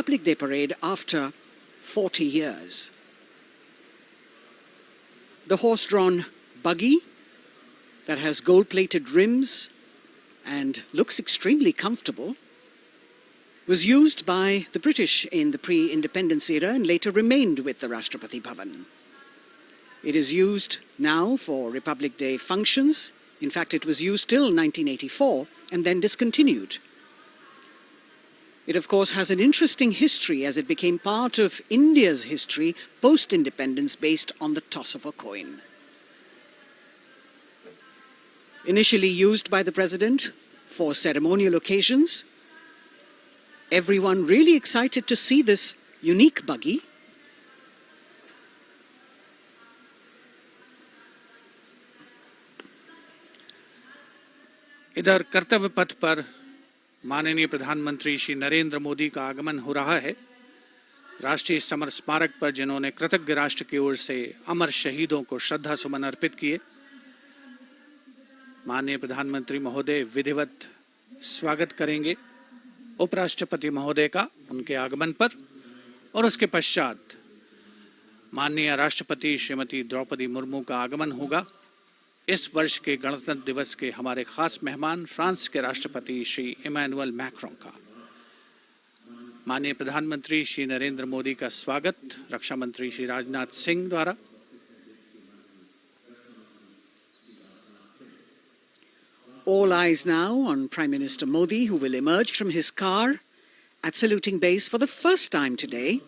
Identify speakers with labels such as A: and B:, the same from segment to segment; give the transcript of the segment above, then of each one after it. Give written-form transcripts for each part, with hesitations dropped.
A: Republic Day parade after 40 years. The horse-drawn buggy that has gold-plated rims and looks extremely comfortable was used by the British in the pre-independence era and later remained with the Rashtrapati Bhavan. It is used now for Republic Day functions. In fact, it was used till 1984 and then discontinued. It, of course, has an interesting history as it became part of India's history post-independence based on the toss of a coin. Initially used by the President for ceremonial occasions, everyone really excited to see this unique buggy.
B: इधर कर्तव्य पथ पर माननीय प्रधानमंत्री श्री नरेंद्र मोदी का आगमन हो रहा है। राष्ट्रीय समर स्मारक पर जिन्होंने कृतज्ञ राष्ट्र की ओर से अमर शहीदों को श्रद्धा सुमन अर्पित किए, माननीय प्रधानमंत्री महोदय विधिवत स्वागत करेंगे उपराष्ट्रपति महोदय का उनके आगमन पर, और उसके पश्चात माननीय राष्ट्रपति श्रीमती द्रौपदी मुर्मू का आगमन होगा। इस वर्ष के गणतंत्र दिवस के हमारे खास मेहमान फ्रांस के राष्ट्रपति श्री इमैनुअल मैक्रों का। माननीय प्रधानमंत्री श्री नरेंद्र मोदी का स्वागत रक्षा मंत्री श्री राजनाथ सिंह द्वारा।
A: All eyes now on Prime Minister Modi, who will emerge from his car at saluting base for the first time today.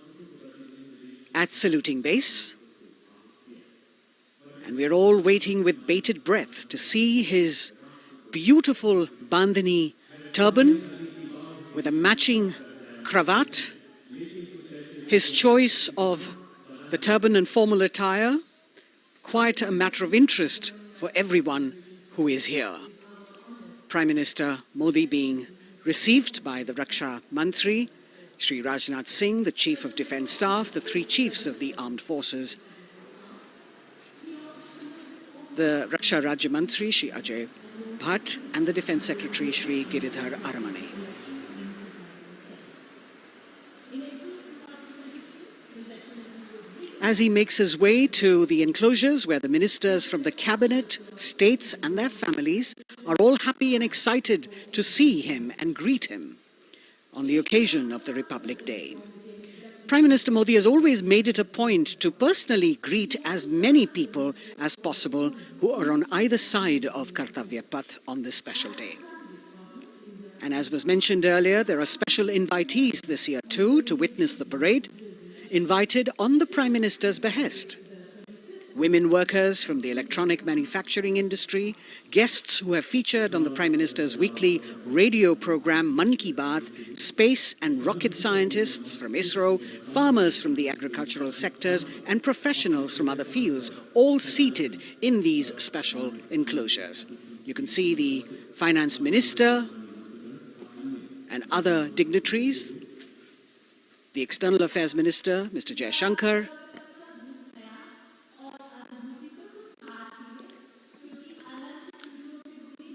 A: At saluting base. And we're all waiting with bated breath to see his beautiful bandhani turban with a matching cravat. His choice of the turban and formal attire, quite a matter of interest for everyone who is here. Prime Minister Modi being received by the Raksha Mantri, Shri Rajnath Singh, the Chief of Defence Staff, the three chiefs of the armed forces, the Raksha Rajya Mantri, Shri Ajay Bhatt, and the Defence Secretary, Shri Giridhar Aramane. As he makes his way to the enclosures where the ministers from the cabinet, states and their families are all happy and excited to see him and greet him on the occasion of the Republic Day. Prime Minister Modi has always made it a point to personally greet as many people as possible who are on either side of Kartavya Path on this special day. And as was mentioned earlier, there are special invitees this year too to witness the parade, invited on the Prime Minister's behest. Women workers from the electronic manufacturing industry, guests who have featured on the Prime Minister's weekly radio program Mann Ki Baat, space and rocket scientists from ISRO, farmers from the agricultural sectors and professionals from other fields, all seated in these special enclosures. You can see the Finance Minister and other dignitaries, the External Affairs Minister, Mr. Jaishankar,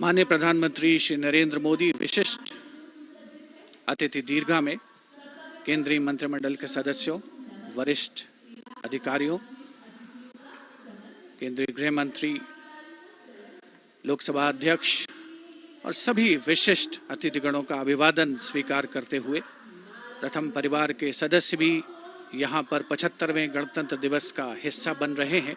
B: माननीय प्रधानमंत्री श्री नरेंद्र मोदी विशिष्ट अतिथि दीर्घा में केंद्रीय मंत्रिमंडल के सदस्यों, वरिष्ठ अधिकारियों, केंद्रीय गृह मंत्री, लोकसभा अध्यक्ष और सभी विशिष्ट अतिथिगणों का अभिवादन स्वीकार करते हुए प्रथम परिवार के सदस्य भी यहाँ पर 75वें गणतंत्र दिवस का हिस्सा बन रहे हैं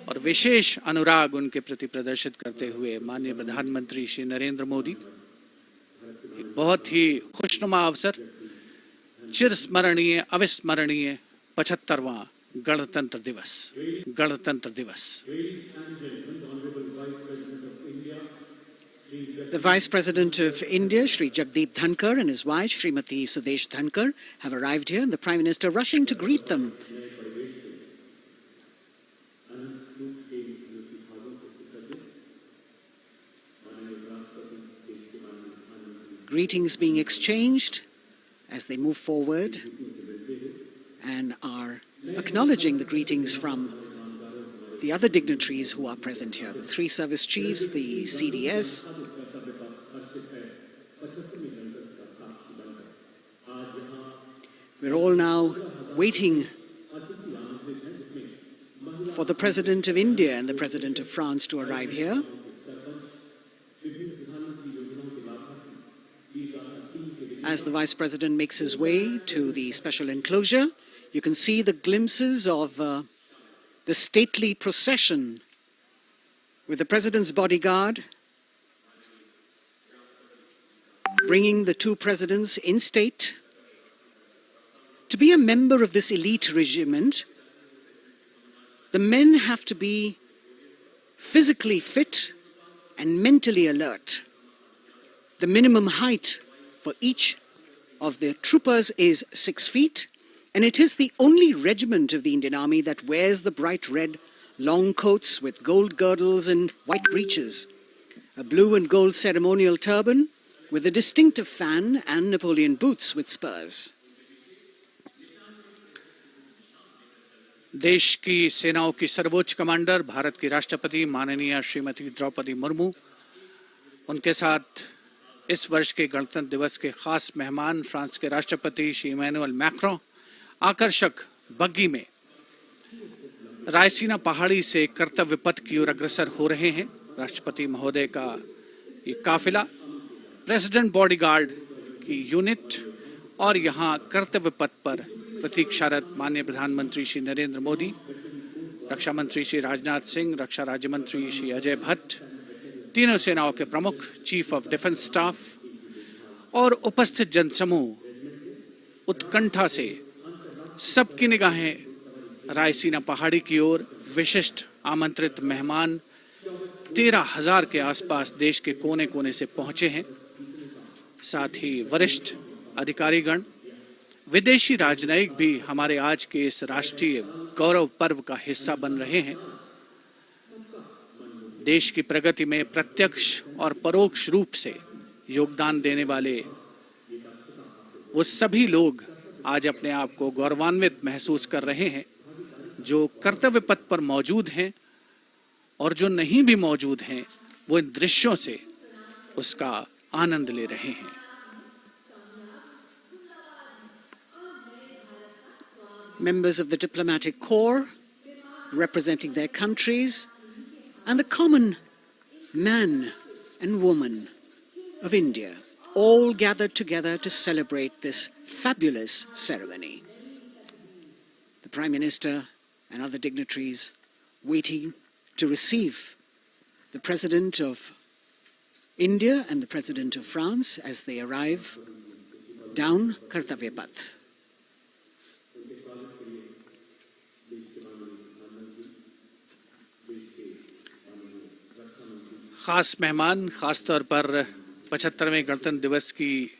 B: और विशेष अनुराग उनके प्रति प्रदर्शित करते हुए माननीय प्रधानमंत्री श्री नरेंद्र मोदी एक बहुत ही खुशनुमा अवसर, चिरस्मरणीय अविस्मरणीय 75वां गणतंत्र दिवस।
A: The Vice President of India, Shri Jagdeep Dhankar, and his wife, Srimati Sudesh Dhankar, have arrived here, and the Prime Minister rushing to greet them. Greetings being exchanged as they move forward and are acknowledging the greetings from the other dignitaries who are present here, the three service chiefs, the CDS, We're all now waiting for the President of India and the President of France to arrive here. As the Vice President makes his way to the special enclosure, you can see the glimpses of the stately procession with the President's bodyguard bringing the two presidents in state. To be a member of this elite regiment, the men have to be physically fit and mentally alert. The minimum height for each of the troopers is 6 feet, and it is the only regiment of the Indian Army that wears the bright red long coats with gold girdles and white breeches, a blue and gold ceremonial turban with a distinctive fan and Napoleon boots with spurs.
B: देश की सेनाओं की सर्वोच्च commander Bharat की राष्ट्रपति माननीय श्रीमती द्रौपदी मुर्मू, उनके साथ इस वर्ष के गणतंत्र दिवस के खास मेहमान फ्रांस के राष्ट्रपति श्री इमैनुअल मैक्रों आकर्षक बग्गी में रायसीना पहाड़ी से कर्तव्य पथ की ओर अग्रसर हो रहे हैं। राष्ट्रपति महोदय का ये काफिला प्रेसिडेंट बॉडीगार्ड की यूनिट और यहाँ कर्तव्य पथ पर प्रतीक्षारत माननीय प्रधानमंत्री श्री नरेंद्र मोदी, रक्षा मंत्री श्री राजनाथ सिंह, रक्षा राज्य मंत्री श्री अजय भट्ट, तीनों सेनाओं के प्रमुख, चीफ ऑफ डिफेंस स्टाफ और उपस्थित जनसमूह उत्कंठा से सबकी निगाहें रायसीना पहाड़ी की ओर। विशिष्ट आमंत्रित मेहमान 13,000 के आसपास देश के कोने कोने से पहुंचे हैं। साथ ही वरिष्ठ अधिकारीगण, विदेशी राजनयिक भी हमारे आज के इस राष्ट्रीय गौरव पर्व का हिस्सा बन रहे हैं। देश की प्रगति में प्रत्यक्ष और परोक्ष रूप से योगदान देने वाले वो सभी लोग आज अपने आप को गौरवान्वित महसूस कर रहे हैं, जो कर्तव्य पथ पर मौजूद हैं और जो नहीं भी मौजूद हैं, वो इन दृश्यों से उसका आनंद ले रहे हैं।
A: Members of the diplomatic corps representing their countries and the common man and woman of India all gathered together to celebrate this fabulous ceremony. The Prime Minister and other dignitaries waiting to receive the President of India and the President of France as they arrive down Kartavya Path.
B: खास मेहमान, खास तौर पर 75वें गणतंत्र दिवस की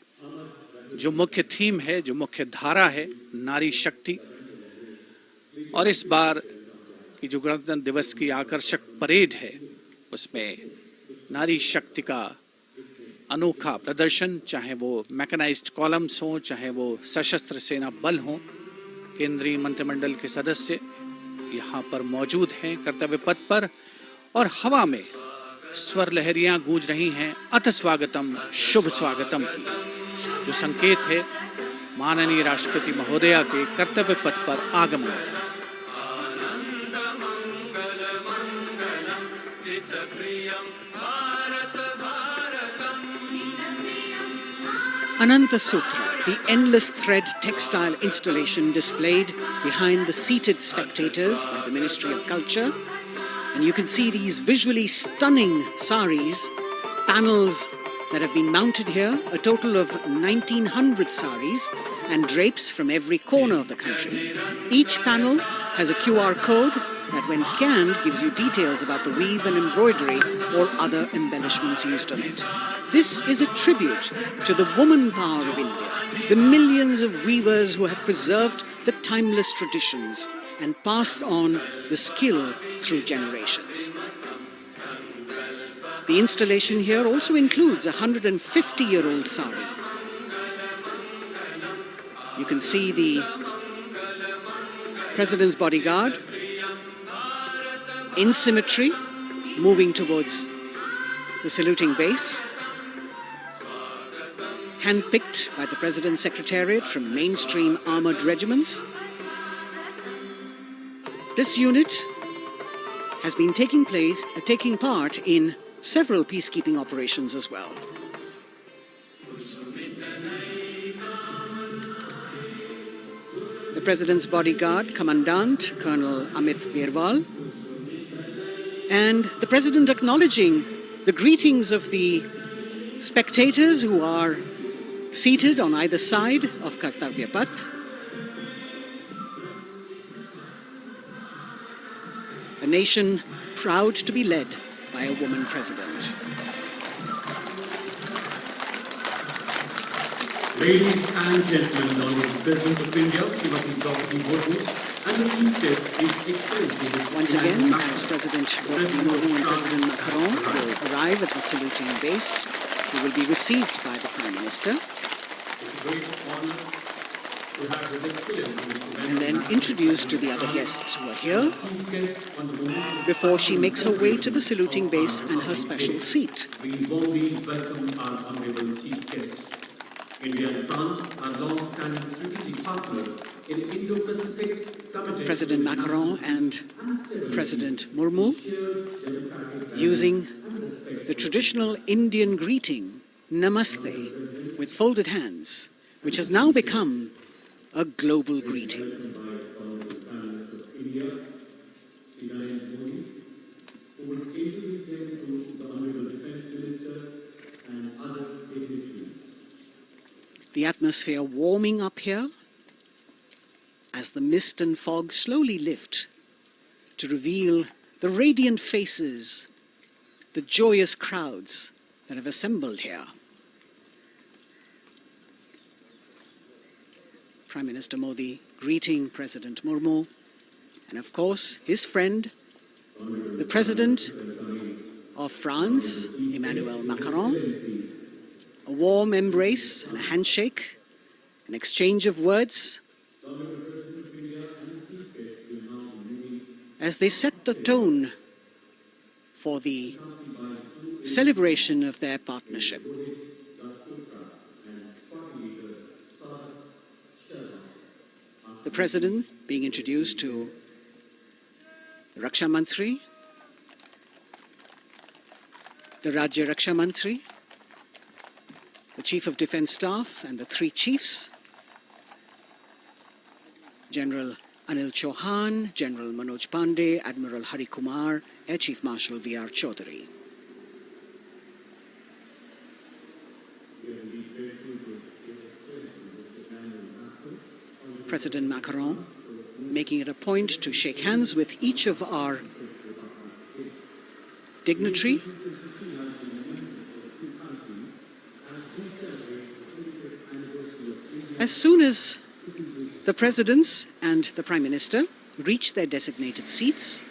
B: जो मुख्य थीम है, जो मुख्य धारा है, नारी शक्ति, और इस बार की जो गणतंत्र दिवस की आकर्षक परेड है उसमें नारी शक्ति का अनोखा प्रदर्शन, चाहे वो मैकेनाइज्ड कॉलम्स हों, चाहे वो सशस्त्र सेना बल हों, केंद्रीय मंत्रिमंडल के सदस्य यहाँ पर मौजूद हैं कर्तव्य पथ पर, और हवा में स्वर लहरियां गूंज रही हैं अथ स्वागतम, शुभ स्वागतम की, जो संकेत है माननीय राष्ट्रपति महोदया के कर्तव्य पथ पर आगमन का।
A: Ananta Sutra, the endless thread textile installation displayed behind the seated spectators by the Ministry of Culture. And you can see these visually stunning saris, panels that have been mounted here, a total of 1,900 saris and drapes from every corner of the country. Each panel has a QR code that when scanned gives you details about the weave and embroidery or other embellishments used on it. This is a tribute to the woman power of India, the millions of weavers who have preserved the timeless traditions and passed on the skill through generations. The installation here also includes a 150-year-old sari. You can see the President's bodyguard in symmetry, moving towards the saluting base. handpicked by the President's Secretariat from mainstream armored regiments. This unit has been taking part in several peacekeeping operations as well. The President's bodyguard, Commandant Colonel Amit Birwal, and the President acknowledging the greetings of the spectators who are seated on either side of Kartavya Path. A nation proud to be led by a woman president.
C: Ladies and gentlemen, the Honourable President of India, Srimati Draupadi Murmu, and the Chief Guest, His Excellency.
A: Once again, as President Murmu and President Macron will arrive at the saluting base, they will be received by the Prime Minister.
C: It's a great honour to have His Excellency
A: and then introduced to the other guests who are here before she makes her way to the saluting base and her special seat.
C: We warmly welcome our Honourable Chief Guest. India and France are long-standing strategic partners in Indo-Pacific committed.
A: President Macron and President Murmu using the traditional Indian greeting, Namaste, with folded hands, which has now become a global greeting. The atmosphere warming up here as the mist and fog slowly lift to reveal the radiant faces, the joyous crowds that have assembled here. Prime Minister Modi greeting President Murmu and, of course, his friend, the President of France, Emmanuel Macron. A warm embrace and a handshake, an exchange of words as they set the tone for the celebration of their partnership. The President being introduced to the Raksha Mantri, the Rajya Raksha Mantri, the Chief of Defence Staff and the three chiefs, General Anil Chauhan, General Manoj Pandey, Admiral Hari Kumar, Air Chief Marshal V.R. Chaudhary. President Macron making it a point to shake hands with each of our dignitary. As soon as the presidents and the Prime Minister reach their designated seats,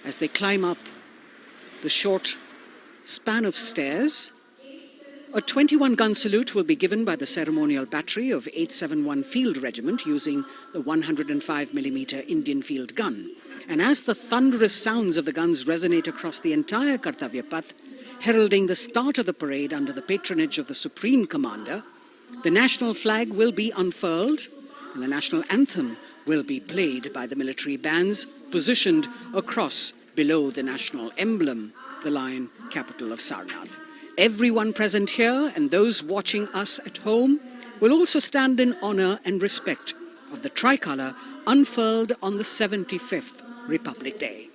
A: as they climb up the short span of stairs, a 21-gun salute will be given by the ceremonial battery of 871 Field Regiment using the 105mm Indian field gun. And as the thunderous sounds of the guns resonate across the entire Kartavya Path, heralding the start of the parade under the patronage of the Supreme Commander, the national flag will be unfurled and the national anthem will be played by the military bands positioned across below the national emblem, the lion capital of Sarnath. Everyone present here and those watching us at home will also stand in honor and respect of the tricolour unfurled on the 75th Republic Day.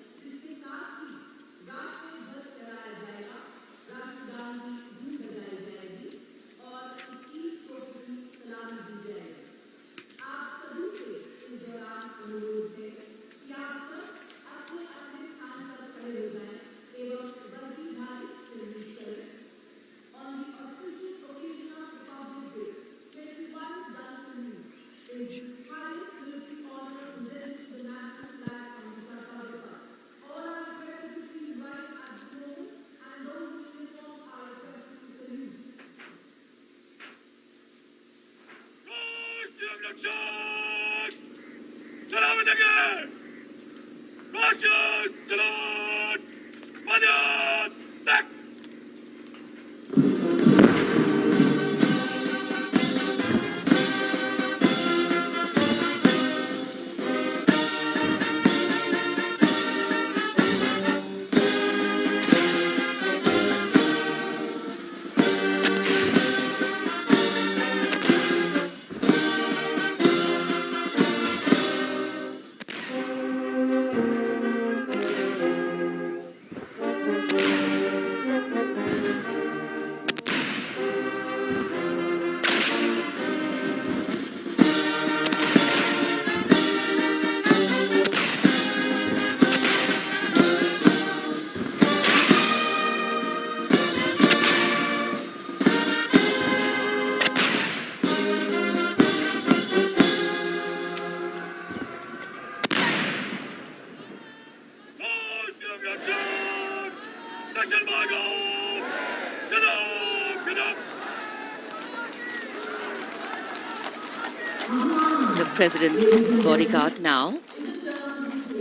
D: the President's bodyguard now,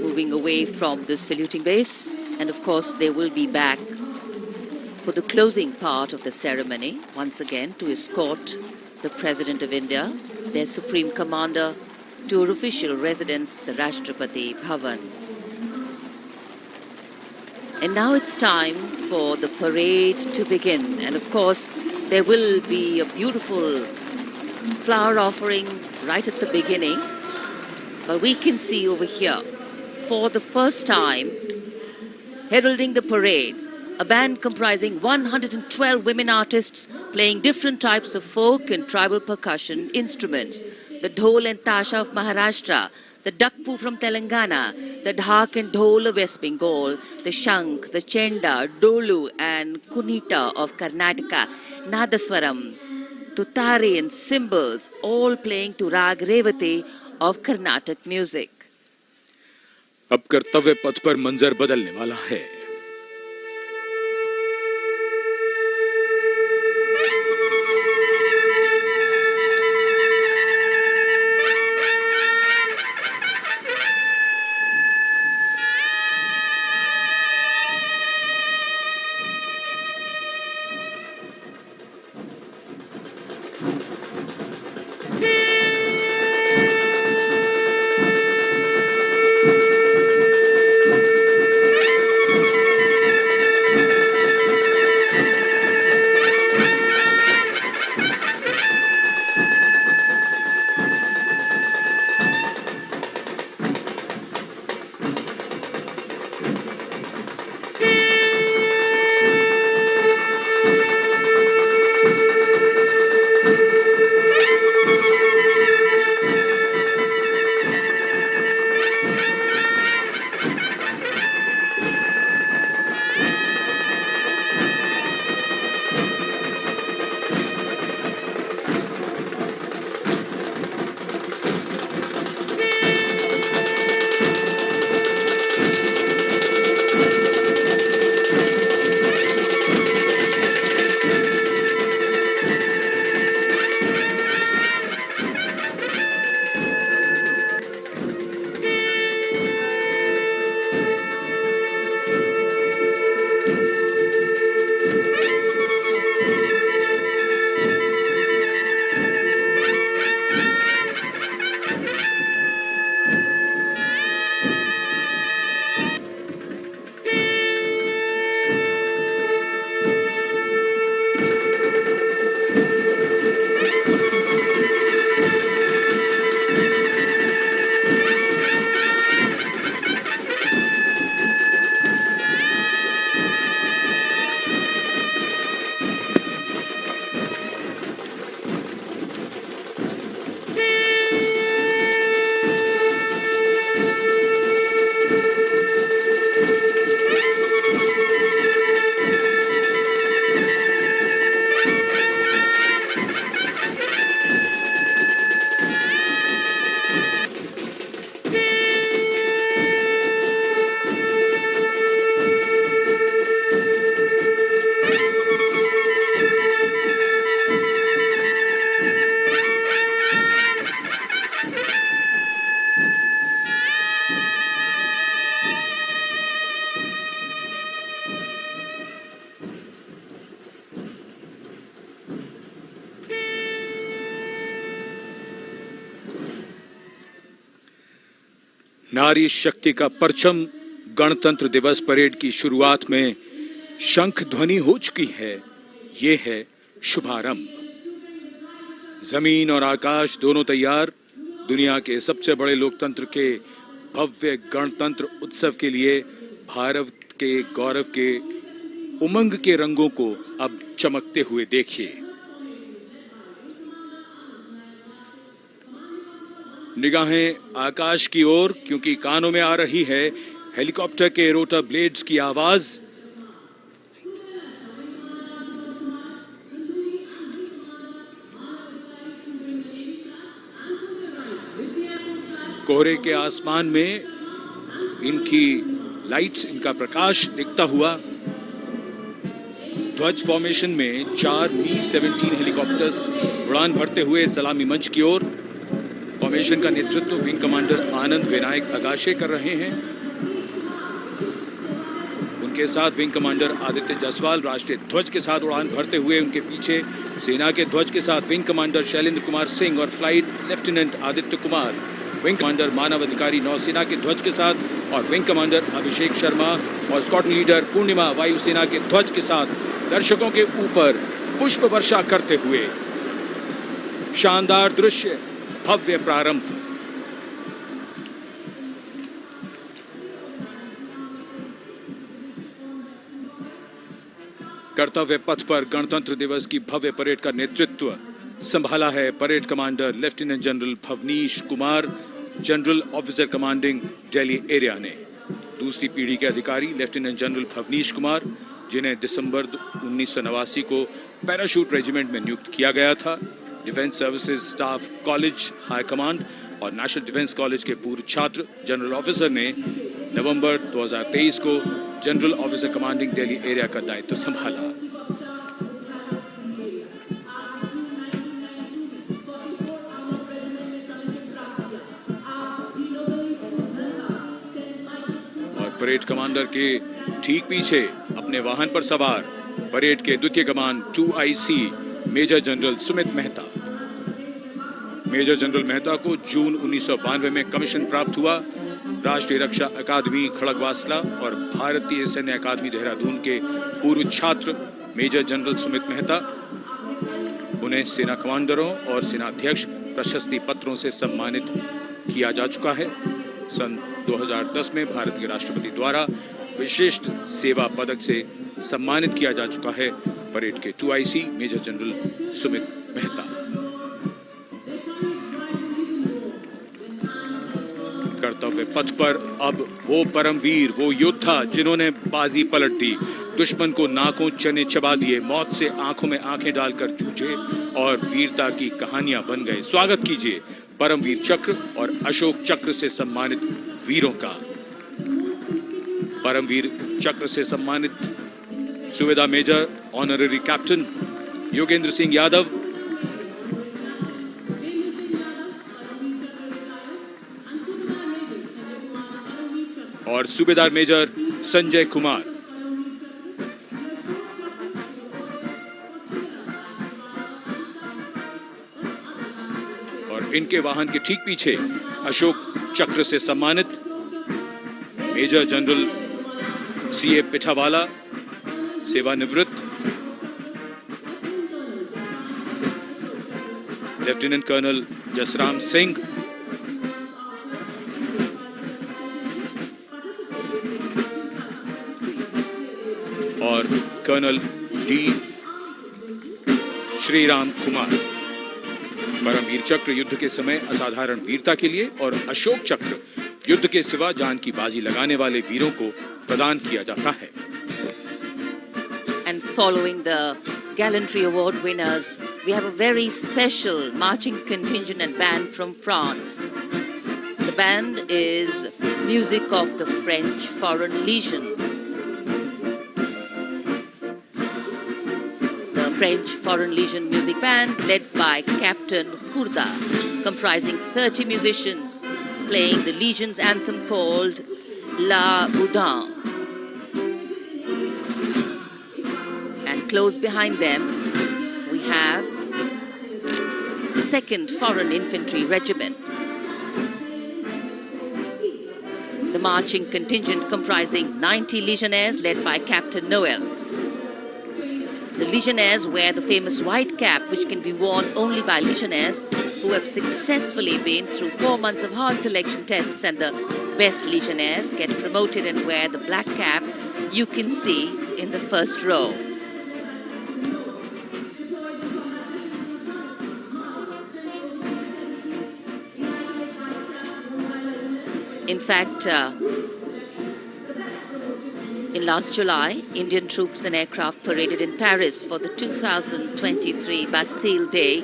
D: moving away from the saluting base. And of course, they will be back for the closing part of the ceremony, once again to escort the President of India, their Supreme Commander, to her official residence, the Rashtrapati Bhavan. And now it's time for the parade to begin. And of course, there will be a beautiful flower offering right at the beginning. But we can see over here, for the first time, heralding the parade, a band comprising 112 women artists playing different types of folk and tribal percussion instruments. The dhol and tasha of Maharashtra, the dakpu from Telangana, the dhak and dhol of West Bengal, the shank, the chenda, dolu and kunita of Karnataka, nadaswaram, tutari and cymbals, all playing to rag revati of Carnatic music.
E: अब कर्तव्य पथ पर मंजर बदलने वाला है। नारी शक्ति का परचम गणतंत्र दिवस परेड की शुरुआत में शंख ध्वनि हो चुकी है। ये है शुभारंभ। जमीन और आकाश दोनों तैयार दुनिया के सबसे बड़े लोकतंत्र के भव्य गणतंत्र उत्सव के लिए भारत के गौरव के उमंग के रंगों को अब चमकते हुए देखिए। निगाहें आकाश की ओर, क्योंकि कानों में आ रही है हेलीकॉप्टर के रोटर ब्लेड्स की आवाज। कोहरे के आसमान में इनकी लाइट्स, इनका प्रकाश दिखता हुआ ध्वज फॉर्मेशन में 4 मी-17 हेलीकॉप्टर्स उड़ान भरते हुए सलामी मंच की ओर। फॉर्मेशन का नेतृत्व विंग कमांडर आनंद विनायक अगाशे कर रहे हैं। उनके साथ विंग कमांडर आदित्य जायसवाल राष्ट्रीय ध्वज के साथ उड़ान भरते हुए, उनके पीछे सेना के ध्वज के साथ विंग कमांडर शैलेंद्र कुमार सिंह और flight lieutenant Aditya Kumar, wing commander Manav Adhikari नौसेना के ध्वज के साथ और विंग कमांडर अभिषेक शर्मा और स्क्वाड्रन लीडर पूर्णिमा वायुसेना के ध्वज के साथ दर्शकों के ऊपर पुष्प वर्षा करते हुए। शानदार दृश्य, भव्य प्रारंभ। कर्तव्य पथ पर गणतंत्र दिवस की भव्य परेड का नेतृत्व संभाला है parade commander lieutenant general Bhavnish Kumar, general officer commanding Delhi area ने। दूसरी पीढ़ी के अधिकारी लेफ्टिनेंट जनरल भवनीश कुमार, जिन्हें दिसंबर 1989 को पैराशूट रेजिमेंट में नियुक्त किया गया था। Defence services staff college high command और नेशनल डिफेंस कॉलेज के पूर्व छात्र जनरल ऑफिसर ने नवंबर 2023 को general officer commanding Delhi area का दायित्व संभाला। और परेड कमांडर के ठीक पीछे अपने वाहन पर सवार परेड के द्वितीय कमान 2IC major general Sumit Mehta. Major general Mehta को जून 1992 में कमीशन प्राप्त हुआ। राष्ट्रीय रक्षा अकादमी खड़गवासला और भारतीय सैन्य अकादमी देहरादून के पूर्व छात्र मेजर जनरल सुमित मेहता। उन्हें सेना कमांडरों और सेनाध्यक्ष प्रशस्ति पत्रों से सम्मानित किया जा चुका है। सन 2010 में भारत के राष्ट्रपति द्वारा विशिष्ट सेवा पदक से सम्मानित किया जा चुका है परेड के 2IC major general Sumit Mehta. कर्तव्य पथ पर अब वो परमवीर, वो योद्धा जिन्होंने बाजी पलट दी, दुश्मन को नाकों चने चबा दिए, मौत से आंखों में आंखें डालकर जूझे और वीरता की कहानियां बन गए। स्वागत कीजिए परमवीर चक्र और अशोक चक्र से सम्मानित वीरों का। परमवीर चक्र से सम्मानित subedar major honorary captain Yogendra Singh Yadav, और सूबेदार मेजर संजय कुमार। और इनके वाहन के ठीक पीछे अशोक चक्र से सम्मानित मेजर जनरल CA पिठावाला, सेवानिवृत्त, लेफ्टिनेंट कर्नल जसराम सिंह, और कर्नल D श्रीराम कुमार। परमवीर चक्र युद्ध के समय असाधारण वीरता के लिए और अशोक चक्र युद्ध के सिवा जान की बाजी लगाने वाले वीरों को प्रदान किया जाता है।
D: And following the gallantry award winners, we have a very special marching contingent and band from France. The band is music of the French Foreign Legion. The French Foreign Legion music band led by Captain Khurda, comprising 30 musicians, playing the Legion's anthem called La Boudin. And close behind them, we have the 2nd Foreign Infantry Regiment. The marching contingent comprising 90 Legionnaires led by Captain Noel. The Legionnaires wear the famous white cap, which can be worn only by Legionnaires who have successfully been through 4 months of hard selection tests, and the best Legionnaires get promoted and wear the black cap you can see in the first row. In fact, in last July, Indian troops and aircraft paraded in Paris for the 2023 Bastille Day,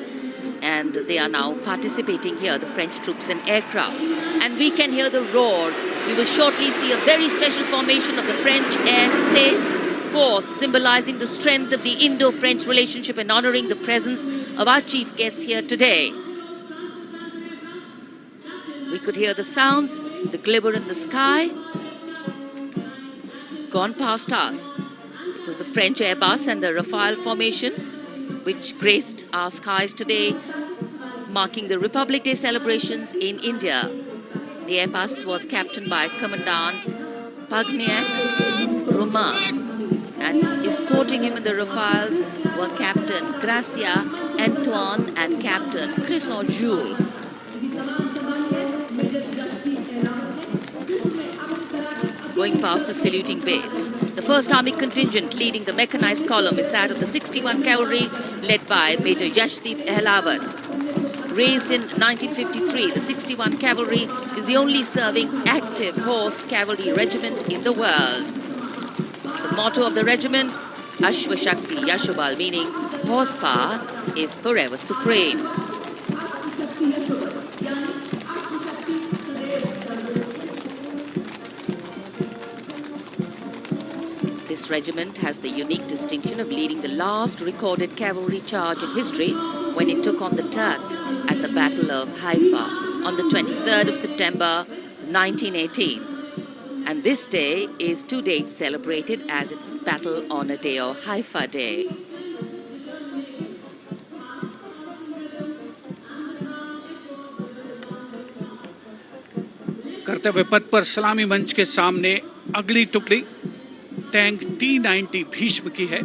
D: and they are now participating here, the French troops and aircraft. And we can hear the roar. We will shortly see a very special formation of the French Air Space Force, symbolizing the strength of the Indo-French relationship and honoring the presence of our chief guest here today. We could hear the sounds, the glimmer in the sky. Gone past us. It was the French Airbus and the Rafale formation which graced our skies today, marking the Republic Day celebrations in India. The Airbus was captained by Commandant Pagniak Roman, and escorting him in the Rafales were Captain Gracia Antoine and Captain Crisson Jules. Going past the saluting base. The 1st Army contingent leading the mechanized column is that of the 61 Cavalry, led by Major Yashdeep Ehlawat. Raised in 1953, the 61 Cavalry is the only serving active horse cavalry regiment in the world. The motto of the regiment, Ashwa Shakti Yashobal, meaning horsepower is forever supreme. This regiment has the unique distinction of leading the last recorded cavalry charge in history when it took on the Turks at the Battle of Haifa on the 23rd of September 1918. And this day is to date celebrated as its Battle Honor Day or Haifa Day.
B: कर्तव्य पथ पर सलामी मंच के सामने अगली टुकड़ी tank T-90 Bhishma की है,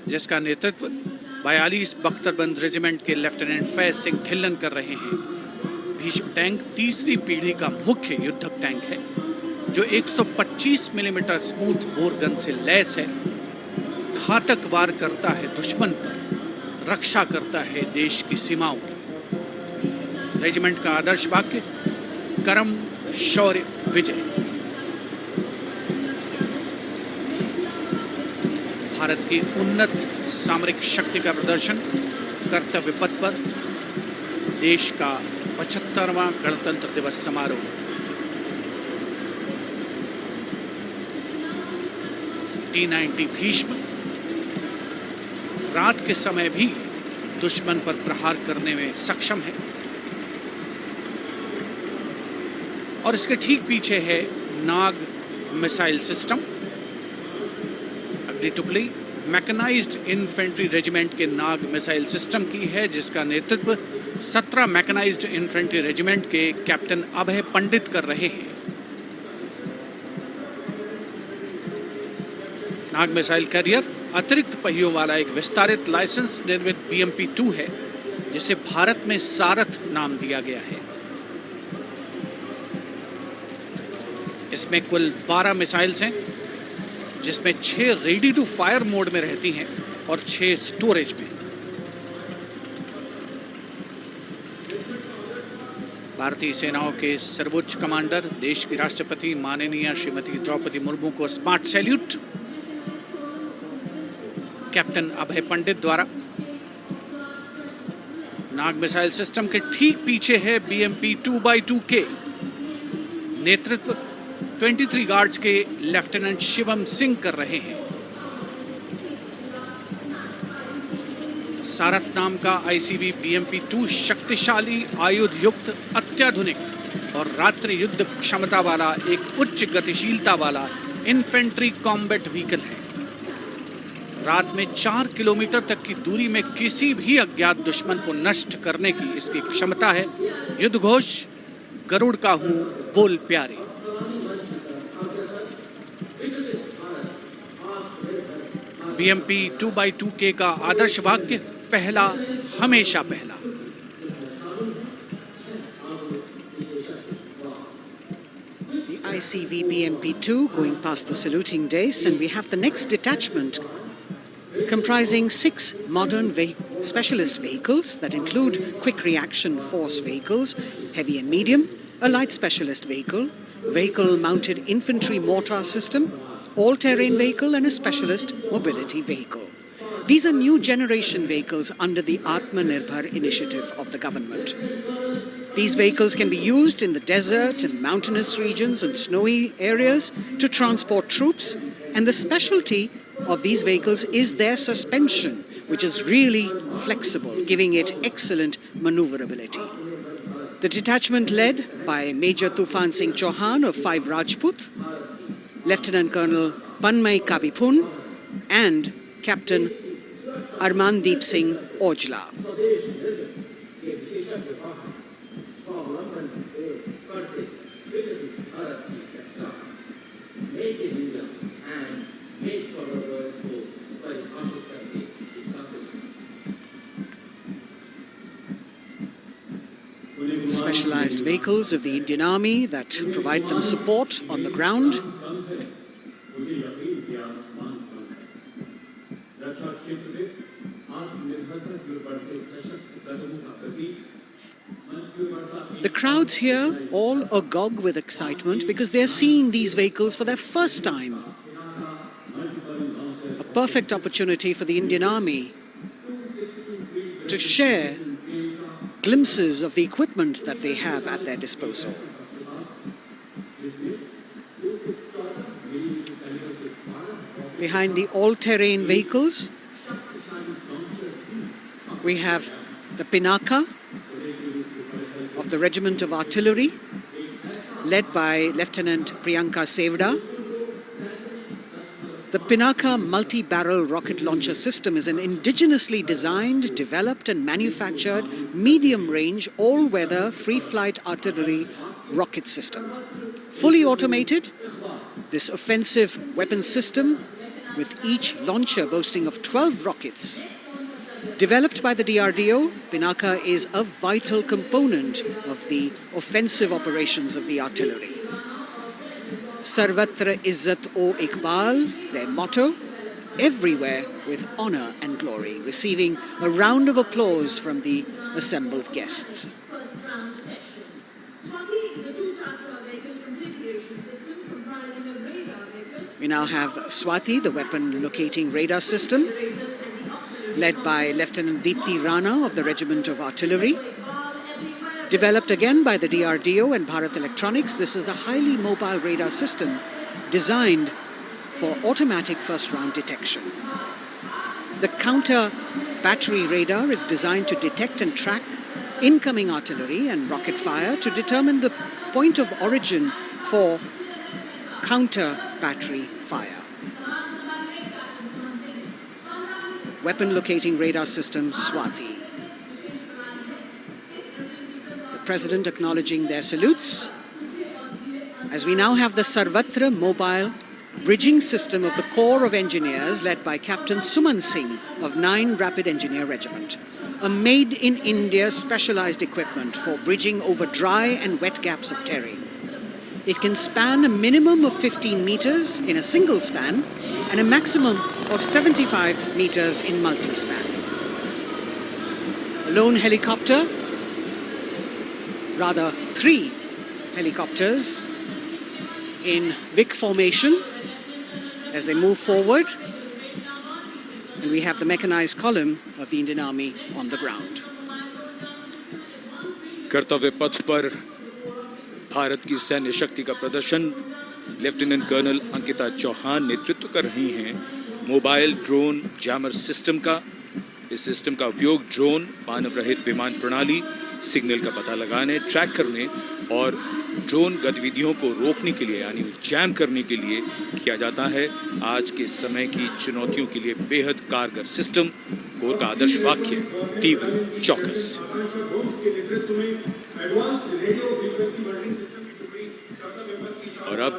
B: जिसका नेतृत्व 42 बख्तरबंद रेजिमेंट के लेफ्टिनेंट फैज सिंह ढिल्लन कर रहे हैं। भीष्म टैंक तीसरी पीढ़ी का मुख्य युद्धक टैंक है, जो 125 मिलीमीटर स्मूथ बोर गन से लैस है। घातक वार करता है दुश्मन पर, रक्षा करता है देश की सीमाओं की। रेजिमेंट का आदर्श वाक्य कर्म शौर्य विजय। भारत की उन्नत सामरिक शक्ति का प्रदर्शन कर्तव्य पथ पर देश का 75वां गणतंत्र दिवस समारोह। T-90 भीष्म रात के समय भी दुश्मन पर प्रहार करने में सक्षम है। और इसके ठीक पीछे है नाग मिसाइल सिस्टम। अगली टुकड़ी मैकेनाइज्ड इन्फेंट्री रेजिमेंट के नाग मिसाइल सिस्टम की है, जिसका नेतृत्व 17 मैकेनाइज्ड इन्फेंट्री रेजिमेंट के कैप्टन अभय पंडित कर रहे हैं। नाग मिसाइल कैरियर अतिरिक्त पहियों वाला एक विस्तारित लाइसेंस निर्मित BMP-2 है, जिसे भारत में सारथ नाम दिया गया है। इसमें कुल 12 मिसाइल्स हैं, जिसमें 6 रेडी टू फायर मोड में रहती हैं और 6 स्टोरेज में। भारतीय सेनाओं के सर्वोच्च कमांडर देश की राष्ट्रपति माननीय श्रीमती द्रौपदी मुर्मू को स्मार्ट सैल्यूट कैप्टन अभय पंडित द्वारा। नाग मिसाइल सिस्टम के ठीक पीछे है BMP 2x2K। नेतृत्व 23 गार्ड्स के लेफ्टिनेंट शिवम सिंह कर रहे हैं। सारथ नाम का ICV BMP-2 शक्तिशाली आयुध युक्त अत्याधुनिक और रात्रि युद्ध क्षमता वाला एक उच्च गतिशीलता वाला इन्फेंट्री कॉम्बैट व्हीकल है। रात में 4 किलोमीटर तक की दूरी में किसी भी अज्ञात दुश्मन को नष्ट करने की इसकी क्षमता है। युद्ध घोष गरुड़ का हूं बोल प्यारे। BMP 2x2K का आदर्श वाक्य पहला हमेशा पहला।
A: The ICV BMP-2 going past the saluting dais, and we have the next detachment comprising 6 modern specialist vehicles that include quick reaction force vehicles, heavy and medium, a light specialist vehicle, vehicle-mounted infantry mortar system, all-terrain vehicle and a specialist mobility vehicle. These are new generation vehicles under the Atmanirbhar initiative of the government. These vehicles can be used in the desert and mountainous regions and snowy areas to transport troops, and the specialty of these vehicles is their suspension, which is really flexible, giving it excellent maneuverability. The detachment led by Major Tufan Singh Chauhan of 5 Rajput, Lieutenant Colonel Panmay Kabipun and Captain Armandeep Singh Ojla. Specialized vehicles of the Indian Army that provide them support on the ground. The crowds here all agog with excitement because they're seeing these vehicles for their first time. A perfect opportunity for the Indian Army to share glimpses of the equipment that they have at their disposal. Behind the all-terrain vehicles, we have the Pinaka of the Regiment of Artillery, led by Lieutenant Priyanka Sevda. The Pinaka multi-barrel rocket launcher system is an indigenously designed, developed and manufactured medium-range, all-weather, free-flight artillery rocket system. Fully automated, this offensive weapon system, with each launcher boasting of 12 rockets, developed by the DRDO, Pinaka is a vital component of the offensive operations of the artillery. Sarvatra Izzat o Iqbal, their motto, everywhere with honor and glory, receiving a round of applause from the assembled guests. We now have Swati, the weapon locating radar system, led by Lieutenant Deepthi Rana of the Regiment of Artillery. Developed again by the DRDO and Bharat Electronics, this is a highly mobile radar system designed for automatic first-round detection. The counter battery radar is designed to detect and track incoming artillery and rocket fire to determine the point of origin for counter battery fire. Weapon locating radar system Swati. President acknowledging their salutes, as we now have the Sarvatra mobile bridging system of the Corps of Engineers led by Captain Suman Singh of 9 Rapid Engineer Regiment, a made-in-India specialized equipment for bridging over dry and wet gaps of terrain. It can span a minimum of 15 meters in a single span and a maximum of 75 meters in multi-span. A lone helicopter, rather 3 helicopters in Vic formation as they move forward, and we have the mechanized column of the Indian Army on the ground.
E: कर्तव्य पथ पर भारत की सैन्य शक्ति का प्रदर्शन lieutenant colonel Ankita Chauhan नेतृत्व कर रही हैं मोबाइल ड्रोन जैमर सिस्टम का। इस सिस्टम का उपयोग ड्रोन, मानव रहित विमान प्रणाली, सिग्नल का पता लगाने, ट्रैक करने और ड्रोन गतिविधियों को रोकने के लिए यानी जैम करने के लिए किया जाता है। आज के समय की चुनौतियों के लिए बेहद कारगर सिस्टम। कोर का आदर्श वाक्य तीव्र चौकस। और अब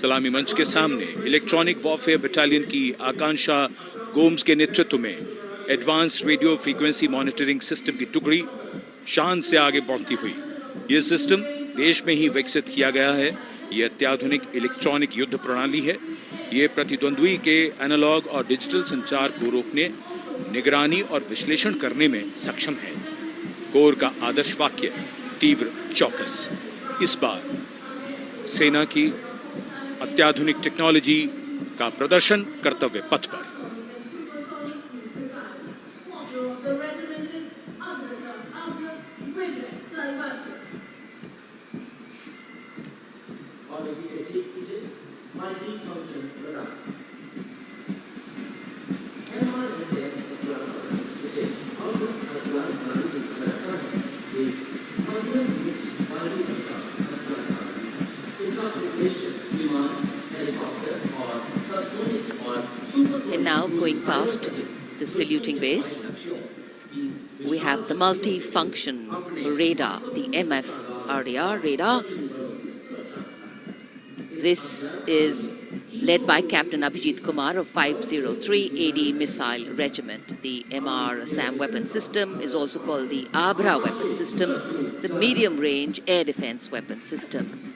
E: सलामी मंच के सामने इलेक्ट्रॉनिक वॉरफेयर बटालियन की आकांक्षा गोम्स के नेतृत्व में advance radio frequency monitoring system की टुकड़ी शान से आगे बढ़ती हुई। यह सिस्टम देश में ही विकसित किया गया है। यह अत्याधुनिक इलेक्ट्रॉनिक युद्ध प्रणाली है। यह प्रतिद्वंद्वी के एनालॉग और डिजिटल संचार को रोकने, निगरानी और विश्लेषण करने में सक्षम है। कोर का आदर्श वाक्य तीव्र चौकस। इस बार सेना की अत्याधुनिक टेक्नोलॉजी का प्रदर्शन कर्तव्य पथ पर।
D: going past the saluting base. We have the multi-function radar, the MFRDR radar. This is led by Captain Abhijit Kumar of 503 AD Missile Regiment. The MR SAM weapon system is also called the Abra weapon system. It's a medium-range air defense weapon system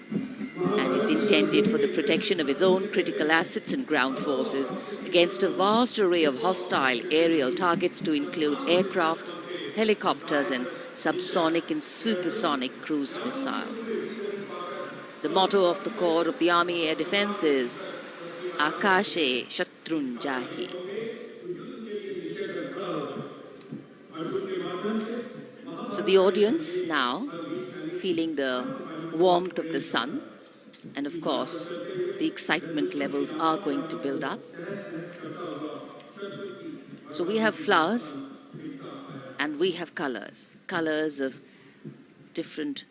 D: and is intended for the protection of its own critical assets and ground forces against a vast array of hostile aerial targets to include aircrafts, helicopters, and subsonic and supersonic cruise missiles. The motto of the Corps of the Army Air Defense is Akashe Shatrun Jahi. So the audience now feeling the warmth of the sun, and of course the excitement levels are going to build up. So we have flowers and we have colors of different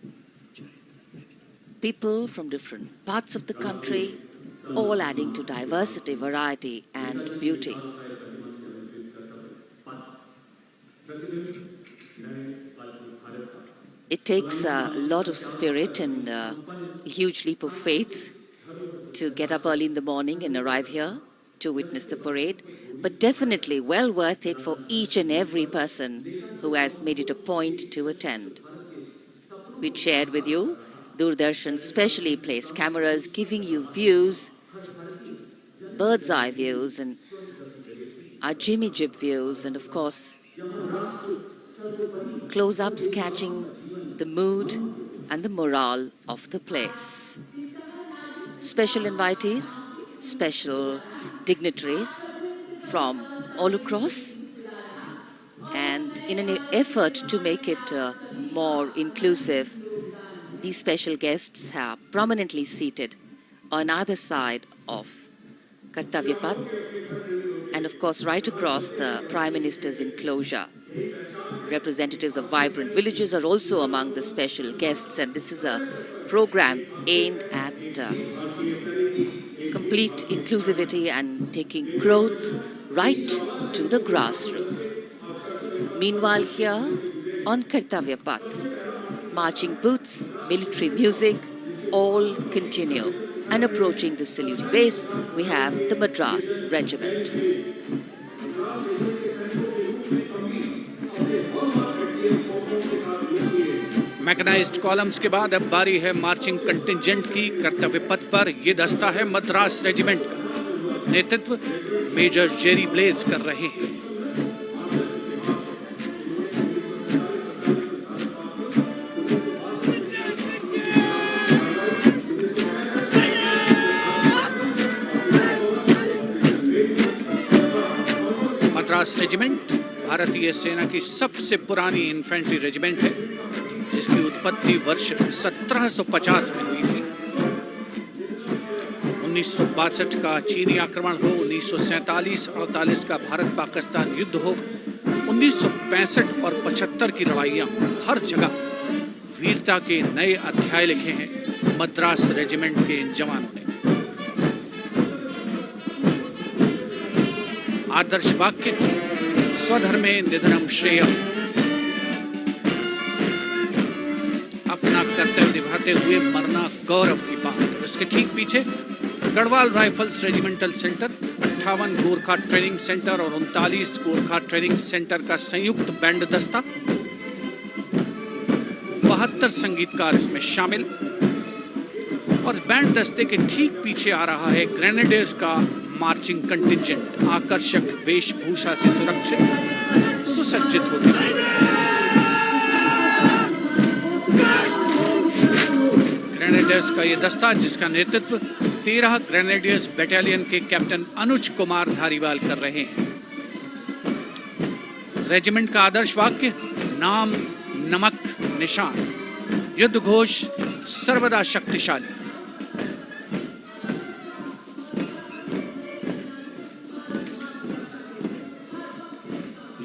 D: people from different parts of the country, all adding to diversity, variety, and beauty. It takes a lot of spirit and a huge leap of faith to get up early in the morning and arrive here to witness the parade, but definitely well worth it for each and every person who has made it a point to attend. We shared with you Doordarshan's specially placed cameras giving you views, bird's eye views, and our Jimmy Jib views, and of course, close-ups catching the mood and the morale of the place. Special invitees, special dignitaries from all across, and in an effort to make it more inclusive, these special guests are prominently seated on either side of Kartavya Path, and of course right across the Prime Minister's enclosure. Representatives of vibrant villages are also among the special guests, and this is a program aimed at complete inclusivity and taking growth right to the grassroots. Meanwhile, here on Kartavya Path, marching boots, military music, all continue. And approaching the saluting base, we have the Madras Regiment.
B: Mechanised columns के बाद अब बारी है marching contingent की। कर्तव्य पथ पर ये दस्ता है मद्रास रेजिमेंट का। नेतृत्व मेजर जेरी ब्लेज कर रहे हैं। मद्रास रेजिमेंट भारतीय सेना की सबसे पुरानी इन्फेंट्री रेजिमेंट है, जिसकी उत्पत्ति वर्ष 1750 में हुई थी। 1962 का चीनी आक्रमण हो, 1947-48 का भारत पाकिस्तान युद्ध हो, 1965 और 75 की लड़ाइयां, हर जगह वीरता के नए अध्याय लिखे हैं मद्रास रेजिमेंट के इन जवानों ने। आदर्श वाक्य स्वधर्मे निधनम श्रेय, अपना कर्तव्य निभाते हुए मरना गौरव की बात। उसके ठीक पीछे Garhwal rifles regimental centre, 58 Gorkha training centre और 39 गोरखा ट्रेनिंग सेंटर का संयुक्त बैंड दस्ता, 72 संगीतकार इसमें शामिल। और बैंड दस्ते के ठीक पीछे आ रहा है ग्रेनेडियर्स का मार्चिंग कंटिंजेंट, आकर्षक वेशभूषा से सुरक्षित सुसज्जित होते हुए। ग्रेनेडियर्स का ये दस्ता, जिसका नेतृत्व 13 ग्रेनेडियर्स बटालियन के कैप्टन अनुज कुमार धारीवाल कर रहे हैं। रेजिमेंट का आदर्श वाक्य नाम नमक निशान, युद्ध घोष सर्वदा शक्तिशाली।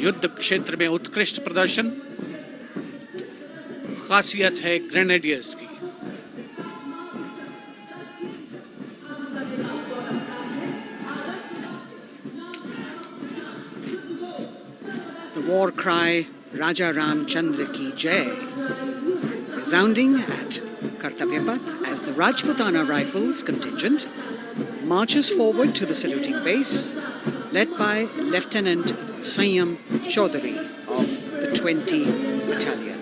B: युद्ध क्षेत्र में उत्कृष्ट प्रदर्शन खासियत है ग्रेनेडियर्स की।
A: cry Raja Ram Chandra Ki Jai, resounding at Kartavya Path as the Rajputana Rifles contingent marches forward to the saluting base, led by Lieutenant Sanyam Chaudhary of the 20 Battalion.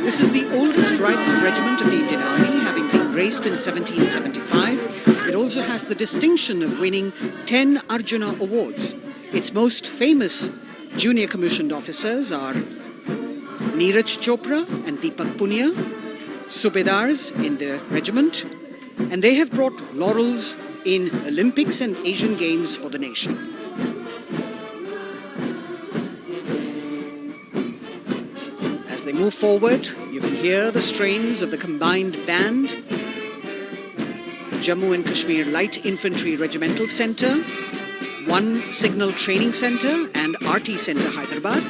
A: This is the oldest rifle regiment of the Indian Army, having been raised in 1775. It also has the distinction of winning 10 Arjuna Awards. Its most famous junior commissioned officers are Neeraj Chopra and Deepak Punia, Subedars in the regiment, and they have brought laurels in Olympics and Asian Games for the nation. As they move forward, you can hear the strains of the combined band, Jammu and Kashmir Light Infantry Regimental Centre, 1 Signal Training Centre and RT Centre Hyderabad,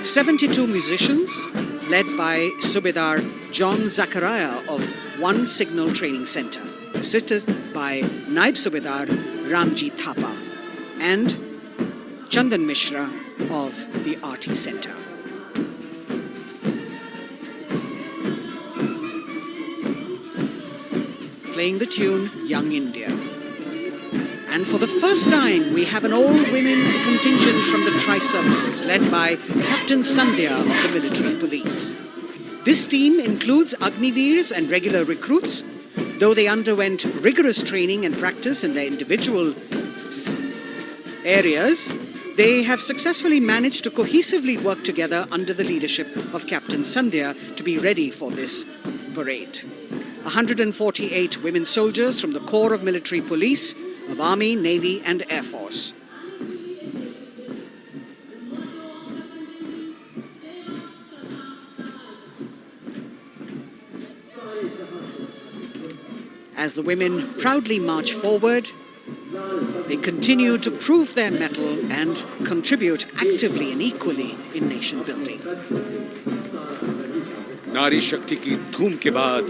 A: 72 musicians led by Subedar John Zachariah of 1 Signal Training Centre, assisted by Naib Subedar Ramji Thapa and Chandan Mishra of the RT Centre. Playing the tune Young India. And for the first time, we have an all-women contingent from the Tri-Services, led by Captain Sandhya of the Military Police. This team includes Agniveers and regular recruits, though they underwent rigorous training and practice in their individual areas. They have successfully managed to cohesively work together under the leadership of Captain Sandhya to be ready for this parade. 148 women soldiers from the Corps of Military Police of Army, Navy and Air Force. As the women proudly march forward, they continue to prove their mettle and contribute actively and equally in nation building.
E: नारी शक्ति की धूम के बाद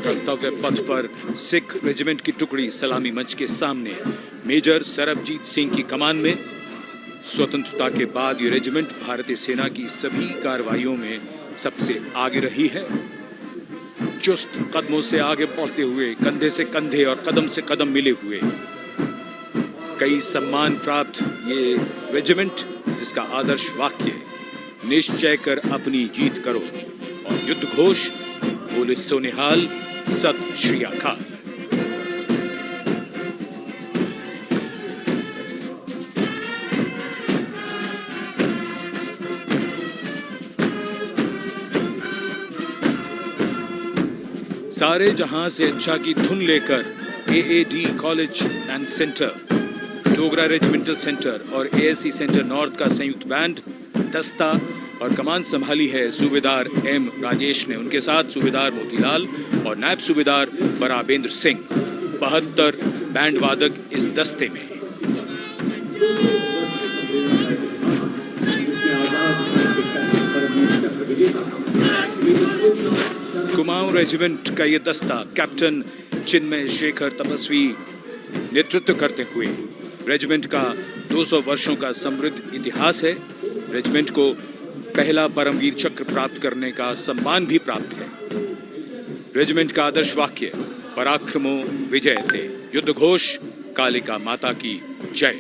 E: कर्तव्य पथ पर Sikh regiment की टुकड़ी सलामी मंच के सामने मेजर सरबजीत सिंह की कमान में। स्वतंत्रता के बाद ये रेजिमेंट भारतीय सेना की सभी कार्रवाइयों में सबसे आगे रही है। चुस्त कदमों से आगे बढ़ते हुए, कंधे से कंधे और कदम से कदम मिले हुए, कई सम्मान प्राप्त ये रेजिमेंट, जिसका आदर्श वाक्य निश्चय कर अपनी जीत करो और युद्ध घोष बोले सोनिहाल सत श्री अकाल। सारे जहां से अच्छा की धुन लेकर AAD college and centre, Dogra regimental centre और एएससी सेंटर नॉर्थ का संयुक्त बैंड, दस्ता और कमान संभाली है सूबेदार एम राजेश ने। उनके साथ सूबेदार मोतीलाल और नायब सूबेदार बराबेंद्र सिंह, 72 बैंड वादक इस दस्ते में। कुमाऊं रेजिमेंट का ये दस्ता कैप्टन चिन्मय शेखर तपस्वी नेतृत्व करते हुए, रेजिमेंट का 200 वर्षों का समृद्ध इतिहास है। रेजिमेंट को पहला परमवीर चक्र प्राप्त करने का सम्मान भी प्राप्त है। रेजिमेंट का आदर्श वाक्य पराक्रमो विजयते, युद्ध घोष कालिका माता की जय।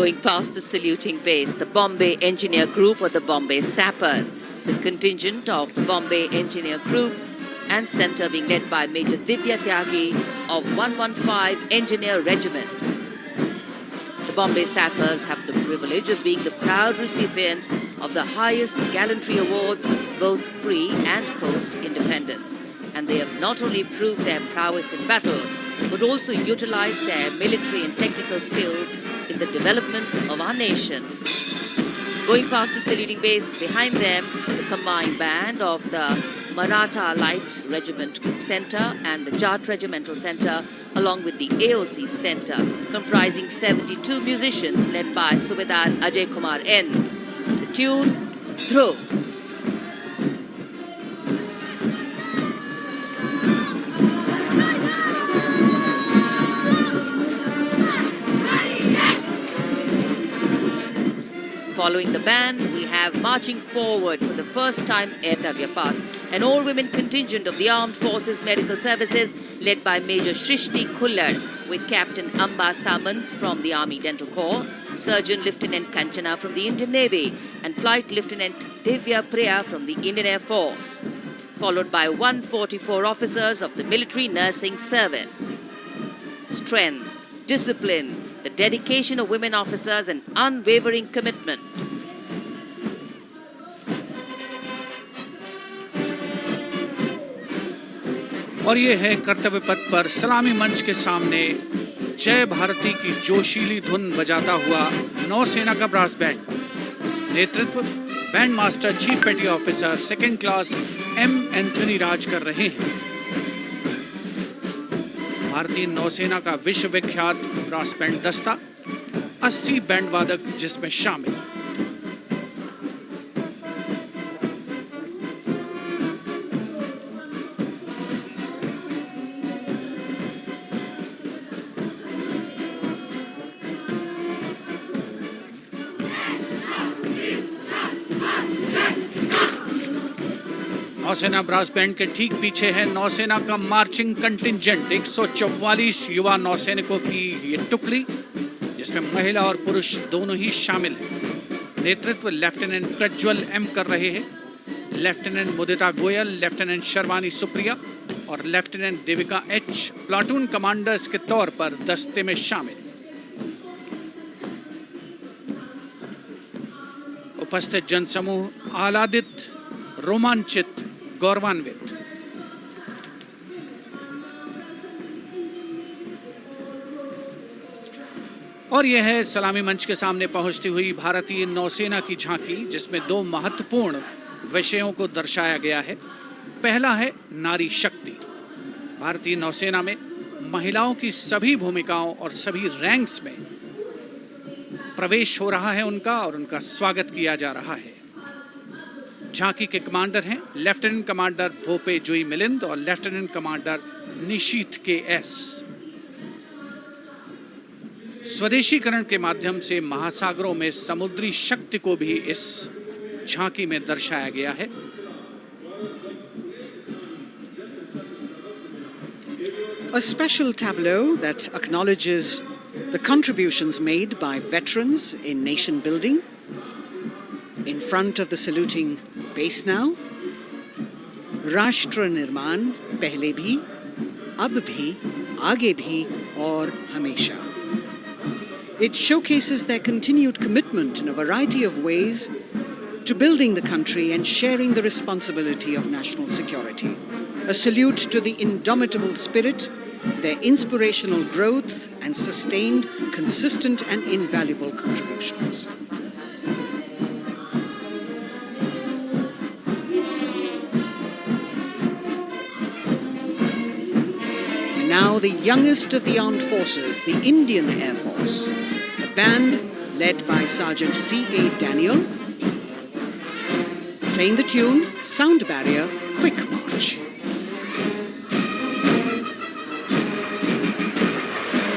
D: Going past the saluting base, the Bombay Engineer Group or the Bombay Sappers, with contingent of the Bombay Engineer Group and centre being led by Major Divya Tyagi of 115 Engineer Regiment. The Bombay Sappers have the privilege of being the proud recipients of the highest gallantry awards, both pre and post-independence. And they have not only proved their prowess in battle, but also utilized their military and technical skills in the development of our nation. Going past the saluting base, behind them, the combined band of the Maratha Light Regiment Center and the Jat Regimental Center, along with the AOC Center, comprising 72 musicians led by Subedar Ajay Kumar N. The tune, Dhruv. Following the band, we have marching forward for the first time Kartavya Path, an all-women contingent of the Armed Forces Medical Services led by Major Shrishti Khullar with Captain Amba Samant from the Army Dental Corps, Surgeon Lieutenant Kanchana from the Indian Navy and Flight Lieutenant Divya Priya from the Indian Air Force, followed by 144 officers of the Military Nursing Service. Strength, discipline, the dedication of women officers and unwavering commitment.
B: और ये है कर्तव्य पथ पर सलामी मंच के सामने जय भारती की जोशीली धुन बजाता हुआ नौसेना का ब्रास बैंड। नेतृत्व band master chief petty officer second class M Anthony Raj कर रहे हैं। भारतीय नौसेना का विश्व विख्यात ब्रास बैंड दस्ता 80 बैंड वादक जिसमें शामिल। नौसेना ब्रास बैंड के ठीक पीछे है नौसेना का मार्चिंग कंटिंजेंट 144 युवा नौसैनिकों की ये टुकड़ी, जिसमें महिला और पुरुष दोनों ही शामिल हैं। नेतृत्व लेफ्टिनेंट प्रज्वल एम कर रहे हैं। लेफ्टिनेंट मुदिता गोयल, लेफ्टिनेंट शर्वानी सुप्रिया और lieutenant Devika H platoon commanders के तौर पर दस्ते में शामिल। उपस्थित जनसमूह आह्लादित, रोमांचित, गौरवान्वित। और यह है सलामी मंच के सामने पहुंचती हुई भारतीय नौसेना की झांकी, जिसमें दो महत्वपूर्ण विषयों को दर्शाया गया है। पहला है नारी शक्ति। भारतीय नौसेना में महिलाओं की सभी भूमिकाओं और सभी रैंक्स में प्रवेश हो रहा है उनका, और उनका स्वागत किया जा रहा है। झांकी के कमांडर हैं लेफ्टिनेंट कमांडर भोपे जुई मिलिंद और लेफ्टिनेंट कमांडर निशीथ के एस। स्वदेशीकरण के माध्यम से महासागरों में समुद्री शक्ति को भी इस झांकी में दर्शाया गया है।
A: A special tableau that acknowledges the contributions made by veterans in nation building. In front of the saluting base now, Rashtra Nirman pehle bhi, ab bhi, aage bhi aur hamesha. It showcases their continued commitment in a variety of ways to building the country and sharing the responsibility of national security. A salute to the indomitable spirit, their inspirational growth and sustained, consistent and invaluable contributions. Now the youngest of the armed forces, the Indian Air Force, a band led by Sergeant C.A. Daniel, playing the tune Sound Barrier Quick March.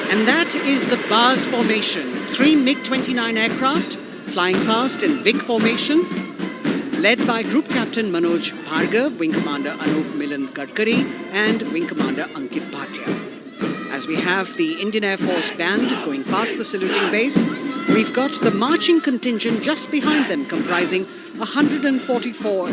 A: And that is the bars formation, 3 MiG-29 aircraft flying past in big formation, led by Group Captain Manoj Bhargav, Wing Commander Anup Milan Gadkari and Wing Commander Ankit Bhatia. As we have the Indian Air Force band going past the saluting base, we've got the marching contingent just behind them, comprising 144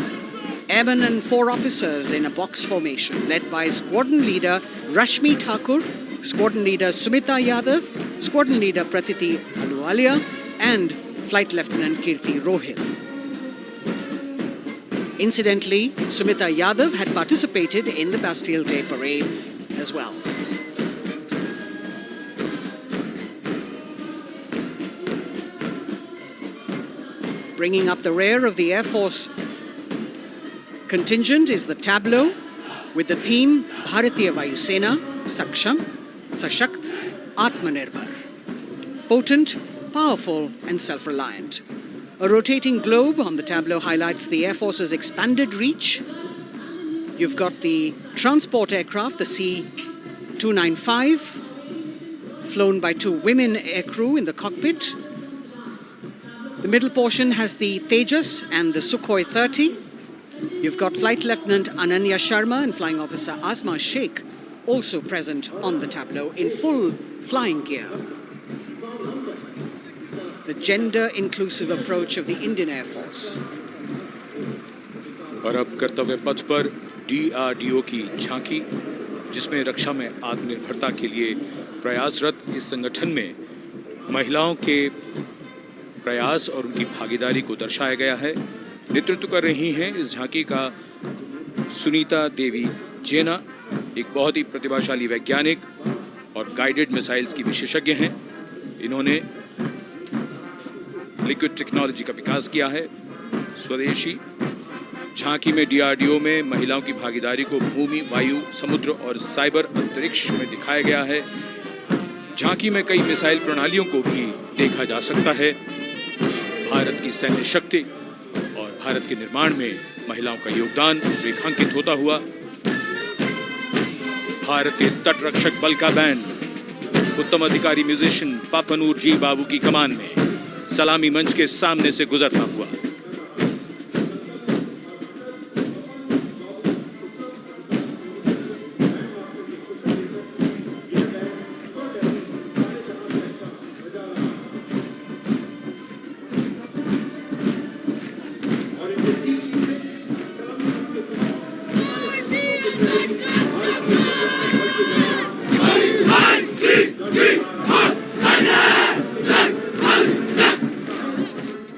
A: airmen and 4 officers in a box formation, led by Squadron Leader Rashmi Thakur, Squadron Leader Sumita Yadav, Squadron Leader Pratiti Aluwalia and Flight Lieutenant Kirti Rohil. Incidentally, Sumita Yadav had participated in the Bastille Day parade as well. Bringing up the rear of the Air Force contingent is the tableau with the theme Bharatiya Vayu Sena, Saksham, Sashakt, Atmanirbhar. Potent, powerful and self-reliant. A rotating globe on the tableau highlights the Air Force's expanded reach. You've got the transport aircraft, the C-295, flown by 2 women aircrew in the cockpit. The middle portion has the Tejas and the Sukhoi 30. You've got Flight Lieutenant Ananya Sharma and Flying Officer Asma Sheikh also present on the tableau in full flying gear. The gender-inclusive approach of the Indian Air Force.
E: और अब कर्तव्य पथ पर DRDO की झांकी, जिसमें रक्षा में आत्मनिर्भरता के लिए प्रयासरत इस संगठन में महिलाओं के प्रयास और उनकी भागीदारी को दर्शाया गया है। नेतृत्व कर रही हैं इस झांकी का सुनीता देवी जेना, एक बहुत ही प्रतिभाशाली वैज्ञानिक और गाइडेड मिसाइल्स की विशेषज्ञ हैं। इन्होंने लिक्विड टेक्नोलॉजी का विकास किया है, स्वदेशी। झांकी में DRDO में महिलाओं की भागीदारी को भूमि, वायु, समुद्र और साइबर अंतरिक्ष में दिखाया गया है। झांकी में कई मिसाइल प्रणालियों को भी देखा जा सकता है। भारत की सैन्य शक्ति और भारत के निर्माण में महिलाओं का योगदान रेखांकित होता हुआ भारतीय तटरक्षक बल का बैंड उत्तम अधिकारी म्यूजिशियन पापनूर जी बाबू की कमान में सलामी मंच के सामने से गुजरता हुआ।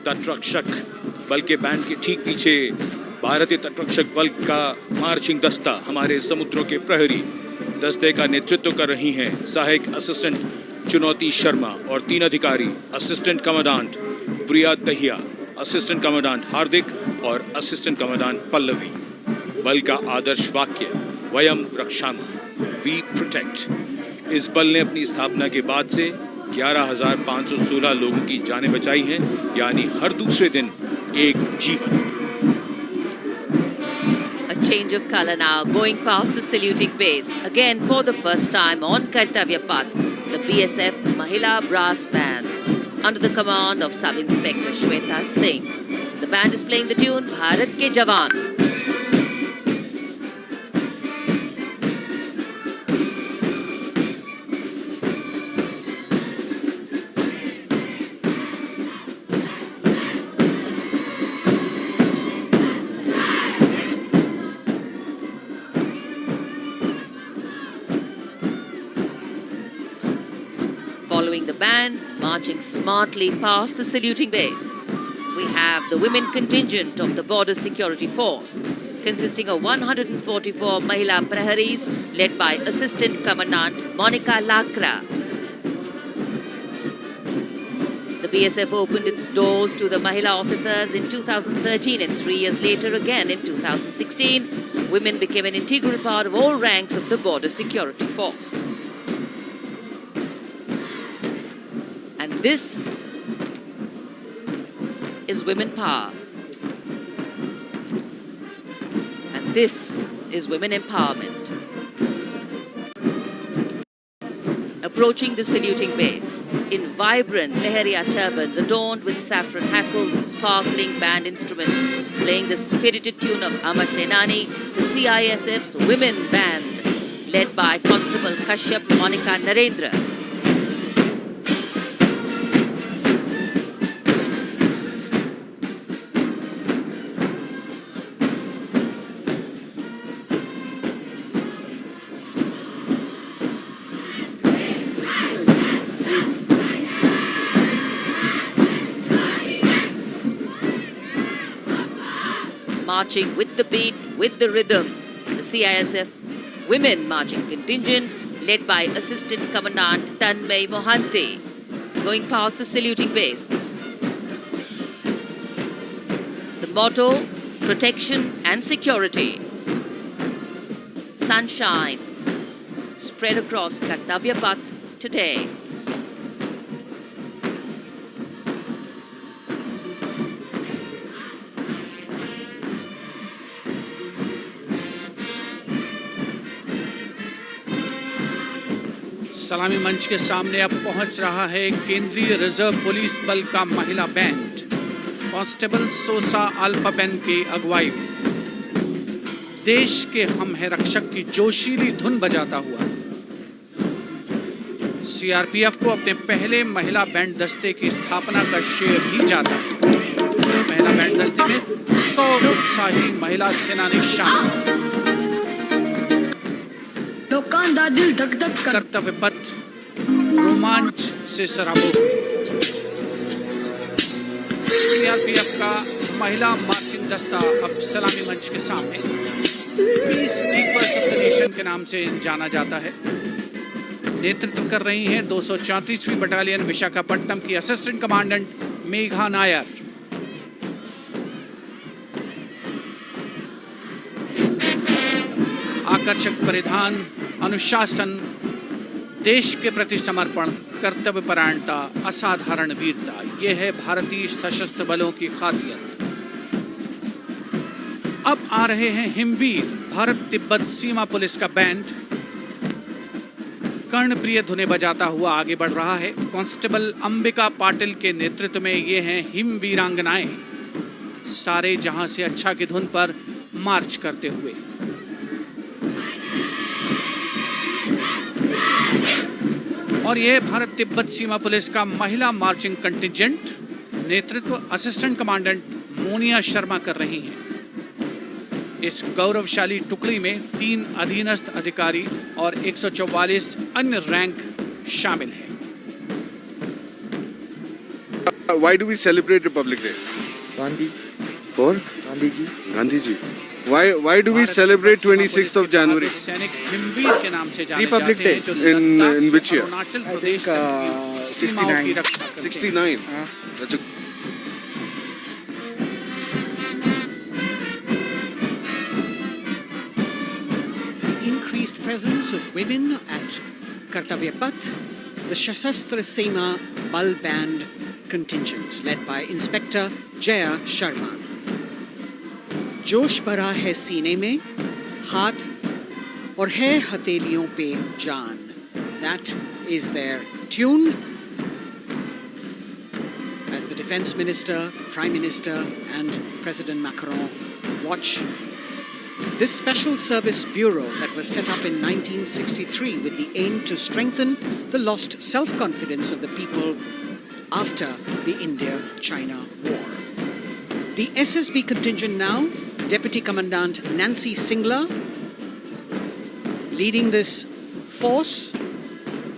E: तटरक्षक बल के बैंड के ठीक पीछे भारतीय तटरक्षक बल का मार्चिंग दस्ता हमारे समुद्रों के प्रहरी दस्ते का नेतृत्व कर रही हैं सहायक असिस्टेंट चुनौती शर्मा और 3 अधिकारी, असिस्टेंट कमांडेंट प्रिया दहिया, असिस्टेंट कमांडेंट हार्दिक और असिस्टेंट कमांडेंट पल्लवी। बल का आदर्श वाक्य वयम रक्षामः, वी प्रोटेक्ट। इस बल ने अपनी स्थापना के बाद से 11,516 लोगों की जानें बचाई हैं, यानी हर दूसरे दिन एक जीवन।
D: A change of color now, going past the saluting base. Again, for the first time on Kartavya Path, the BSF Mahila Brass Band, under the command of Sub-Inspector Shweta Singh. The band is playing the tune Bharat Ke Jawan. Following the band, marching smartly past the saluting base, we have the women contingent of the Border Security Force, consisting of 144 Mahila Praharis, led by Assistant Commandant Monica Lakra. The BSF opened its doors to the Mahila officers in 2013, and 3 years later again in 2016, women became an integral part of all ranks of the Border Security Force. And this is women power. And this is women empowerment. Approaching the saluting base in vibrant Leheria turbans adorned with saffron hackles and sparkling band instruments, playing the spirited tune of Amar Senani, the CISF's women band, led by Constable Kashyap Monica Narendra. Marching with the beat, with the rhythm, the CISF Women Marching Contingent, led by Assistant Commandant Tanmay Mohanty, going past the saluting base. Motto, protection and security. Sunshine spread across Kartavya Path today.
B: सलामी मंच के सामने अब पहुंच रहा है केंद्रीय reserve police बल का महिला बैंड। कांस्टेबल सोसा अल्पाबेन की अगुवाई में देश के हम है रक्षक की जोशीली धुन बजाता हुआ सीआरपीएफ को अपने पहले महिला बैंड दस्ते की स्थापना का श्रेय भी जाता है। इस महिला बैंड दस्ते में 100 उत्साही महिला सेनानी शामिल। कर्तव्य पथ रोमांच से सराबोर। सीआरपीएफ का महिला मार्चिंग दस्ता अब सलामी मंच के सामने peace keepers of the nation के नाम से जाना जाता है। नेतृत्व कर रही हैं 234वीं बटालियन विशाखापट्टनम की असिस्टेंट कमांडेंट मेघा नायर। आकर्षक परिधान, अनुशासन, देश के प्रति समर्पण, कर्तव्य परायणता, असाधारण वीरता, यह है भारतीय सशस्त्र बलों की खासियत। अब आ रहे हैं हिमवीर भारत तिब्बत सीमा पुलिस का बैंड। कर्णप्रिय धुनें बजाता हुआ आगे बढ़ रहा है। कांस्टेबल अंबिका पाटिल के नेतृत्व में ये हैं हिमवीरांगनाएं, सारे जहां से अच्छा की धुन पर मार्च करते हुए। और यह भारत तिब्बत सीमा पुलिस का महिला मार्चिंग कंटिजेंट, नेतृत्व असिस्टेंट कमांडेंट मोनिया शर्मा कर रही हैं। इस गौरवशाली टुकड़ी में 3 अधीनस्थ अधिकारी और 144 अन्य रैंक शामिल हैं।
F: Why do we celebrate Republic Day?
G: Gandhi.
F: For?
G: Gandhi ji.
F: Gandhi ji. Why do we celebrate 26th of January?
B: सैनिक हिमवीर के नाम से जाने
G: Republic
B: जाते हैं,
G: Day.
B: जो
F: In
B: लद्दाख
F: which
B: से
F: year?
B: Arunachal
G: I
B: Pradesh
G: think,
B: तक की सीमाओं की रक्षा करते हैं।
F: 69. That's a
A: Increased presence of women at Kartavya Path, the Shasastra Seema Bal Band contingent led by Inspector Jaya Sharma. जोश भरा है सीने में, हाथ और है हथेलियों पे जान. That is their tune. As the Defense Minister, Prime Minister and President Macron watch this Special Service Bureau that was set up in 1963 with the aim to strengthen the lost self-confidence of the people after the India-China War. The SSB contingent now, Deputy Commandant Nancy Singler, leading this force,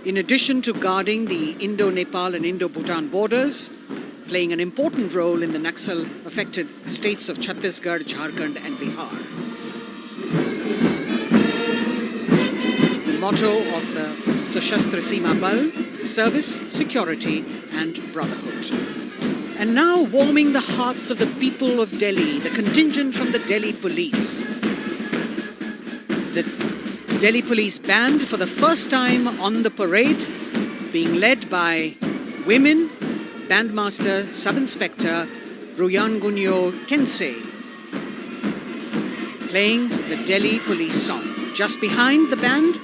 A: in addition to guarding the Indo-Nepal and Indo-Bhutan borders, playing an important role in the Naxal-affected states of Chhattisgarh, Jharkhand and Bihar. The motto of the Sashastra Seema Bal, service, security and brotherhood. And now warming the hearts of the people of Delhi, the contingent from the Delhi Police. The Delhi Police Band for the first time on the parade, being led by women, Bandmaster Sub-Inspector Ruyangunyo Kensei, playing the Delhi Police song. Just behind the band,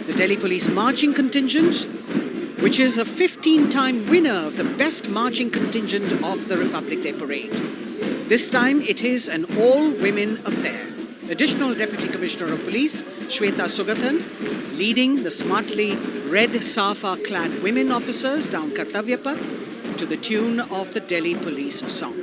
A: the Delhi Police Marching Contingent, which is a 15-time winner of the Best Marching Contingent of the Republic Day Parade. This time it is an all-women affair. Additional Deputy Commissioner of Police, Shweta Sugathan, leading the smartly red safa-clad women officers down Kartavya Path to the tune of the Delhi Police song.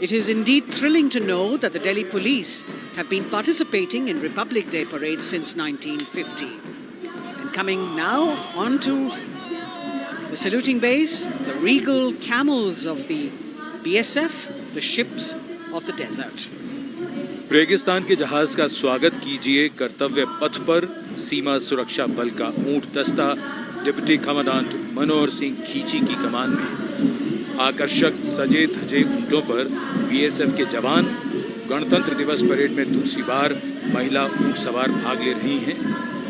A: It is indeed thrilling to know that the Delhi Police have been participating in Republic Day parades since 1950. And coming now onto the saluting base, the regal camels of the BSF, the ships of the desert.
E: रेगिस्तान के जहाज का स्वागत कीजिए कर्तव्य पथ पर सीमा सुरक्षा बल का ऊंट दस्ता डिप्टी कमांडेंट मनोहर सिंह खींची की कमान में। आकर्षक सजे धजे ऊंटों पर बीएसएफ के जवान गणतंत्र दिवस परेड में दूसरी बार महिला ऊंट सवार भाग ले रही हैं।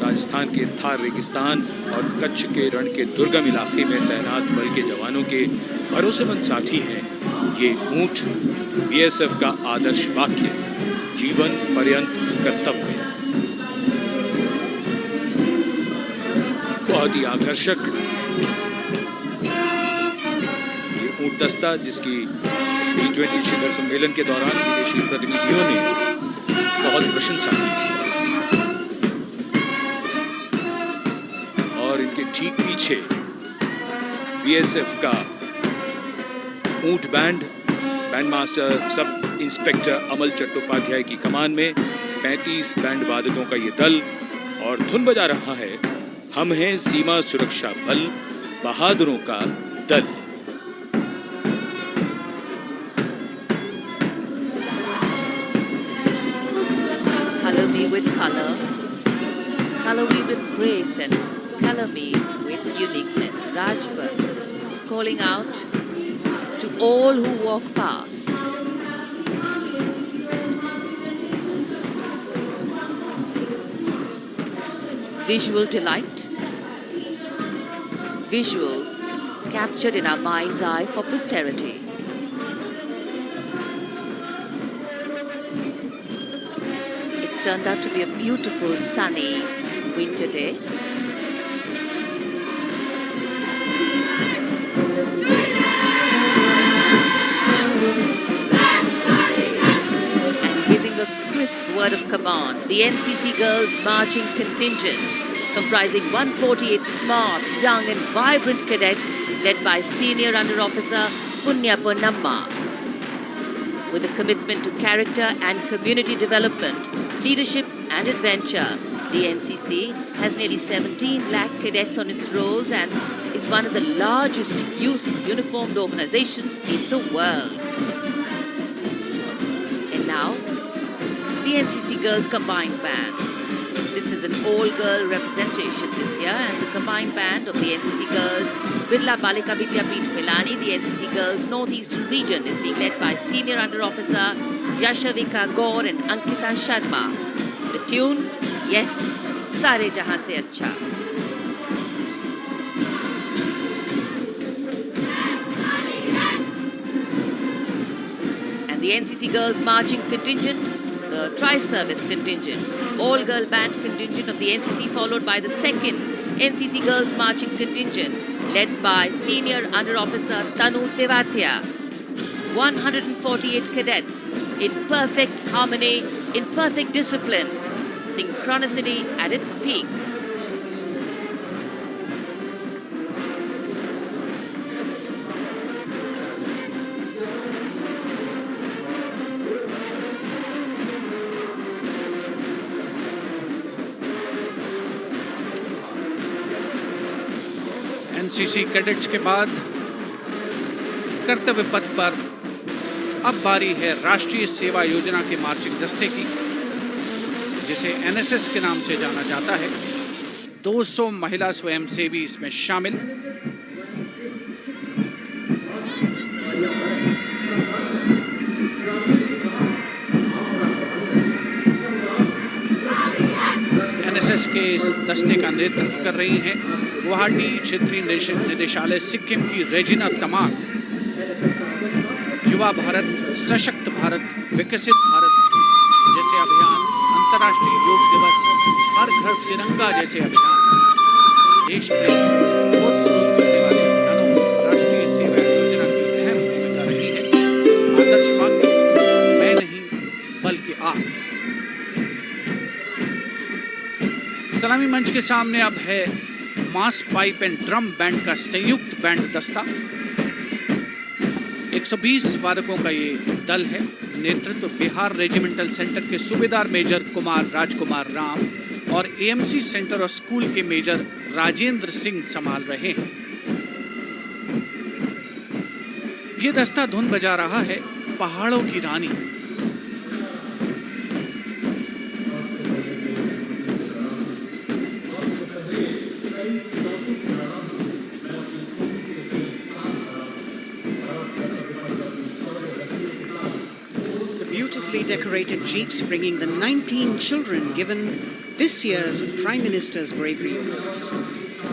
E: राजस्थान के थार रेगिस्तान और कच्छ के रण के दुर्गम इलाके में तैनात बल के जवानों के भरोसेमंद साथी हैं। ये ऊंट बीएसएफ का आदर्श वाक्य, जीवन पर्यंत कर्तव्य। बहुत ही आकर्षक ये ऊंट दस्ता, जिसकी G20 शिखर सम्मेलन के दौरान विदेशी प्रतिनिधियों ने बहुत प्रशंसा की थी। और इनके ठीक पीछे बीएसएफ का ऊंट बैंड मास्टर सब इंस्पेक्टर अमल चट्टोपाध्याय की कमान में 35 बैंड वादकों का ये दल, और धुन बजा रहा है हम हैं सीमा सुरक्षा बल, बहादुरों का दल।
D: Color me with color, color me with grace, and color me with uniqueness. Rajput calling out to all who walk past. Visual delight, visuals captured in our mind's eye for posterity. It's turned out to be a beautiful sunny winter day. Crisp word of command, the NCC Girls Marching Contingent, comprising 148 smart, young and vibrant cadets led by Senior Under Officer Punya Ponnamma. With a commitment to character and community development, leadership and adventure, the NCC has nearly 17 lakh cadets on its rolls and is one of the largest youth uniformed organizations in the world. And now, the NCC Girls Combined Band. This is an all-girl representation this year, and the combined band of the NCC Girls Birla Balika Vidyapeeth Milani, the NCC Girls Northeastern region, is being led by Senior Under Officer Yashavika Gaur and Ankita Sharma. The tune, yes, Sare Jahan Se Acha. And the NCC Girls Marching Contingent, the Tri-Service Contingent, all-girl band contingent of the NCC, followed by the second NCC Girls Marching Contingent, led by Senior Under Officer Tanu Tewatia. 148 cadets in perfect harmony, in perfect discipline, synchronicity at its peak.
B: NCC cadets के बाद कर्तव्य पथ पर अब बारी है राष्ट्रीय सेवा योजना के मार्चिंग दस्ते की, जिसे एनएसएस के नाम से जाना जाता है। 200 महिला स्वयंसेवी इसमें शामिल। एनएसएस के इस दस्ते का नेतृत्व कर रही हैं गुवाहाटी क्षेत्रीय निदेशालय सिक्किम की रेजिना तमांग। युवा भारत, सशक्त भारत, विकसित भारत जैसे अभियान, अंतर्राष्ट्रीय योग दिवस, हर घर तिरंगा जैसे अभियान देश में राष्ट्रीय सेवा योजना की अहम भूमिका रही है। आदर्श वाक्य मैं नहीं बल्कि आप। सलामी मंच के सामने अब है मास पाइप एंड ड्रम बैंड का संयुक्त बैंड दस्ता। 120 वादकों का ये दल है। नेतृत्व बिहार रेजिमेंटल सेंटर के सूबेदार मेजर कुमार राजकुमार राम और एएमसी सेंटर और स्कूल के मेजर राजेंद्र सिंह संभाल रहे हैं। ये दस्ता धुन बजा रहा है पहाड़ों की रानी।
A: beautifully decorated jeeps bringing the 19 children given this year's Prime Minister's Bravery Awards.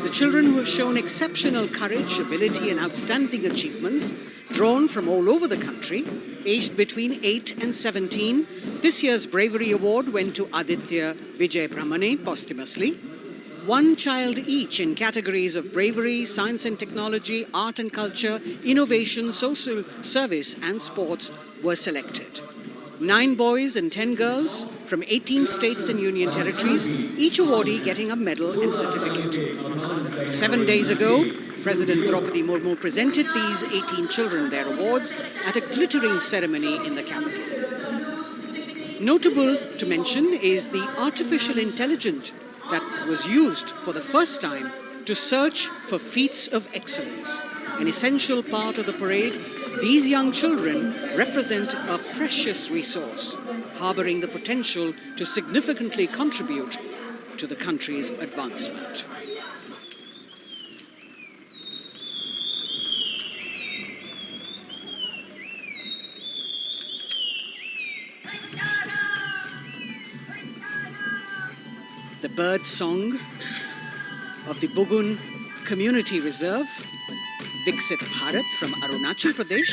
A: The children who have shown exceptional courage, ability and outstanding achievements, drawn from all over the country, aged between 8 and 17, this year's Bravery Award went to Aditya Vijay Brahmane posthumously. One child each in categories of bravery, science and technology, art and culture, innovation, social service and sports were selected. 9 boys and 10 girls from 18 states and union territories, each awardee getting a medal and certificate. 7 days ago, President Draupadi Murmu presented these 18 children their awards at a glittering ceremony in the capital. Notable to mention is the artificial intelligence that was used for the first time to search for feats of excellence. An essential part of the parade, these young children represent a precious resource, harboring the potential to significantly contribute to the country's advancement. The bird song of the Bugun Community Reserve, Viksit Bharat from Arunachal Pradesh.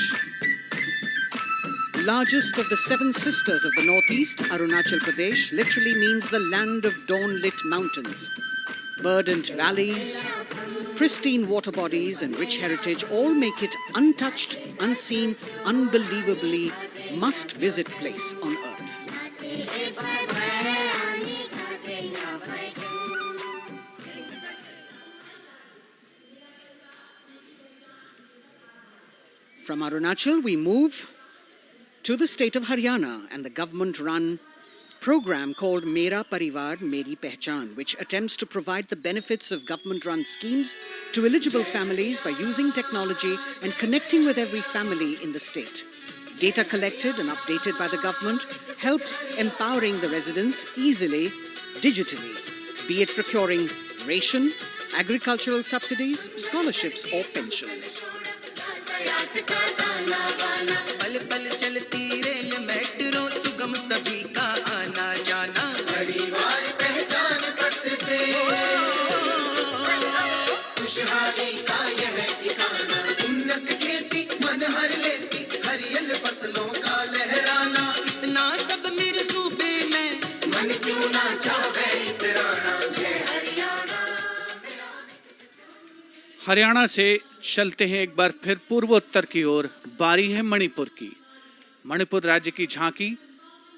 A: Largest of the 7 sisters of the Northeast, Arunachal Pradesh literally means the land of dawn-lit mountains. Verdant valleys, pristine water bodies and rich heritage all make it untouched, unseen, unbelievably must-visit place on earth. From Arunachal, we move to the state of Haryana and the government-run program called Mera Parivar Meri Pehchan, which attempts to provide the benefits of government-run schemes to eligible families by using technology and connecting with every family in the state. Data collected and updated by the government helps empowering the residents easily, digitally, be it procuring ration, agricultural subsidies, scholarships or pensions.
G: पल पल चलती rail metro सुगम सभी का आना जाना परिवार पहचान पत्र से खुशहाली का यह ठिकाना उन्नत खेती मन हर लेती हरियल फसलों का लहराना इतना सब मेरे सूबे में मन क्यों ना चाहे इतराना जय हरियाणा।
B: हरियाणा से चलते हैं एक बार फिर पूर्वोत्तर की ओर। बारी है मणिपुर की। मणिपुर राज्य की झांकी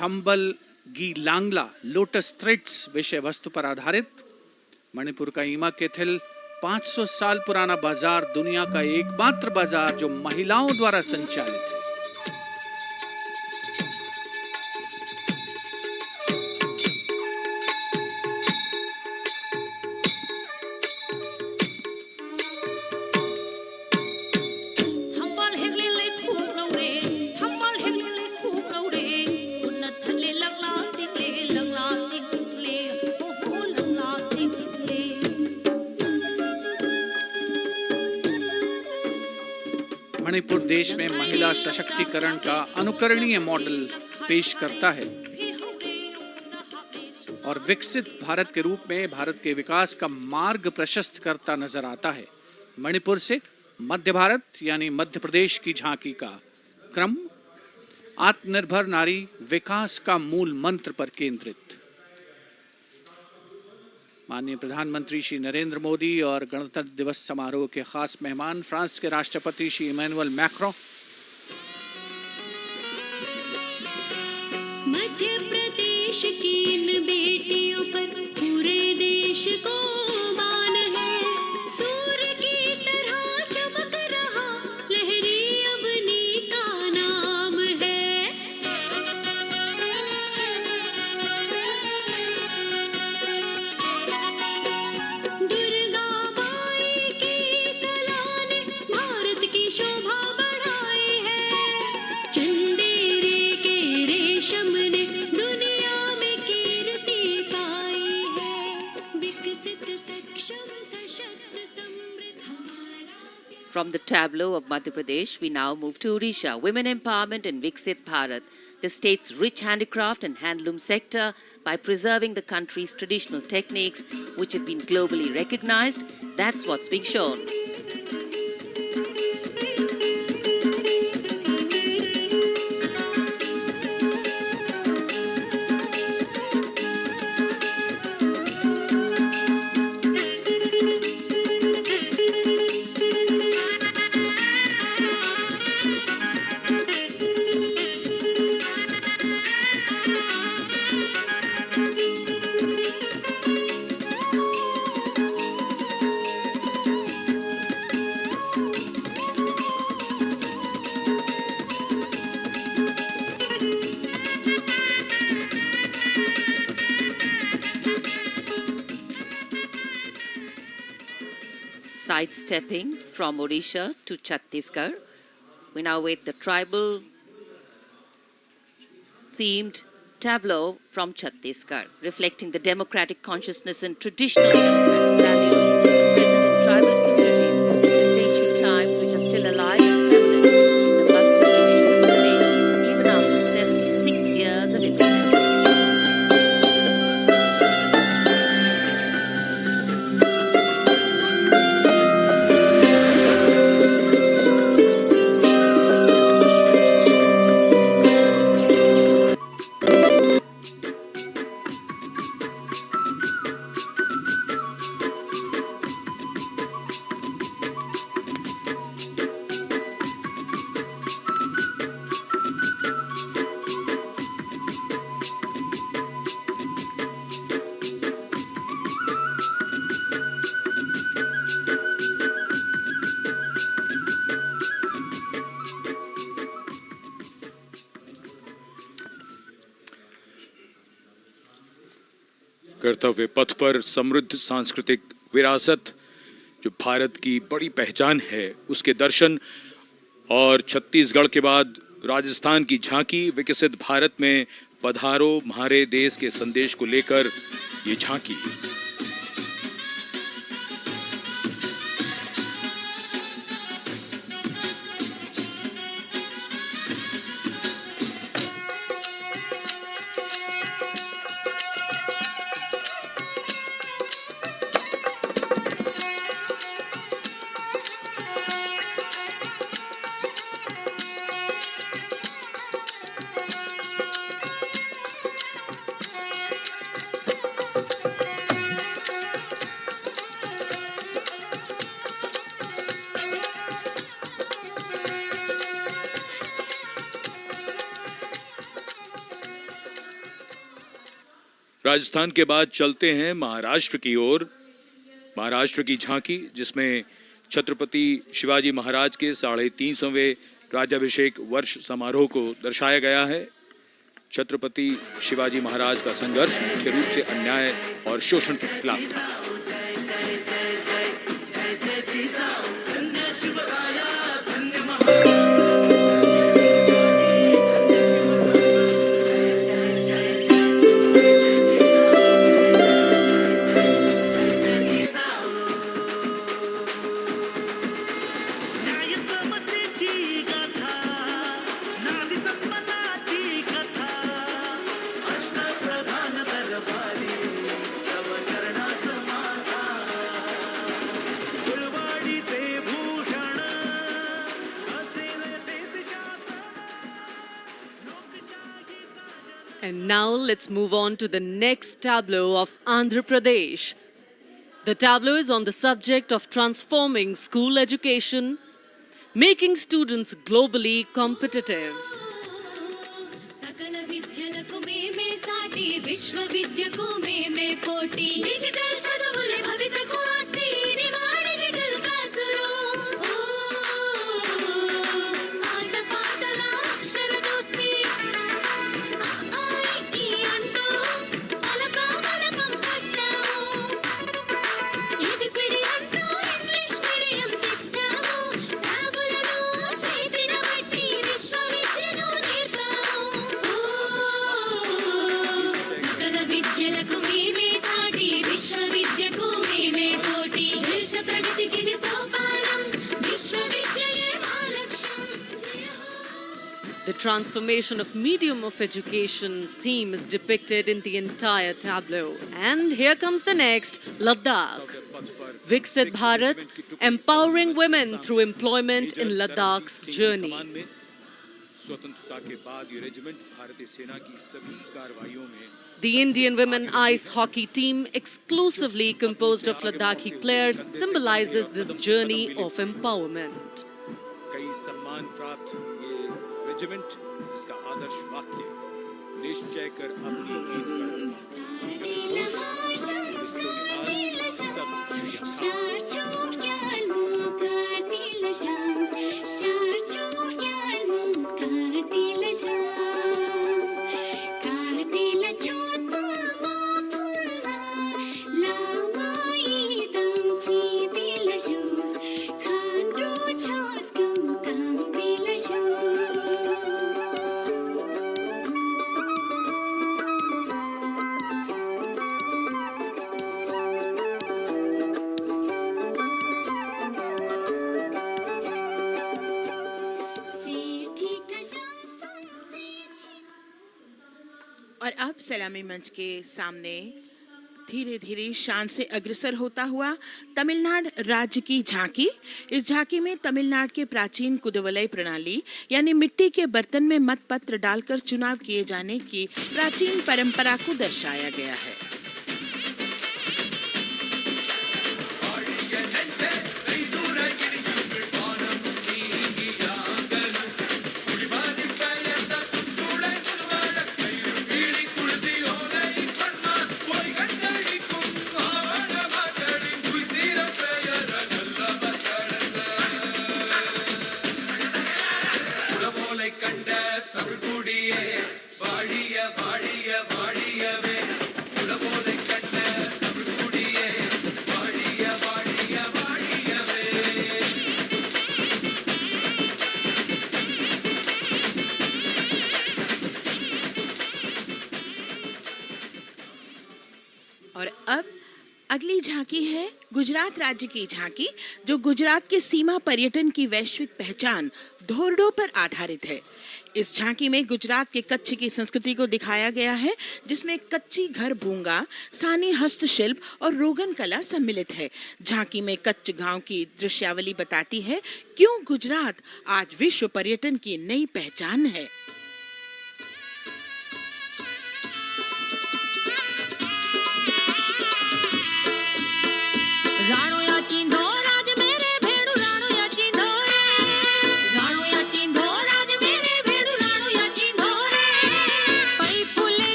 B: थंबल गी लांगला लोटस थ्रेड्स विषय वस्तु पर आधारित। मणिपुर का ईमा केथिल 500 साल पुराना बाजार दुनिया का एकमात्र बाजार जो महिलाओं द्वारा संचालित है। मणिपुर देश में महिला सशक्तिकरण का अनुकरणीय मॉडल पेश करता है और विकसित भारत के रूप में भारत के विकास का मार्ग प्रशस्त करता नजर आता है। मणिपुर से मध्य भारत यानी मध्य प्रदेश की झांकी का क्रम आत्मनिर्भर नारी विकास का मूल मंत्र पर केंद्रित। माननीय प्रधानमंत्री श्री नरेंद्र मोदी और गणतंत्र दिवस समारोह के खास मेहमान फ्रांस के राष्ट्रपति श्री इमैनुअल मैक्रों।
H: मध्य प्रदेश की इन बेटियों पर पूरे देश को मान है। सूर्य की तरह चमक रहा लहरी अवनी का नाम है। दुर्गा माई की कला ने भारत की शोभा बढ़ाई है। चंदेरी के रेशम ने दुनिया में कीर्ति पाई है। विकसित सक्षम सशक्त समृद्ध हमारा
D: From the tableau of Madhya Pradesh, we now move to Odisha. Women Empowerment and Viksit Bharat. the state's rich handicraft and handloom sector by preserving the country's traditional techniques, which have been globally recognized. That's what's being shown. Sidestepping from Odisha to Chhattisgarh, we now wait the tribal themed tableau from Chhattisgarh, reflecting the democratic consciousness and traditional democratic values present in tribal communities since ancient times, which are still alive and prevalent in the Bastar division of the state, even after 76 years of independence.
E: कर्तव्य पथ पर समृद्ध सांस्कृतिक विरासत जो भारत की बड़ी पहचान है उसके दर्शन और छत्तीसगढ़ के बाद राजस्थान की झांकी विकसित भारत में पधारो म्हारे देश के संदेश को लेकर ये झांकी। राजस्थान के बाद चलते हैं महाराष्ट्र की ओर। महाराष्ट्र की झांकी जिसमें छत्रपति शिवाजी महाराज के 350वें राज्याभिषेक वर्ष समारोह को दर्शाया गया है। छत्रपति शिवाजी महाराज का संघर्ष मुख्य रूप से अन्याय और शोषण के खिलाफ था।
I: And now let's move on to the next tableau of Andhra Pradesh. The tableau is on the subject of transforming school education, making students globally competitive.
H: सकल विद्यలకు మేమే సాటి విశ్వ విద్యకు మేమే పోటీ డిజిటల్ చదువుల భవితకు ఆస్తి ఇది మా డిజిటల్ క్లాస్ రూమ్ ఆట పాటల అక్షర దోస్తి ఈ అంటూ పలక బలపం పట్టాము ఏబిసిడి అంటూ ఇంగ్లీష్ మీడియం తెచ్చాము ట్యాబులలో చేతిన బట్టి విశ్వ విద్యను నేర్పాము సకల విద్యలకు మేమే సాటి విశ్వ విద్యకు మేమే
I: The transformation of medium of education theme is depicted in the entire tableau. And here comes the next, Ladakh. Viksit Bharat, empowering women through employment in Ladakh's journey.
E: स्वतंत्रता के बाद ये रेजिमेंट भारतीय सेना की सभी कार्रवाइयों में
I: The Indian women ice hockey team, exclusively composed of Ladakhi players, symbolizes this journey of empowerment.
E: कई सम्मान प्राप्त ये रेजिमेंट जिसका आदर्श वाक्य निश्चय कर अपनी जीत
J: और अब सलामी मंच के सामने धीरे धीरे शान से अग्रसर होता हुआ तमिलनाडु राज्य की झांकी। इस झांकी में तमिलनाडु के प्राचीन कुदवलय प्रणाली यानी मिट्टी के बर्तन में मतपत्र डालकर चुनाव किए जाने की प्राचीन परंपरा को दर्शाया गया है। और अब अगली झांकी है गुजरात राज्य की झांकी, जो गुजरात के सीमा पर्यटन की वैश्विक पहचान धोरडो पर आधारित है। इस झांकी में गुजरात के कच्छ की संस्कृति को दिखाया गया है, जिसमें कच्ची घर भूंगा, स्थानीय हस्तशिल्प और रोगन कला सम्मिलित है। झांकी में कच्छ गांव की दृश्यावली बताती है क्यों गुजरात आज विश्व पर्यटन की नई पहचान है।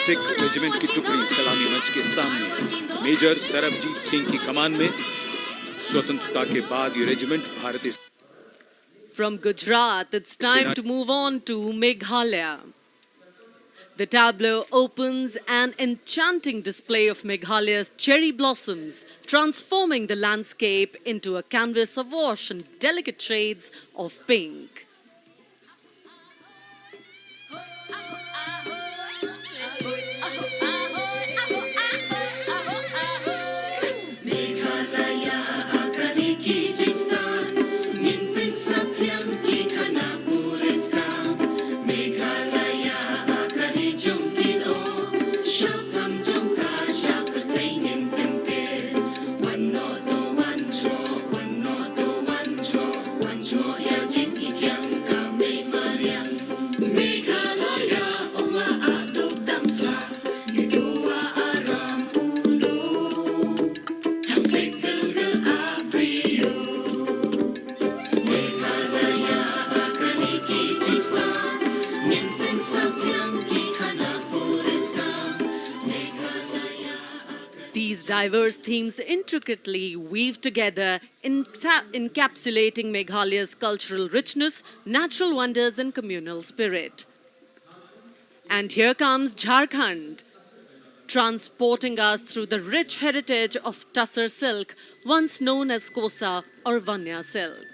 E: सिख रेजिमेंट की टुकड़ी सलामी मंच के सामने मेजर सरबजीत सिंह की कमान में स्वतंत्रता के बाद ये रेजिमेंट भारतीय
I: From Gujarat, it's time to move on to Meghalaya. The tableau opens an enchanting display of Meghalaya's cherry blossoms, transforming the landscape into a canvas awash in delicate shades of pink. These diverse themes intricately weave together, encapsulating Meghalaya's cultural richness, natural wonders, and communal spirit. And here comes Jharkhand. transporting us through the rich heritage of Tussar silk, once known as Kosa or Vanya silk.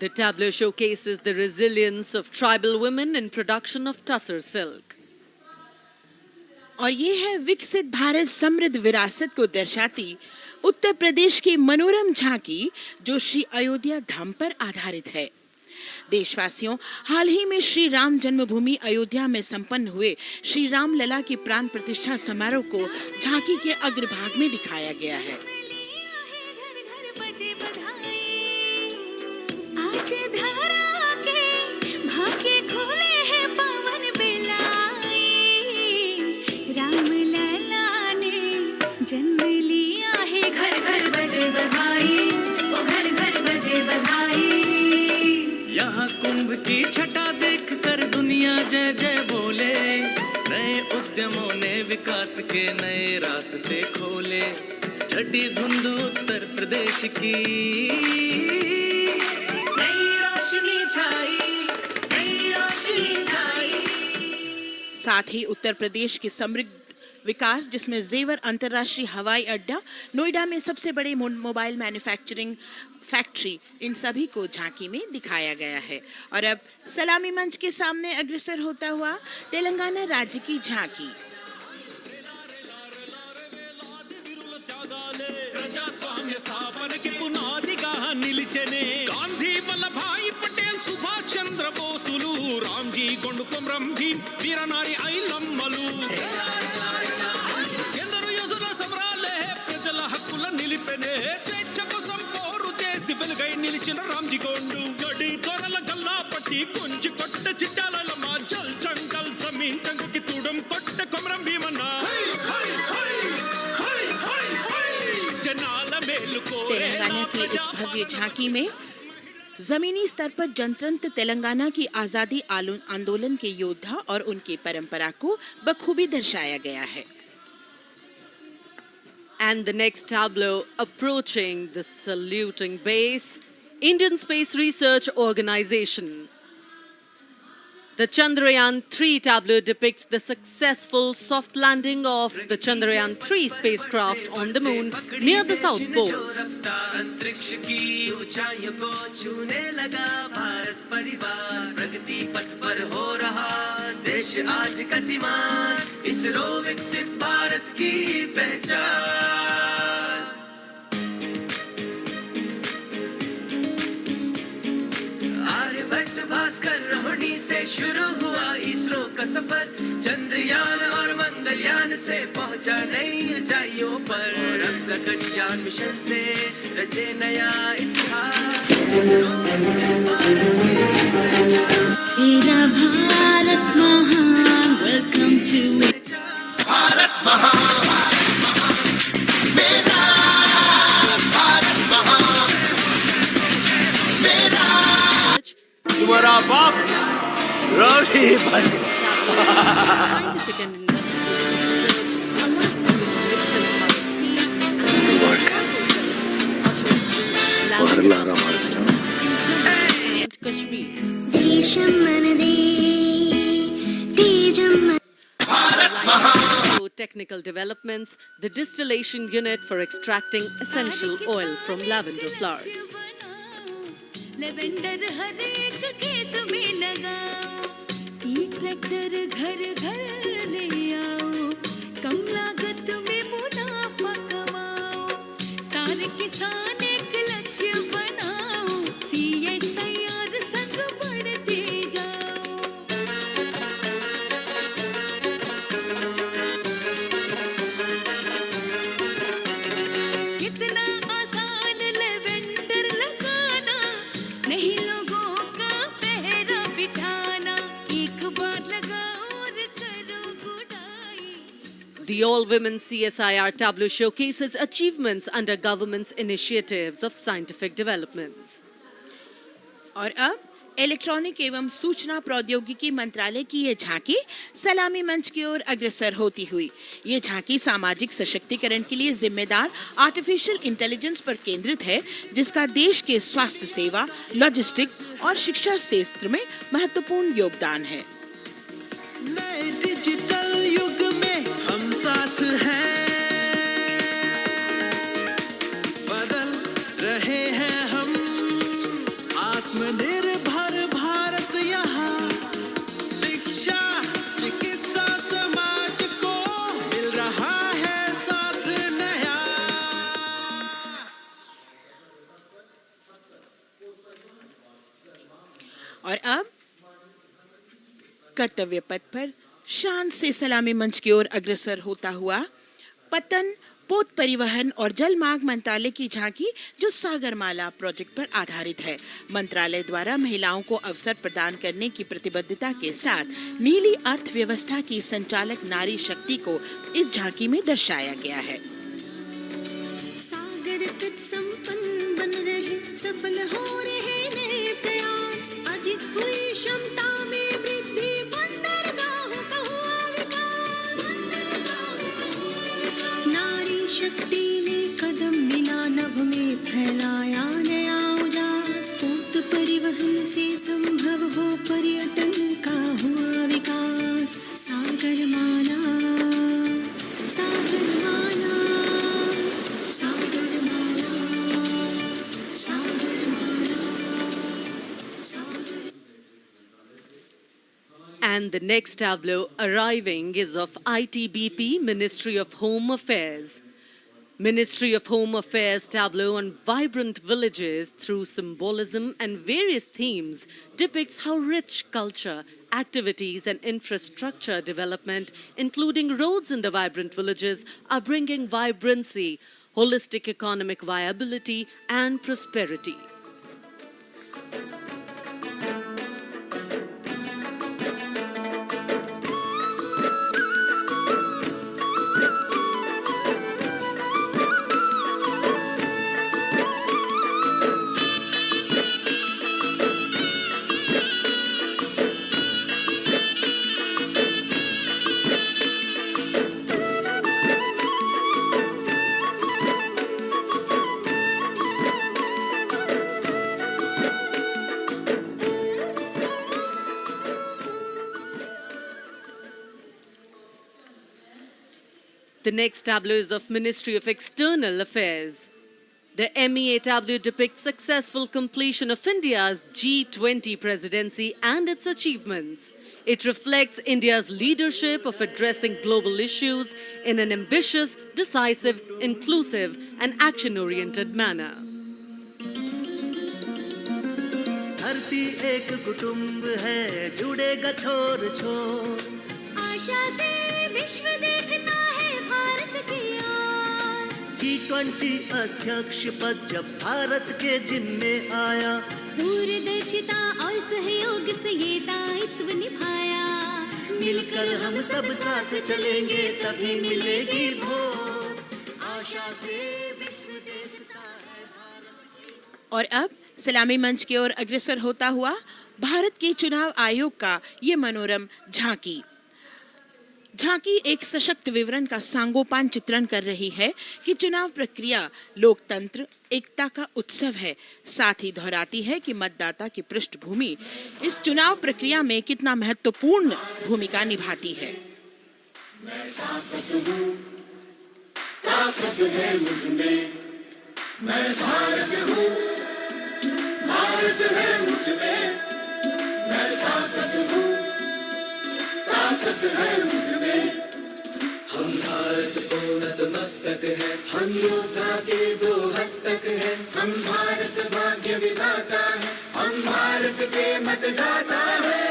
I: The tableau showcases the resilience of tribal women in production of Tussar silk.
J: और ये है विकसित भारत समृद्ध विरासत को दर्शाती उत्तर प्रदेश की मनोरम झांकी जो श्री अयोध्या धाम पर आधारित है। देशवासियों, हाल ही में श्री राम जन्मभूमि अयोध्या में संपन्न हुए श्री राम लला की प्राण प्रतिष्ठा समारोह को झांकी के अग्रभाग में दिखाया गया है।
H: आज धरा के भाग्य खोले हैं पवन बिलाई, राम लला ने जन्म लिया है, घर घर बजे बधाई, ओ घर घर बजे बधाई।
G: यहाँ कुंभ की छटा देख कर दुनिया जय जय बोले, नए उद्यमों ने विकास के नए रास्ते खोले, छठी धुंध उत्तर प्रदेश की
J: साथ ही उत्तर प्रदेश की समृद्ध विकास जिसमें जेवर अंतर्राष्ट्रीय हवाई अड्डा, नोएडा में सबसे बड़े मोबाइल मैन्युफैक्चरिंग फैक्ट्री, इन सभी को झांकी में दिखाया गया है। और अब सलामी मंच के सामने अग्रसर होता हुआ तेलंगाना राज्य की झांकी।
K: ప్రజాస్వామ్య స్థాపనకి పునాదిగా నిలిచెనే గాంధీ వల్లభాయ్ పటేల్ సుభాష్ చంద్ర బోసులు రామ్జీ గొండు కొమరం భీం వీరనారి ఐలమ్మలు ఎందరో యోధుల సమరాలే ప్రజల హక్కుల నిలిపెనే స్వేచ్ఛ కోసం పోరు చేసి వెలుగై నిలిచిన రామ్జీ గొండు గడి దొరల గల్లా పట్టి కొంచి కొట్ట చిట్టాలమ్మ జల్ జంగల్ జమీన్ జంగుకి తూడం కొట్ట కొమరం భీమన్న
J: तेलंगाना की इस भव्य झांकी में जमीनी स्तर पर जनतंत्र तेलंगाना की आजादी आंदोलन के योद्धा और उनकी परंपरा को बखूबी दर्शाया गया है।
I: And the next tableau approaching the saluting base, Indian Space Research Organization. The Chandrayaan-3 tableau depicts the successful soft landing of the Chandrayaan-3 spacecraft on the moon near the South Pole.
G: अंतरिक्ष की ऊंचाइयों को छूने लगा भारत परिवार, प्रगति पथ पर हो रहा देश आज गतिमान, इसरो विकसित भारत की पहचान। आर्यभट्ट भास्कर रोहिणी से शुरू हुआ इसरो का सफर, चंद्रयान और मंगलयान से पहुंचा नई ऊंचाइयों पर, अब गगनयान मिशन से रचे नया इतिहास, इसरो विकसित भारत की पहचान।
H: मेरा भारत महान, वेलकम टू
G: भारत महान, मेरा भारत महान, मेरा तुम्हारा बाप रवि बन
I: Scientific and Kashmir.
H: देशम मनदे Tejam
I: Technical developments, the distillation unit for extracting essential oil from lavender flowers.
H: Lavender हर एक खेत में लगाओ, ई ट्रैक्टर घर घर ले आओ, कम लागत में मुनाफा कमाओ, सारे किसान एक लक्ष्य बनाओ, CSIR संग बढ़ते जाओ। आसान लेवेंडर लगाना, नहीं लोगों का पहरा बिठाना, एक बार लगाओ और करो गुडाई।
I: The all-women CSIR tableau showcases achievements under government's initiatives of scientific developments.
J: और अब इलेक्ट्रॉनिक एवं सूचना प्रौद्योगिकी मंत्रालय की ये झांकी सलामी मंच की ओर अग्रसर होती हुई। ये झांकी सामाजिक सशक्तिकरण के लिए जिम्मेदार आर्टिफिशियल इंटेलिजेंस पर केंद्रित है, जिसका देश के स्वास्थ्य सेवा, लॉजिस्टिक और शिक्षा क्षेत्र में महत्वपूर्ण योगदान है।
G: नए डिजिटल युग में हम साथ हैं, बदल रहे हैं हम, आत्मनिर्भर भारत यहाँ, शिक्षा चिकित्सा समाज को मिल रहा है साथ नया।
J: और अब कर्तव्य पथ पर शान से सलामी मंच की ओर अग्रसर होता हुआ पतन, पोत परिवहन और जल मार्ग मंत्रालय की झांकी, जो सागरमाला प्रोजेक्ट पर आधारित है। मंत्रालय द्वारा महिलाओं को अवसर प्रदान करने की प्रतिबद्धता के साथ नीली अर्थव्यवस्था की संचालक नारी शक्ति को इस झांकी में दर्शाया गया है।
H: सागर तट संपन्न बन रहे, सफल हो रहे नए प्रयास, अधिक हुई क्षमता में वृद्धि, बंदरगाहों का हुआ विकास, नारी शक्ति ने कदम मिला नभ में, फैलाया नया उजास, पोत परिवहन से संभव हो पर्यटन का हुआ विकास। सागरमाला, सागरमाला, सागरमाला, सागरमाला, सागर।
I: And the next tableau arriving is of ITBP, Ministry of Home Affairs. Ministry of Home Affairs tableau on vibrant villages through symbolism and various themes depicts how rich culture, activities and infrastructure development, including roads in the vibrant villages, are bringing vibrancy, holistic economic viability and prosperity. The next tableau is of Ministry of External Affairs. The MEA tableau depicts successful completion of India's G20 presidency and its achievements. It reflects India's leadership of addressing global issues in an ambitious, decisive, inclusive and action-oriented manner.
G: धरती एक कुटुंब है, जुड़ेगा छोर छोर,
H: आशा से विश्व देखता है भारत की ओर।
G: G20 अध्यक्ष पद जब भारत के जिम्मे आया,
H: दूरदर्शिता और सहयोग से ये दायित्व निभाया,
G: मिलकर हम सब साथ चलेंगे तभी मिलेगी भोर, आशा से विश्व देखता है भारत।
J: और अब सलामी मंच की ओर अग्रसर होता हुआ भारत के चुनाव आयोग का ये मनोरम झांकी एक सशक्त विवरण का सांगोपान चित्रण कर रही है कि चुनाव प्रक्रिया लोकतंत्र, एकता का उत्सव है। साथ ही दोहराती है कि मतदाता की पृष्ठभूमि इस चुनाव प्रक्रिया में कितना महत्वपूर्ण भूमिका निभाती है।
H: मैं ताकत है मुझ में, मैं भारत हूँ, भारत है मुझ में, मैं ताकत हूँ, ताकत है मुझ में। हम भारत को नतमस्तक है, हम योद्धा के दो हस्तक है, हम भारत भाग्य विधाता है, हम भारत के मतदाता है।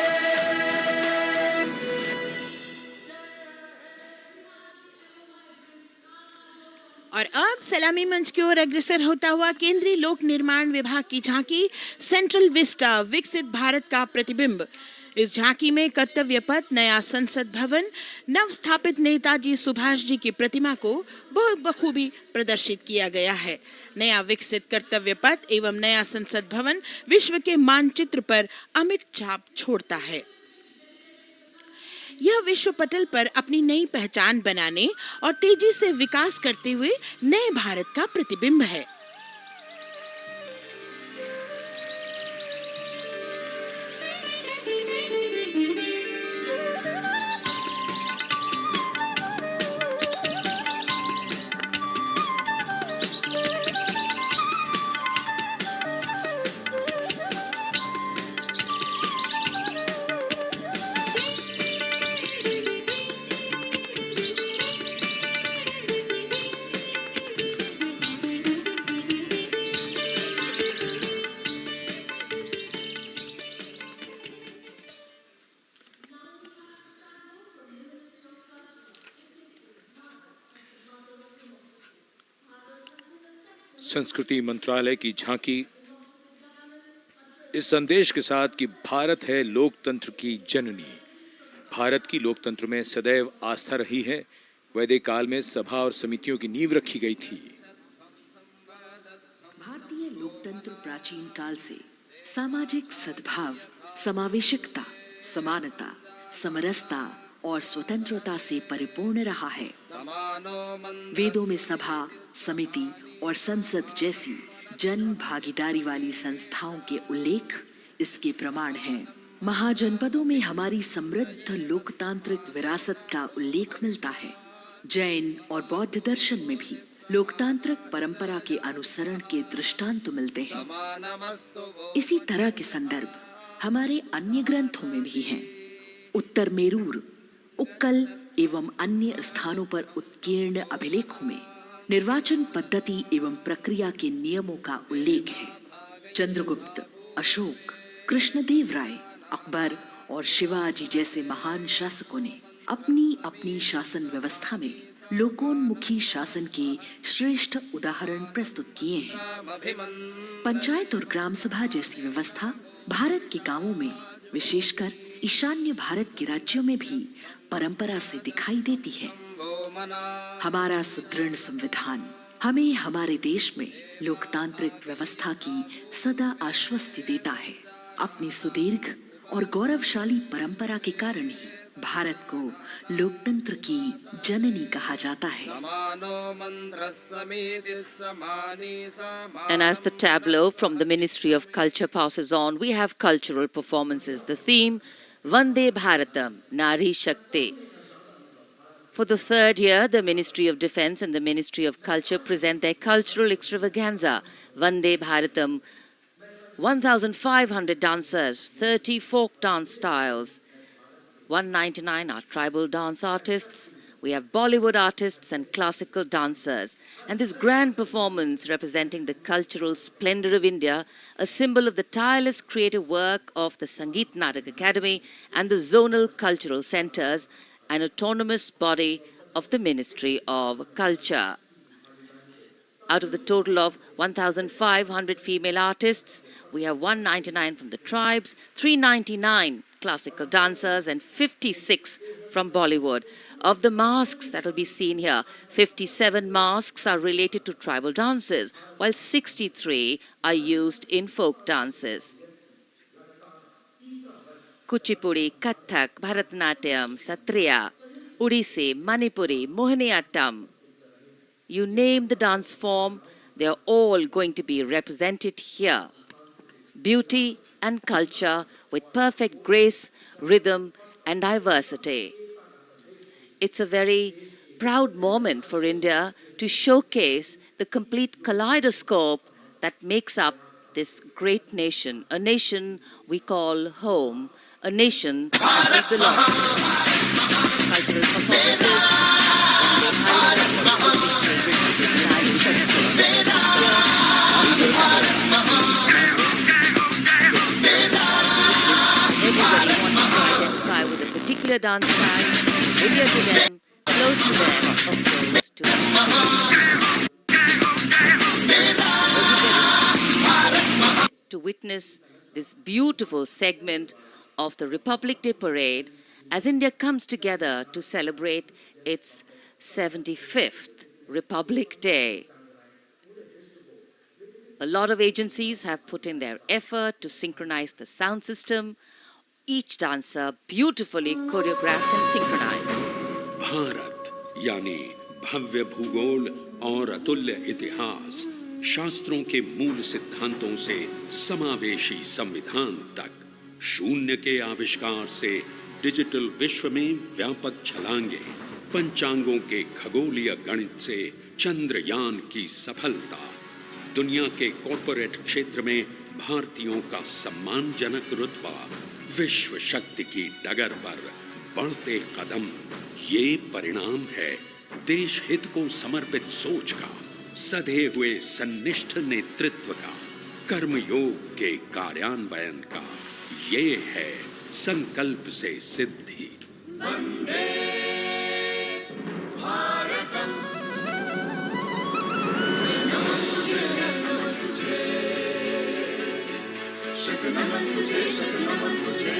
J: और अब सलामी मंच की ओर अग्रसर होता हुआ केंद्रीय लोक निर्माण विभाग की झांकी सेंट्रल विस्टा विकसित भारत का प्रतिबिंब। इस झांकी में कर्तव्य पथ, नया संसद भवन, नव स्थापित नेताजी सुभाष जी की प्रतिमा को बहुत बखूबी प्रदर्शित किया गया है। नया विकसित कर्तव्य पथ एवं नया संसद भवन विश्व के मानचित्र पर अमिट छाप छोड़ता है। यह विश्व पटल पर अपनी नई पहचान बनाने और तेजी से विकास करते हुए नए भारत का प्रतिबिंब है।
E: संस्कृति मंत्रालय की झांकी इस संदेश के साथ कि भारत है लोकतंत्र की जननी। भारत की लोकतंत्र में सदैव आस्था रही है। वैदिक काल में सभा और समितियों की नींव रखी गई थी।
L: भारतीय लोकतंत्र प्राचीन काल से सामाजिक सद्भाव, समावेशिकता, समानता, समरसता और स्वतंत्रता से परिपूर्ण रहा है। वेदों में सभा, समिति और संसद जैसी जन भागीदारी वाली संस्थाओं के उल्लेख इसके प्रमाण हैं। महाजनपदों में हमारी समृद्ध लोकतांत्रिक विरासत का उल्लेख मिलता है। जैन और बौद्ध दर्शन में भी लोकतांत्रिक परंपरा के अनुसरण के दृष्टांत मिलते हैं। इसी तरह के संदर्भ हमारे अन्य ग्रंथों में भी हैं। उत्तर मेरूर, उक्कल एवं अन्य स्थानों पर उत्कीर्ण अभिलेखों में निर्वाचन पद्धति एवं प्रक्रिया के नियमों का उल्लेख है। चंद्रगुप्त, अशोक, कृष्णदेव राय, अकबर और शिवाजी जैसे महान शासकों ने अपनी अपनी शासन व्यवस्था में लोकोन्मुखी शासन के श्रेष्ठ उदाहरण प्रस्तुत किए हैं। पंचायत और ग्राम सभा जैसी व्यवस्था भारत के गांवों में, विशेषकर ईशान्य भारत के राज्यों में भी परंपरा से दिखाई देती है। हमारा सुदृढ़ संविधान हमें हमारे देश में लोकतांत्रिक व्यवस्था की सदा आश्वस्ति देता है। अपनी सुदीर्घ और गौरवशाली परंपरा के कारण ही भारत को लोकतंत्र की जननी कहा जाता है।
D: And as the tableau from the Ministry of Culture passes on, we have cultural performances. The theme, Vande Bharatam, Nari Shakti. For the third year, the Ministry of Defence and the Ministry of Culture present their cultural extravaganza, Vande Bharatam. 1,500 dancers, 30 folk dance styles, 199 are tribal dance artists. We have Bollywood artists and classical dancers. And this grand performance representing the cultural splendor of India, a symbol of the tireless creative work of the Sangeet Natak Academy and the zonal cultural centers, an autonomous body of the Ministry of Culture. Out of the total of 1,500 female artists, we have 199 from the tribes, 399 classical dancers and 56 from Bollywood. Of the masks that will be seen here, 57 masks are related to tribal dances, while 63 are used in folk dances. Kuchipudi, Kathak, Bharatanatyam, Satriya, Odissi, Manipuri, Mohiniyattam. You name the dance form, they are all going to be represented here. Beauty and culture with perfect grace, rhythm and diversity. It's a very proud moment for India to showcase the complete kaleidoscope that makes up this great nation, a nation we call home, a nation that we belong to. Cultural performances. Everybody wants to identify with a particular dance style, familiar to them, close to them, or close to them. to witness this beautiful segment of the Republic Day parade as India comes together to celebrate its 75th Republic Day. A lot of agencies have put in their effort to synchronize the sound system. Each dancer beautifully choreographed and synchronized.
M: Bharat यानी भव्य भूगोल और अतुल्य इतिहास, शास्त्रों के मूल सिद्धांतों से समावेशी संविधान तक, शून्य के आविष्कार से डिजिटल विश्व में व्यापक छलांगे, पंचांगों के खगोलीय गणित से चंद्रयान की सफलता, दुनिया के कॉर्पोरेट क्षेत्र में भारतीयों का सम्मानजनक रुतबा, विश्व शक्ति की डगर पर बढ़ते कदम, ये परिणाम है देश हित को समर्पित सोच का, सधे हुए सन्निष्ठ नेतृत्व का, कर्मयोग के कार्यान्वयन का। ये है संकल्प से सिद्धि।
G: वंदे भारतम, नमन तुझे, नमन तुझे, शत नमन तुझे, शत नमन तुझे,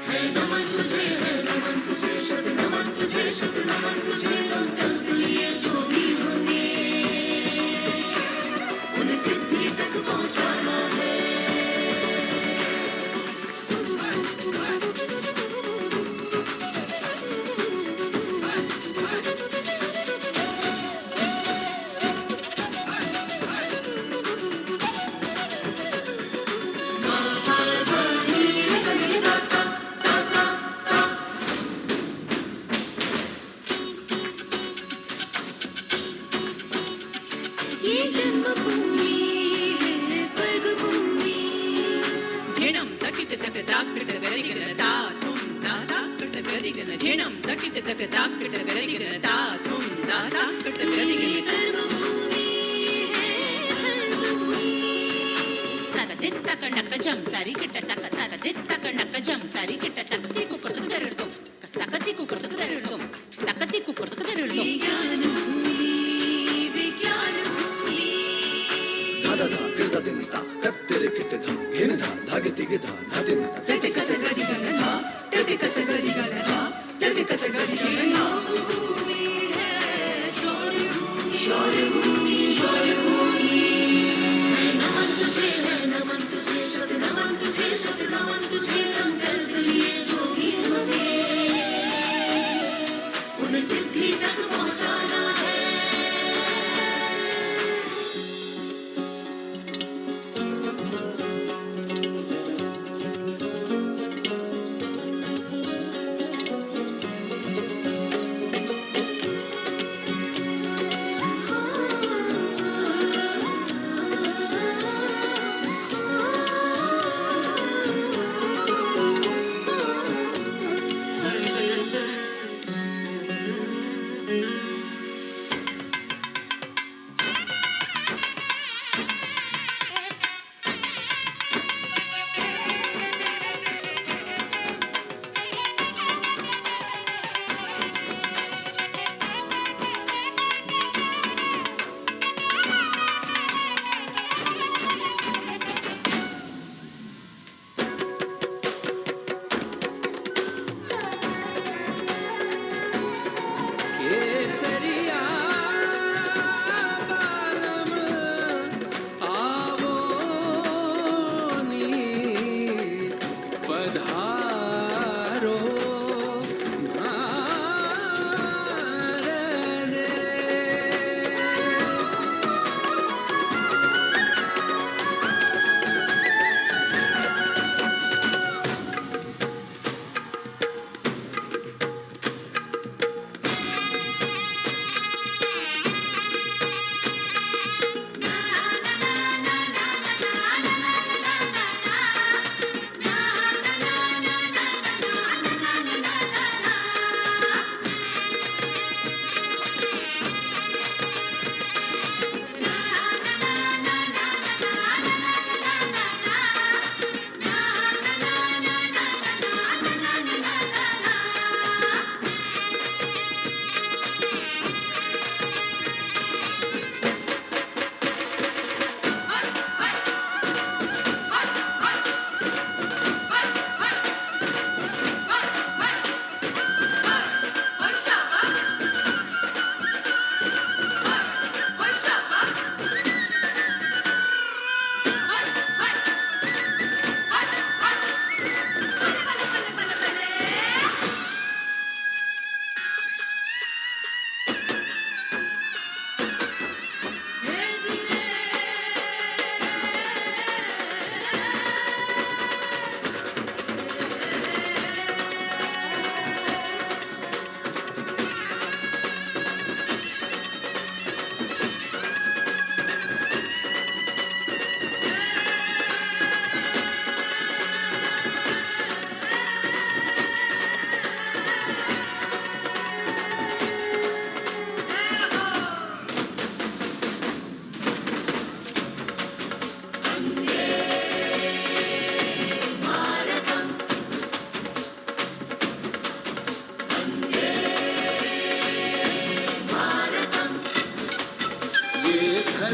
G: है नमन तुझे, है नमन तुझे, शत नमन तुझे, शत नमन तुझे। संकल्प लिए जो भी होंगे उन्हें सिद्धि तक पहुंचाना है।
H: ये जन्मभूमि है स्वर्ग भूमि। झेणं तकित तक ताकट गरिगन तातुम ताकट गरिगन, झेणं तकित तक ताकट गरिगन तातुम ताकट गरिगन। कर्मभूमि है धर्मभूमि। तक दित्तक नक जम तरिकट तक तक दित्तक नक जम तरिकट तकति कुकुर्तक दरड़तुम तकति कुकुर्तक दरड़तुम तकति कुकुर्तक दरड़तुम। विज्ञान भूमि, विज्ञान भूमि।
G: धादा धा गिरदा दिनता कत्तेरे किटे धा घेन धा धागे तिगे धा धादे धा तते कत गरि गन धा तते कत गरि गन धा तते कत गरि गन धा। भूमि है शौर्य भूमि, शौर्य भूमि, शौर्य भूमि। है नमन तुझे, है नमन तुझे, शत नमन तुझे, शत नमन तुझे। संकल्प लिए जो भी होंगे उन्हें सिद्धि तक पहुंचाना है।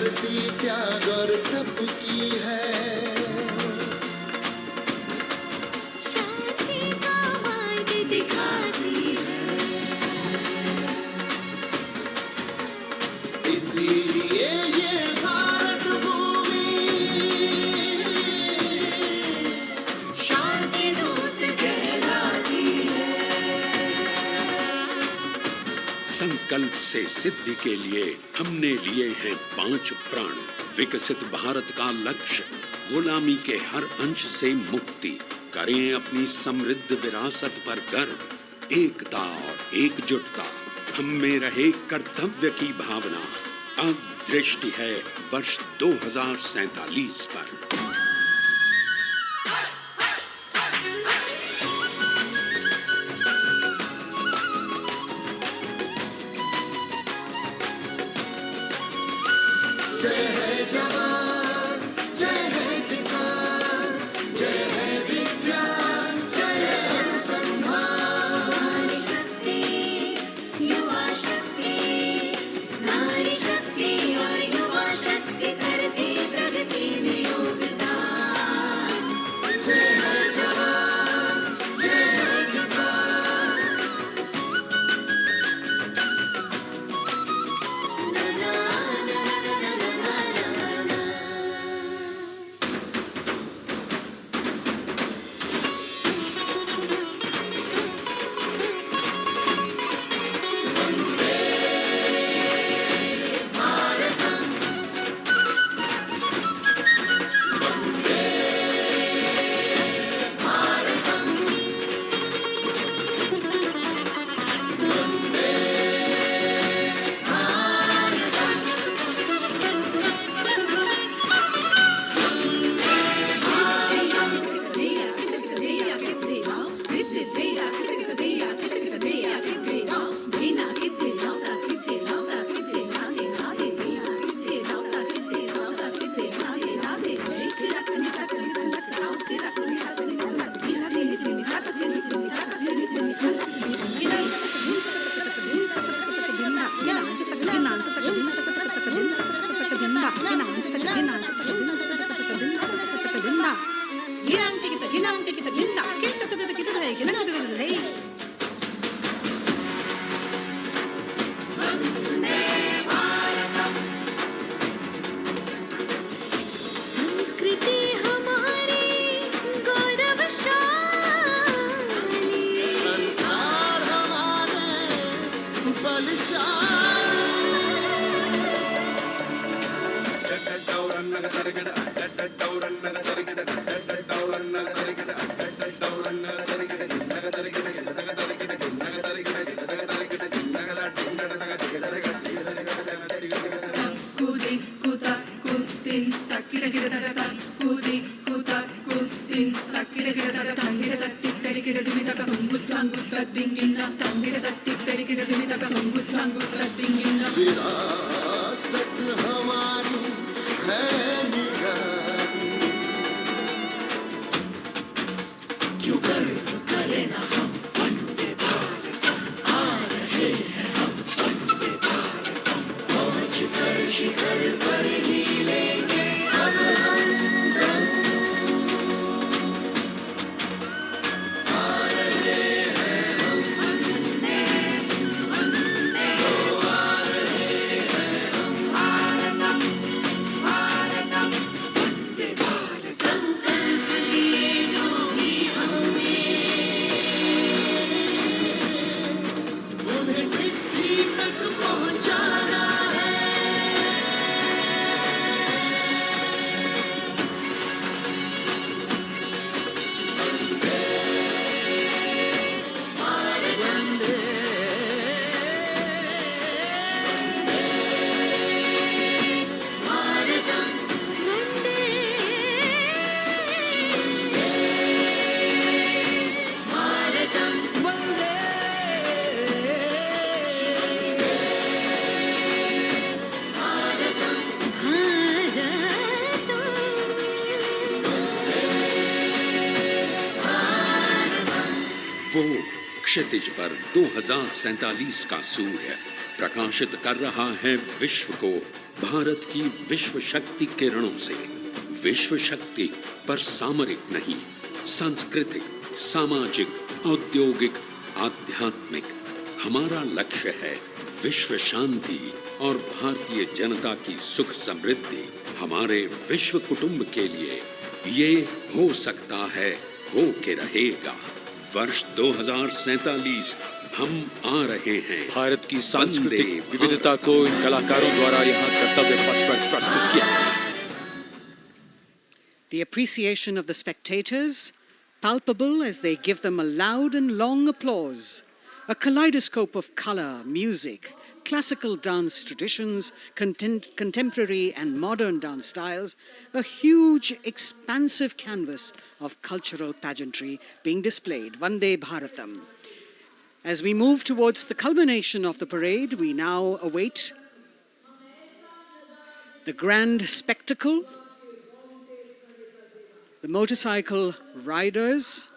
G: धरती त्याग और तप की है,
H: शांति का मार्ग दिखाती है,
G: इसीलिए ये भारत भूमि
H: शांति दूत कहलाती है।
M: संकल्प से सिद्धि के लिए हमने लिए हैं 5 प्राण। विकसित भारत का लक्ष्य, गुलामी के हर अंश से मुक्ति। करें अपनी समृद्ध विरासत पर गर्व। एकता और एकजुटता हम में रहे कर्तव्य की भावना। अब दृष्टि है वर्ष 2047 पर।
G: जय है जवान, जय है किसान, जय है विज्ञान, जय है अनुसंधान।
H: नारी शक्ति, युवा शक्ति, नारी शक्ति और युवा शक्ति करती प्रगति में योगदान।
G: जय है जवान, जय है किसान,
H: संस्कृति हमारी गौरवशाली,
G: संस्कार हमारे बलशाली। विरासत हमारी है निराली, क्यों गर्व करें ना हम वंदे भारतम, आ रहे हैं हम वंदे भारतम, पहुंच कर शिखर पर ही लेंगे अब हम दम। आ रहे हैं हम वंदे, वंदे, आ रहे हैं हम भारतम, भारतम, वंदे भारतम। संकल्प लिए जो भी हमने, उन्हें सिद्धि तक पहुंचाना है।
M: वो क्षितिज पर 2047 का सूर्य प्रकाशित कर रहा है विश्व को भारत की विश्व शक्ति किरणों से। विश्व शक्ति पर सामरिक नहीं, सांस्कृतिक, सामाजिक, औद्योगिक, आध्यात्मिक। हमारा लक्ष्य है विश्व शांति और भारतीय जनता की सुख समृद्धि। हमारे विश्व कुटुंब के लिए ये हो सकता है, हो के रहेगा। वर्ष 2047 हम आ रहे हैं।
E: भारत की सांस्कृतिक विविधता को इन कलाकारों द्वारा यहाँ कर्तव्य पथ पर प्रस्तुत किया।
A: The appreciation of the spectators, palpable as they give them a loud and long applause. A kaleidoscope of color, music, classical dance traditions, contemporary and modern dance styles, a huge, expansive canvas of cultural pageantry being displayed, Vande Bharatam. As we move towards the culmination of the parade, we now await the grand spectacle. The motorcycle riders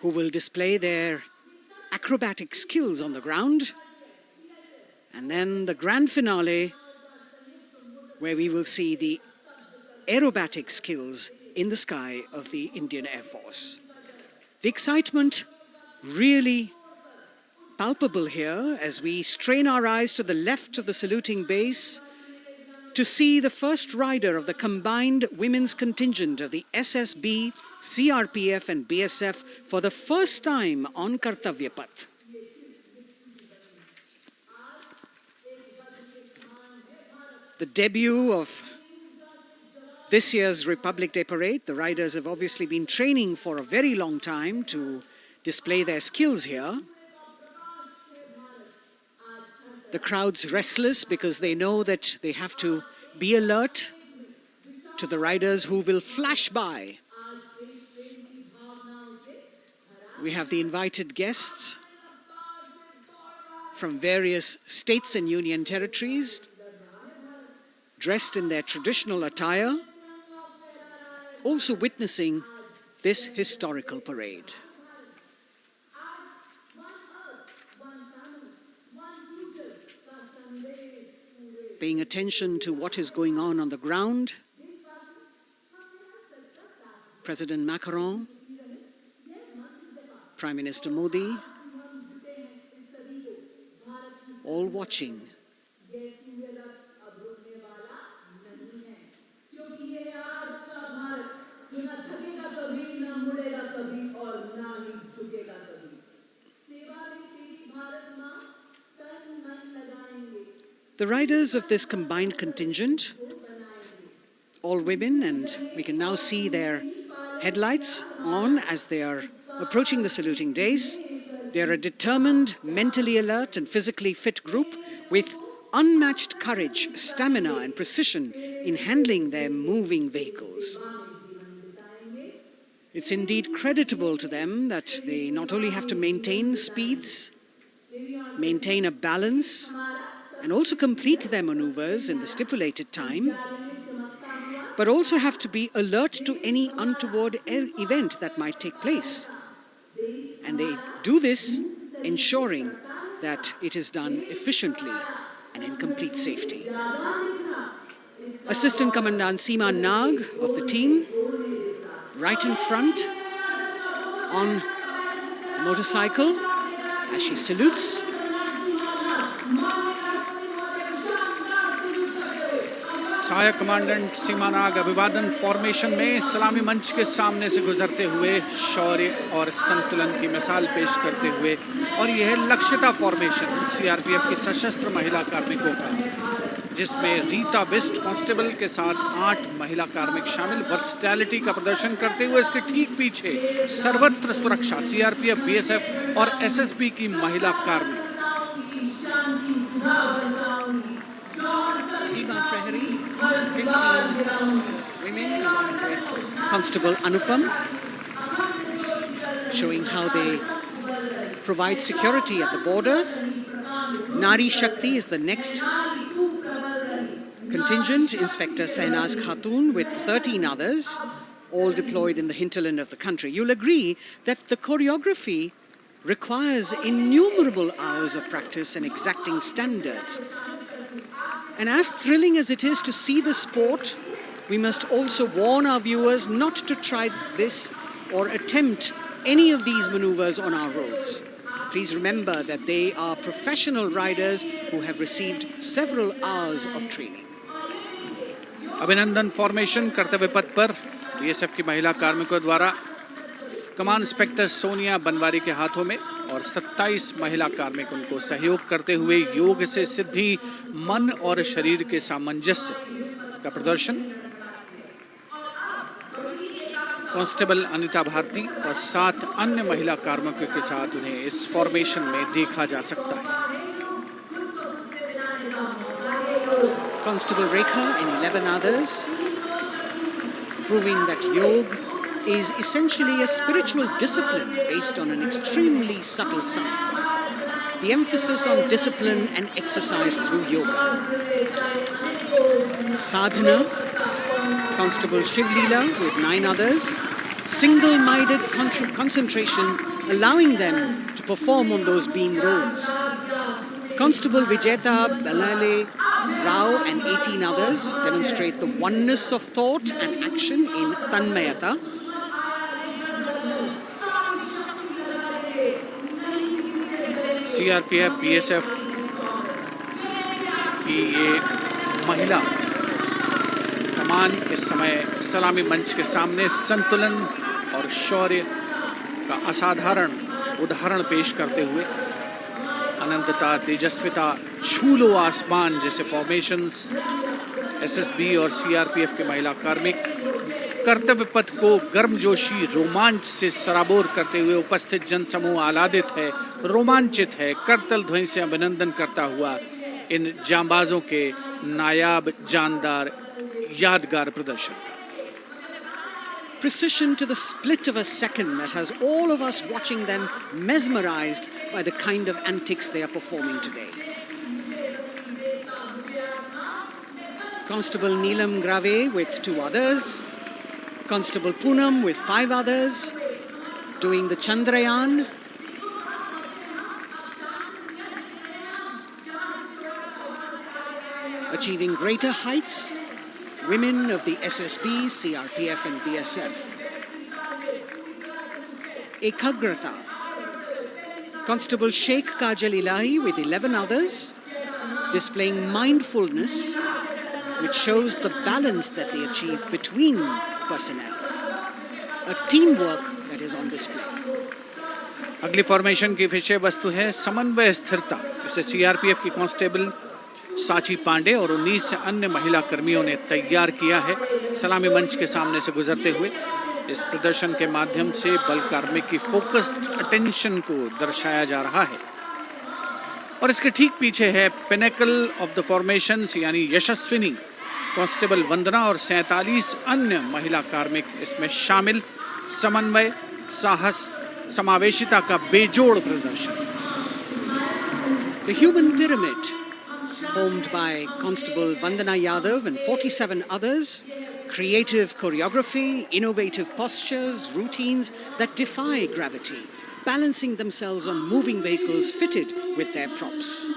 A: who will display their acrobatic skills on the ground, and then the grand finale where we will see the aerobatic skills in the sky of the Indian Air Force. The excitement really palpable here as we strain our eyes to the left of the saluting base to see the first rider of the combined women's contingent of the SSB, CRPF and BSF for the first time on Kartavya Path. The debut of this year's Republic Day Parade. The riders have obviously been training for a very long time to display their skills here. The crowd's restless because they know that they have to be alert to the riders who will flash by. We have the invited guests from various states and union territories, dressed in their traditional attire, also witnessing this historical parade. Paying attention to what is going on the ground, President Macron, Prime Minister Modi, all watching. The riders of this combined contingent, all women, and we can now see their headlights on as they are approaching the saluting days. They are a determined, mentally alert and physically fit group with unmatched courage, stamina and precision in handling their moving vehicles. It's indeed creditable to them that they not only have to maintain speeds, maintain a balance, and also complete their maneuvers in the stipulated time, but also have to be alert to any untoward event that might take place. And they do this ensuring that it is done efficiently and in complete safety. Assistant Commandant Seema Nag of the team, right in front on the motorcycle as she salutes.
B: सहायक commandant सीमा नाग अभिवादन formation में सलामी मंच के सामने से गुजरते हुए शौर्य और संतुलन की मिसाल पेश करते हुए, और यह लक्ष्यता फॉर्मेशन सीआरपीएफ की सशस्त्र महिला कार्मिकों का, जिसमें रीता बिस्ट कांस्टेबल के साथ 8 महिला कार्मिक शामिल, वर्सटैलिटी का प्रदर्शन करते हुए इसके ठीक पीछे सर्वत्र सुरक्षा सीआरपीएफ, बीएसएफ और एसएसबी की महिला कार्मिक।
A: Seema Prahari, 15 women along with Constable Anupam, showing how they provide security at the borders. Nari Shakti is the next contingent, Inspector Sainaz Khatun with 13 others, all deployed in the hinterland of the country. You'll agree that the choreography requires innumerable hours of practice and exacting standards. And as thrilling as it is to see the sport, we must also warn our viewers not to try this or attempt any of these maneuvers on our roads. Please remember that they are professional riders who have received several hours of training.
B: अभिनंदन formation कर्तव्य पथ पर BSF की महिला कार्मिकों द्वारा कमान inspector Sonia Banwari के हाथों में और 27 महिला कार्मिक उनको सहयोग करते हुए योग से सिद्धि मन और शरीर के सामंजस्य का प्रदर्शन। कांस्टेबल अनिता भारती और 7 अन्य महिला कार्मिकों के साथ उन्हें इस फॉर्मेशन में देखा जा सकता है।
A: Constable Rekha and 11 others, proving that yoga is essentially a spiritual discipline based on an extremely subtle science. The emphasis on discipline and exercise through yoga. Sadhana, Constable Shivleela with 9 others, single-minded concentration, allowing them to perform on those beam roles. Constable Vijeta Balale Rao and 18 others demonstrate the oneness of thought and action in Tanmayata.
B: CRPF BSF की ये महिला कमान इस समय सलामी मंच के सामने संतुलन और शौर्य का असाधारण उदाहरण पेश करते हुए अनंतता, तेजस्विता, छू लो आसमान जैसे फॉर्मेशंस एसएसबी और सीआरपीएफ के महिला कार्मिक कर्तव्य पथ को गर्मजोशी रोमांच से सराबोर करते हुए उपस्थित जनसमूह आह्लादित है, रोमांचित है, करतल ध्वनि से अभिनंदन करता हुआ इन जांबाजों के नायाब, जानदार, यादगार प्रदर्शन।
A: Precision to the split of a second that has all of us watching them mesmerized by the kind of antics they are performing today. Constable Neelam Grave with 2 others, Constable Poonam with 5 others, doing the Chandrayaan. Achieving greater heights, women of the SSB, CRPF and BSF. Ekagrata, Constable Sheikh Kajal Ilahi with 11 others, displaying mindfulness, which shows the balance that they achieve between personnel. A teamwork that is on display.
B: अगली formation की विषय वस्तु है समन्वय स्थिरता। इसे CRPF की constable साची पांडे और 19 अन्य महिला कर्मियों ने तैयार किया है। सलामी मंच के सामने से गुजरते हुए इस प्रदर्शन के माध्यम से बल कार्मिक की फोकस्ड अटेंशन को दर्शाया जा रहा है और इसके ठीक पीछे है पिनेकल ऑफ द फॉर्मेशंस यानी यशस्विनी कांस्टेबल वंदना और 47 अन्य महिला कार्मिक इसमें शामिल। समन्वय, साहस, समावेशिता का बेजोड़ प्रदर्शन।
A: The human pyramid, formed by Constable Vandana Yadav and 47 others, creative choreography, innovative postures, routines that defy gravity, balancing themselves on moving vehicles fitted with their props.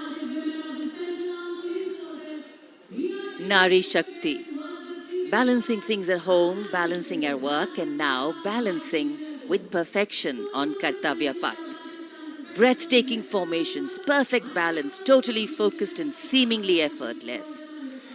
D: Nari Shakti, balancing things at home, balancing at work, and now balancing with perfection on Kartavya Path. Breathtaking formations, perfect balance, totally focused and seemingly effortless.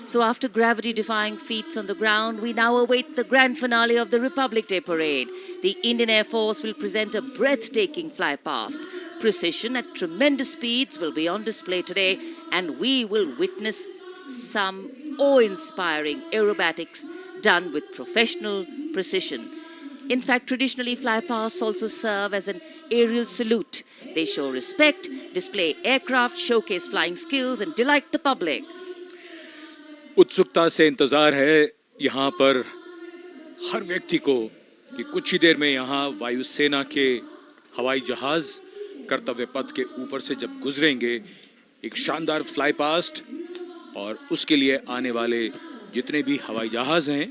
D: So after gravity-defying feats on the ground, we now await the grand finale of the Republic Day Parade. The Indian Air Force will present a breathtaking fly-past. Precision at tremendous speeds will be on display today, and we will witness some awe-inspiring aerobatics done with professional precision. In fact, traditionally, flypasts also serve as an aerial salute. They show respect, display aircraft, showcase flying skills, and delight the public.
E: उत्सुकता से इंतजार है यहाँ पर हर व्यक्ति को कि कुछ ही देर में यहाँ वायुसेना के हवाई जहाज कर्तव्य पथ के ऊपर से जब गुजरेंगे, एक शानदार फ्लाई पास्ट और उसके लिए आने वाले जितने भी हवाई जहाज हैं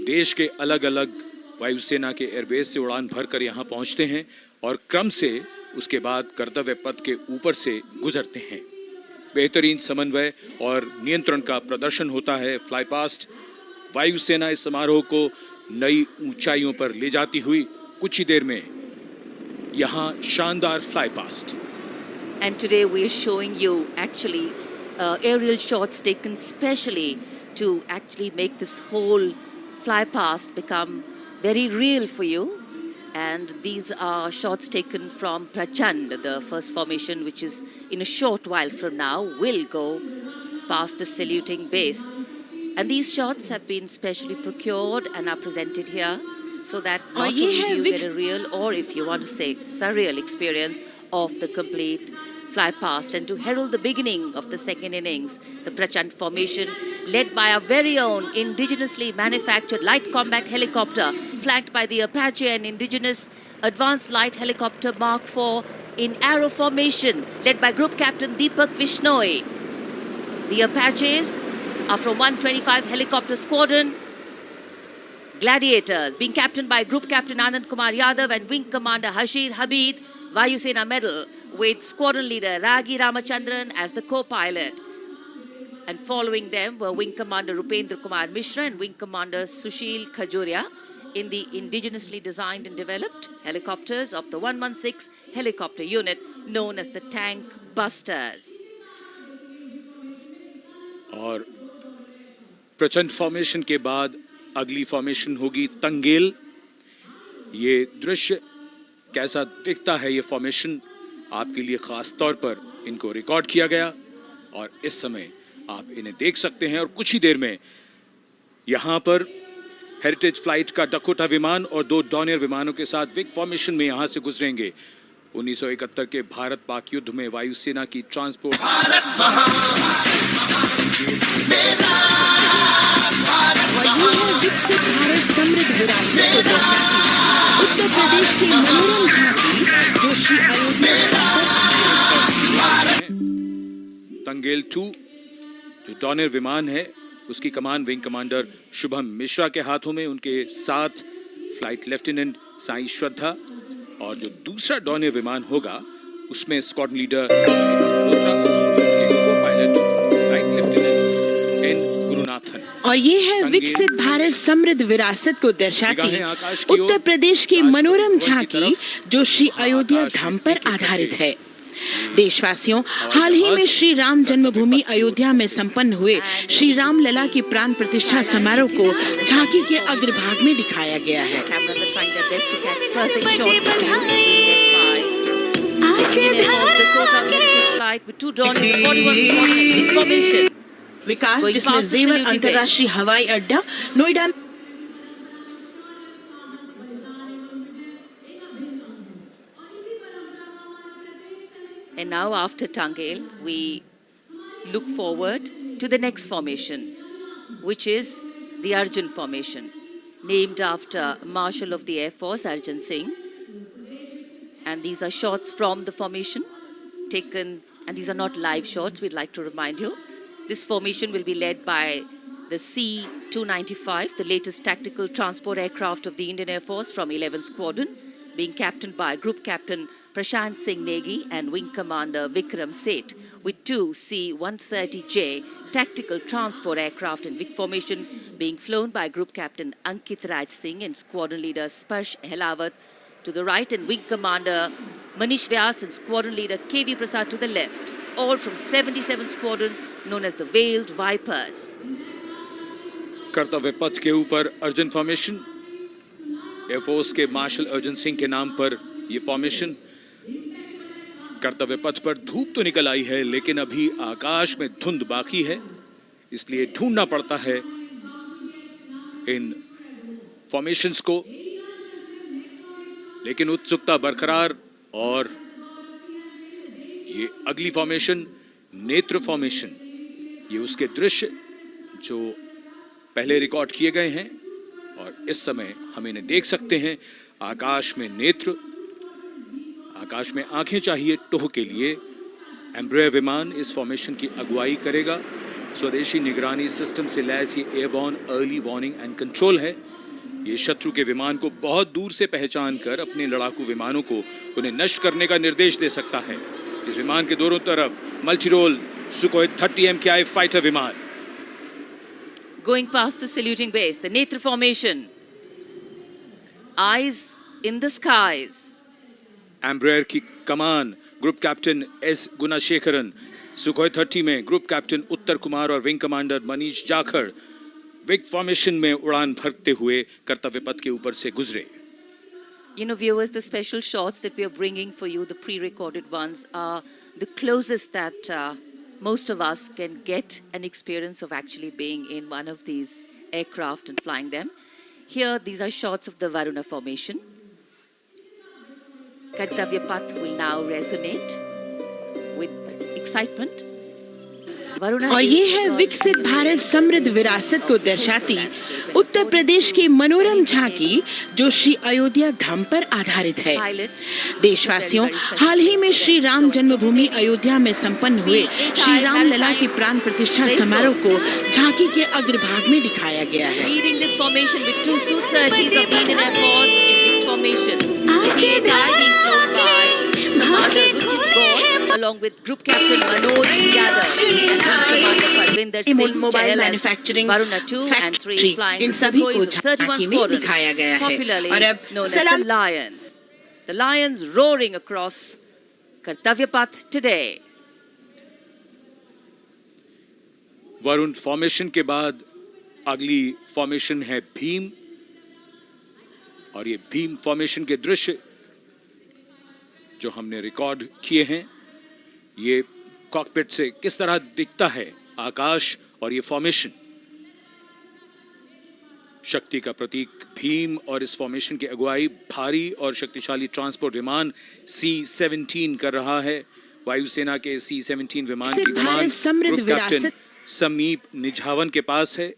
E: देश के अलग अलग वायुसेना के एयरबेस से उड़ान भरकर यहाँ पहुँचते हैं और क्रम से उसके बाद कर्तव्य पथ के ऊपर से गुजरते हैं। बेहतरीन समन्वय और नियंत्रण का प्रदर्शन होता है। फ्लाई पास्ट वायुसेना इस समारोह को नई ऊंचाइयों पर ले जाती हुई कुछ ही देर में यहाँ शानदार fly past.
D: And today we are showing you actually aerial shots taken specially to actually make this whole fly past become very real for you. And these are shots taken from Prachand, the first formation, which is in a short while from now will go past the saluting base. And these shots have been specially procured and are presented here so that not only do you get a real, or if you want to say surreal experience of the complete fly past, and to herald the beginning of the second innings, the Prachand formation led by our very own indigenously manufactured light combat helicopter flanked by the Apache and indigenous advanced light helicopter Mark IV in arrow formation led by Group Captain Deepak Vishnoi. The Apaches are from 125 helicopter squadron Gladiators, being captained by Group Captain Anand Kumar Yadav and Wing Commander Hashir Habib, Vayusena Medal, with Squadron Leader Ragi Ramachandran as the co-pilot. And following them were Wing Commander Rupendra Kumar Mishra and Wing Commander Sushil Khajuria in the indigenously designed and developed helicopters of the 116 helicopter unit known as the Tank Busters.
E: और प्रचंड formation के बाद अगली formation होगी तंगेल। ये दृश्य कैसा दिखता है, ये फॉर्मेशन आपके लिए खास तौर पर इनको रिकॉर्ड किया गया और इस समय आप इन्हें देख सकते हैं। और कुछ ही देर में यहां पर हेरिटेज फ्लाइट का डकोटा विमान और 2 डॉनियर विमानों के साथ विग फॉर्मेशन में यहां से गुजरेंगे। 1971 के भारत पाक युद्ध में वायुसेना की ट्रांसपोर्ट
J: विकसित भारत समृद्ध विरासत को दर्शाती उत्तर प्रदेश की मनोरम झांकी जो श्री अयोध्या
E: तंगेल 2 जो डॉनियर विमान है उसकी कमान विंग कमांडर शुभम मिश्रा के हाथों में, उनके साथ फ्लाइट लेफ्टिनेंट साई श्रद्धा, और जो दूसरा डॉनियर विमान होगा उसमें squadron leader pilot flight lieutenant N Gurunathan.
J: और ये है विकसित भारत समृद्ध विरासत को दर्शाती उत्तर प्रदेश की मनोरम झांकी जो श्री अयोध्या धाम पर आधारित है। देशवासियों, हाल ही में श्री राम जन्मभूमि अयोध्या में संपन्न हुए श्री राम लला की प्राण प्रतिष्ठा समारोह को झांकी के अग्रभाग में दिखाया गया है। विकास जिसमें जेवर अंतर्राष्ट्रीय हवाई अड्डा Noida
D: And now after Tangel, we look forward to the next formation, which is the Arjun formation, named after Marshal of the Air Force Arjun Singh. And these are shots from the formation taken, and these are not live shots, we'd like to remind you. This formation will be led by the C-295, the latest tactical transport aircraft of the Indian Air Force from 11th Squadron, being captained by Group Captain Prashant Singh Negi and Wing Commander Vikram Seth, with 2 C-130J tactical transport aircraft in Vic formation being flown by Group Captain Ankit Raj Singh and Squadron Leader Sparsh Helawat to the right and Wing Commander Manish Vyas and Squadron Leader KV Prasad to the left, all from 77th Squadron known as the Veiled Vipers.
E: कर्तव्य पथ के ऊपर Arjun formation, air force के martial Arjun Singh के नाम पर यह formation. कर्तव्य पथ पर धूप तो निकल आई है लेकिन अभी आकाश में धुंध बाकी है, इसलिए ढूंढना पड़ता है इन फॉर्मेशंस को, लेकिन उत्सुकता बरकरार। और ये अगली फॉर्मेशन नेत्र फॉर्मेशन, ये उसके दृश्य जो पहले रिकॉर्ड किए गए हैं और इस समय हम इन्हें देख सकते हैं। आकाश में नेत्र, आकाश में आंखें चाहिए टोह के लिए। एम्ब्रेयर विमान इस फॉर्मेशन की अगुवाई करेगा। स्वदेशी निगरानी सिस्टम से लैस ये airborne early warning and control है। ये शत्रु के विमान को बहुत दूर से पहचान कर अपने लड़ाकू विमानों को उन्हें नष्ट करने का निर्देश दे सकता है। इस विमान के दोनों तरफ मल्टीरोल सुखोई 30 MKI फाइटर विमान।
D: Going past the saluting base, the Netra formation. Eyes in the skies.
E: Embraer की कमान group captain S Gunasekaran, Sukhoi 30 में ग्रुप कैप्टन उत्तर कुमार और wing commander Manish Jakhar vic formation में उड़ान भरते हुए कर्तव्य पथ के ऊपर से गुजरे।
D: You know, viewers, the special shots that we are bringing for you, the pre-recorded ones, are the closest that most of us can get an experience of actually being in one of these aircraft and flying them. Here, these are shots of the Varuna formation. Kartavya Path will now resonate with excitement.
J: और ये है विकसित भारत समृद्ध विरासत को दर्शाती उत्तर प्रदेश की मनोरम झांकी जो श्री अयोध्या धाम पर आधारित है। देशवासियों, हाल ही में श्री राम जन्मभूमि अयोध्या में संपन्न हुए श्री राम लला की प्राण प्रतिष्ठा समारोह को झांकी के अग्रभाग में दिखाया गया है।
D: Leading this formation with 2 Su-30s of the Indian Air Force in the formation. The entire being flown by Commander Ruchit Gaur along with Group Captain Manoj Yadav and Commander Parvinder Singh,
J: mobile
D: JLS,
J: manufacturing
D: Varuna 2 and 3 flying
J: in
D: the
J: सभी को
D: Sukhoi 31
J: झांकी में
D: Squadron,
J: दिखाया गया है।
D: popularly
J: और अब
D: known as the Lions. The Lions roaring across Kartavya Path today.
E: Varun formation के बाद अगली फॉर्मेशन है भीम, और ये भीम फॉर्मेशन के दृश्य जो हमने रिकॉर्ड किए हैं, ये कॉकपिट से किस तरह दिखता है आकाश और ये फॉर्मेशन। शक्ति का प्रतीक भीम और इस फॉर्मेशन की अगुवाई भारी और शक्तिशाली ट्रांसपोर्ट विमान C-17 कर रहा है। वायुसेना के C-17 विमान की कमान ग्रुप कैप्टन समीप निझावन के पास है।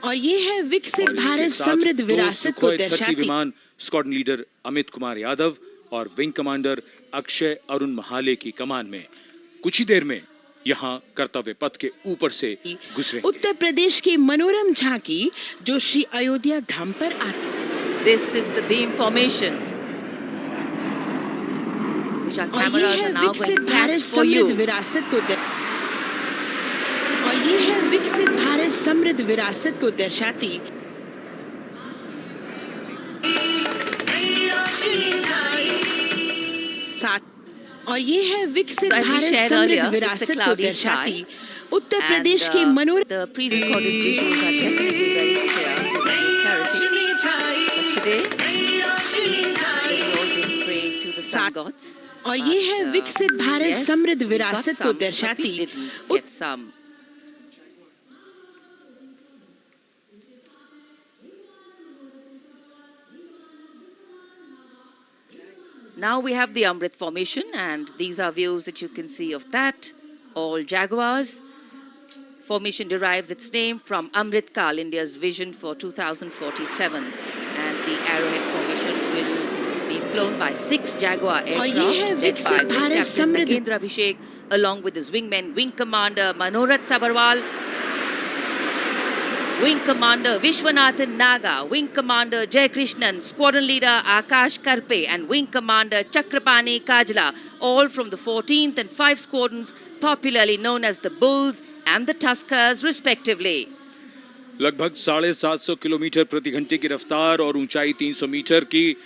J: और ये है विकसित भारत समृद्ध विरासत को दर्शाती
E: विमान स्क्वाड्रन लीडर अमित कुमार यादव और विंग कमांडर अक्षय अरुण महाले की कमान में कुछ ही देर में यहाँ कर्तव्य पथ के ऊपर से गुजरे।
J: उत्तर प्रदेश की मनोरम झांकी जो श्री अयोध्या धाम पर
D: This is the beam formation, which our cameras are now going to catch for you.
J: विरासत को और ये है विकसित भारत समृद्ध विरासत को दर्शाती और ये है विकसित भारत समृद्ध विरासत को दर्शाती उत्तर प्रदेश की मनोरम
D: The pre-recorded visuals are definitely very clear with clarity. But today, we've all been praying to the sun gods.
J: और ये है विकसित भारत समृद्ध विरासत को दर्शाती
D: Now we have the Amrit formation, and these are views that you can see of that. All Jaguars. Formation derives its name from Amrit Kal, India's vision for 2047. And the Arrowhead formation will be flown by 6 Jaguar aircraft led by Group Captain Nagendra Abhishek, along with his wingmen, Wing Commander Manorat Sabarwal, Wing Commander Vishwanathan Naga, Wing Commander Jay Krishnan, Squadron Leader Akash Karpe and Wing Commander Chakrapani Kajla, all from the 14th and 5 squadrons popularly known as the Bulls and the Tuskers respectively.
E: लगभग 750 kilometre प्रति घंटे की रफ्तार और ऊंचाई 300 metre की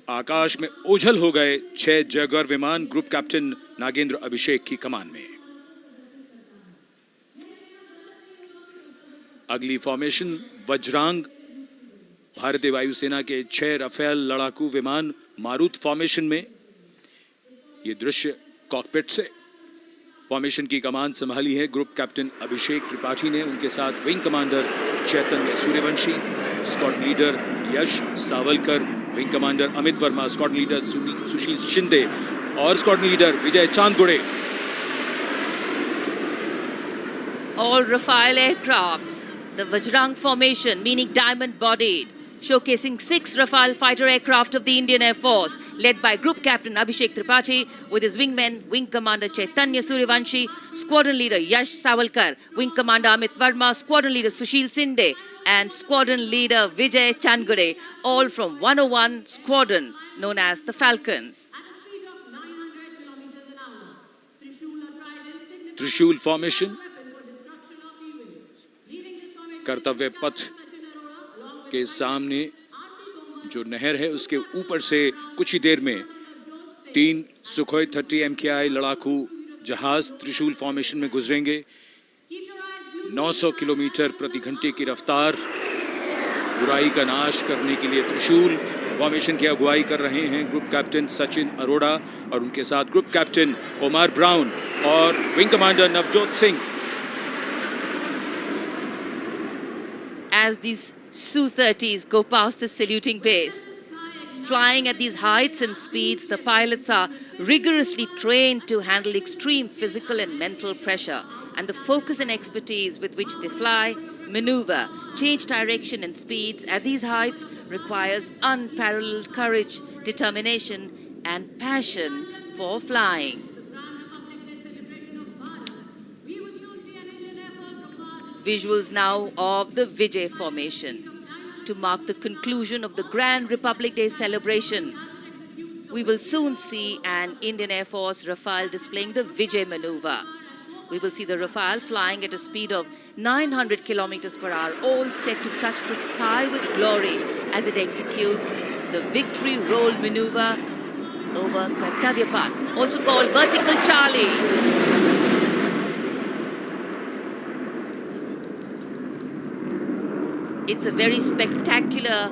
E: आकाश में ओझल हो गए 6 जैगुआर विमान ग्रुप कैप्टन नागेंद्र अभिषेक की कमान में। अगली फॉर्मेशन वज्रांग, भारतीय वायुसेना के 6 राफेल लड़ाकू विमान मारुत फॉर्मेशन में। ये दृश्य कॉकपिट से। फॉर्मेशन की कमान संभाली है ग्रुप कैप्टन अभिषेक त्रिपाठी ने, उनके साथ wing commander Chaitanya Suryavanshi, squad leader Yash Savalkar, wing commander Amit Verma, squad leader Sushil Shinde और squad leader Vijay Chandgude.
D: All Rafale aircrafts, the Vajrang formation, meaning diamond-bodied, showcasing 6 Rafale fighter aircraft of the Indian Air Force, led by Group Captain Abhishek Tripathi, with his wingmen, Wing Commander Chaitanya Suryavanshi, Squadron Leader Yash Savalkar, Wing Commander Amit Verma, Squadron Leader Sushil Sinde, and Squadron Leader Vijay Changade, all from 101 Squadron, known as the Falcons.
E: त्रिशूल formation, कर्तव्य पथ के सामने जो नहर है उसके ऊपर से कुछ ही देर में 3 सुखोई 30 MKI लड़ाकू जहाज त्रिशूल फॉर्मेशन में गुजरेंगे। 900 किलोमीटर प्रति घंटे की रफ्तार, बुराई का नाश करने के लिए त्रिशूल फॉर्मेशन की अगुवाई कर रहे हैं ग्रुप कैप्टन सचिन अरोड़ा और उनके साथ ग्रुप कैप्टन ओमार ब्राउन और wing commander Navjot Singh.
D: As these Su-30s go past the saluting base, flying at these heights and speeds, the pilots are rigorously trained to handle extreme physical and mental pressure, and the focus and expertise with which they fly, maneuver, change direction and speeds at these heights requires unparalleled courage, determination and passion for flying. Visuals now of the Vijay formation to mark the conclusion of the Grand Republic Day celebration. We will soon see an Indian Air Force Rafale displaying the Vijay maneuver. We will see the Rafale flying at a speed of 900 kilometers per hour, all set to touch the sky with glory as it executes the victory roll maneuver over Kartavya Path, also called Vertical Charlie. It's a very spectacular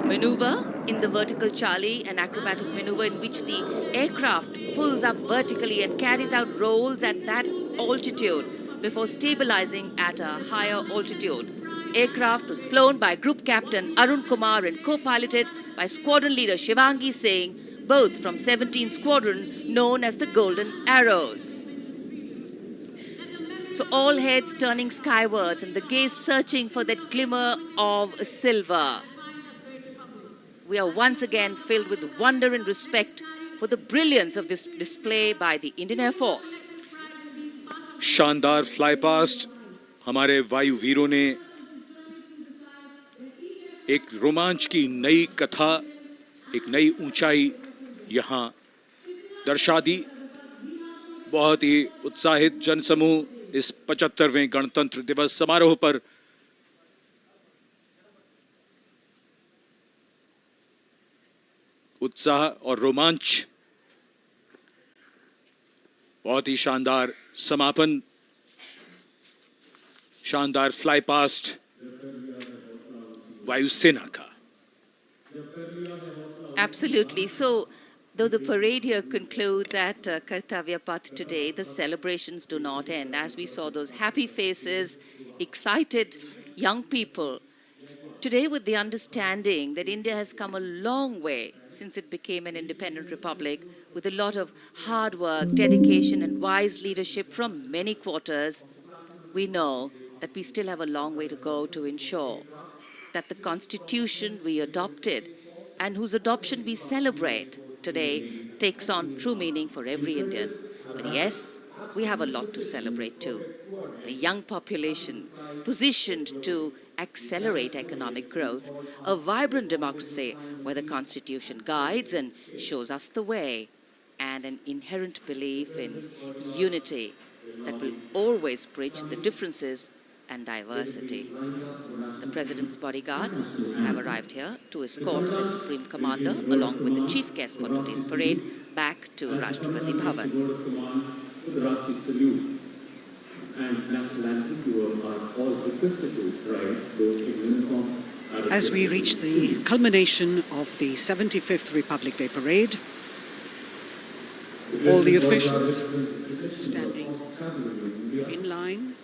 D: maneuver in the Vertical Charlie, an acrobatic maneuver in which the aircraft pulls up vertically and carries out rolls at that altitude before stabilizing at a higher altitude. Aircraft was flown by Group Captain Arun Kumar and co-piloted by Squadron Leader Shivangi Singh, both from 17 Squadron known as the Golden Arrows. So all heads turning skywards and the gaze searching for that glimmer of silver. We are once again filled with wonder and respect for the brilliance of this display by the Indian Air Force.
E: शानदार fly past हमारे वायु वीरों ने एक रोमांच की नई कथा, एक नई ऊंचाई यहां दर्शा दी। बहुत ही उत्साहित जनसमूह इस 75वें गणतंत्र दिवस समारोह पर उत्साह और रोमांच, बहुत ही शानदार समापन, शानदार फ्लाई पास्ट वायुसेना का।
D: Absolutely. So, though the parade here concludes at Kartavya Path today, the celebrations do not end. As we saw those happy faces, excited young people, today with the understanding that India has come a long way since it became an independent republic, with a lot of hard work, dedication and wise leadership from many quarters, we know that we still have a long way to go to ensure that the constitution we adopted and whose adoption we celebrate today takes on true meaning for every Indian. But yes, we have a lot to celebrate too. A young population positioned to accelerate economic growth, a vibrant democracy where the Constitution guides and shows us the way, and an inherent belief in unity that will always bridge the differences and diversity. The President's bodyguard have arrived here to escort the Supreme Commander along with the chief guest for today's parade back to Rashtrapati Bhavan.
C: The Rashtriya salute and national anthem to are all requested to rise. Those in uniform are
A: As we reach the culmination of the 75th Republic Day parade, all the officials standing in line.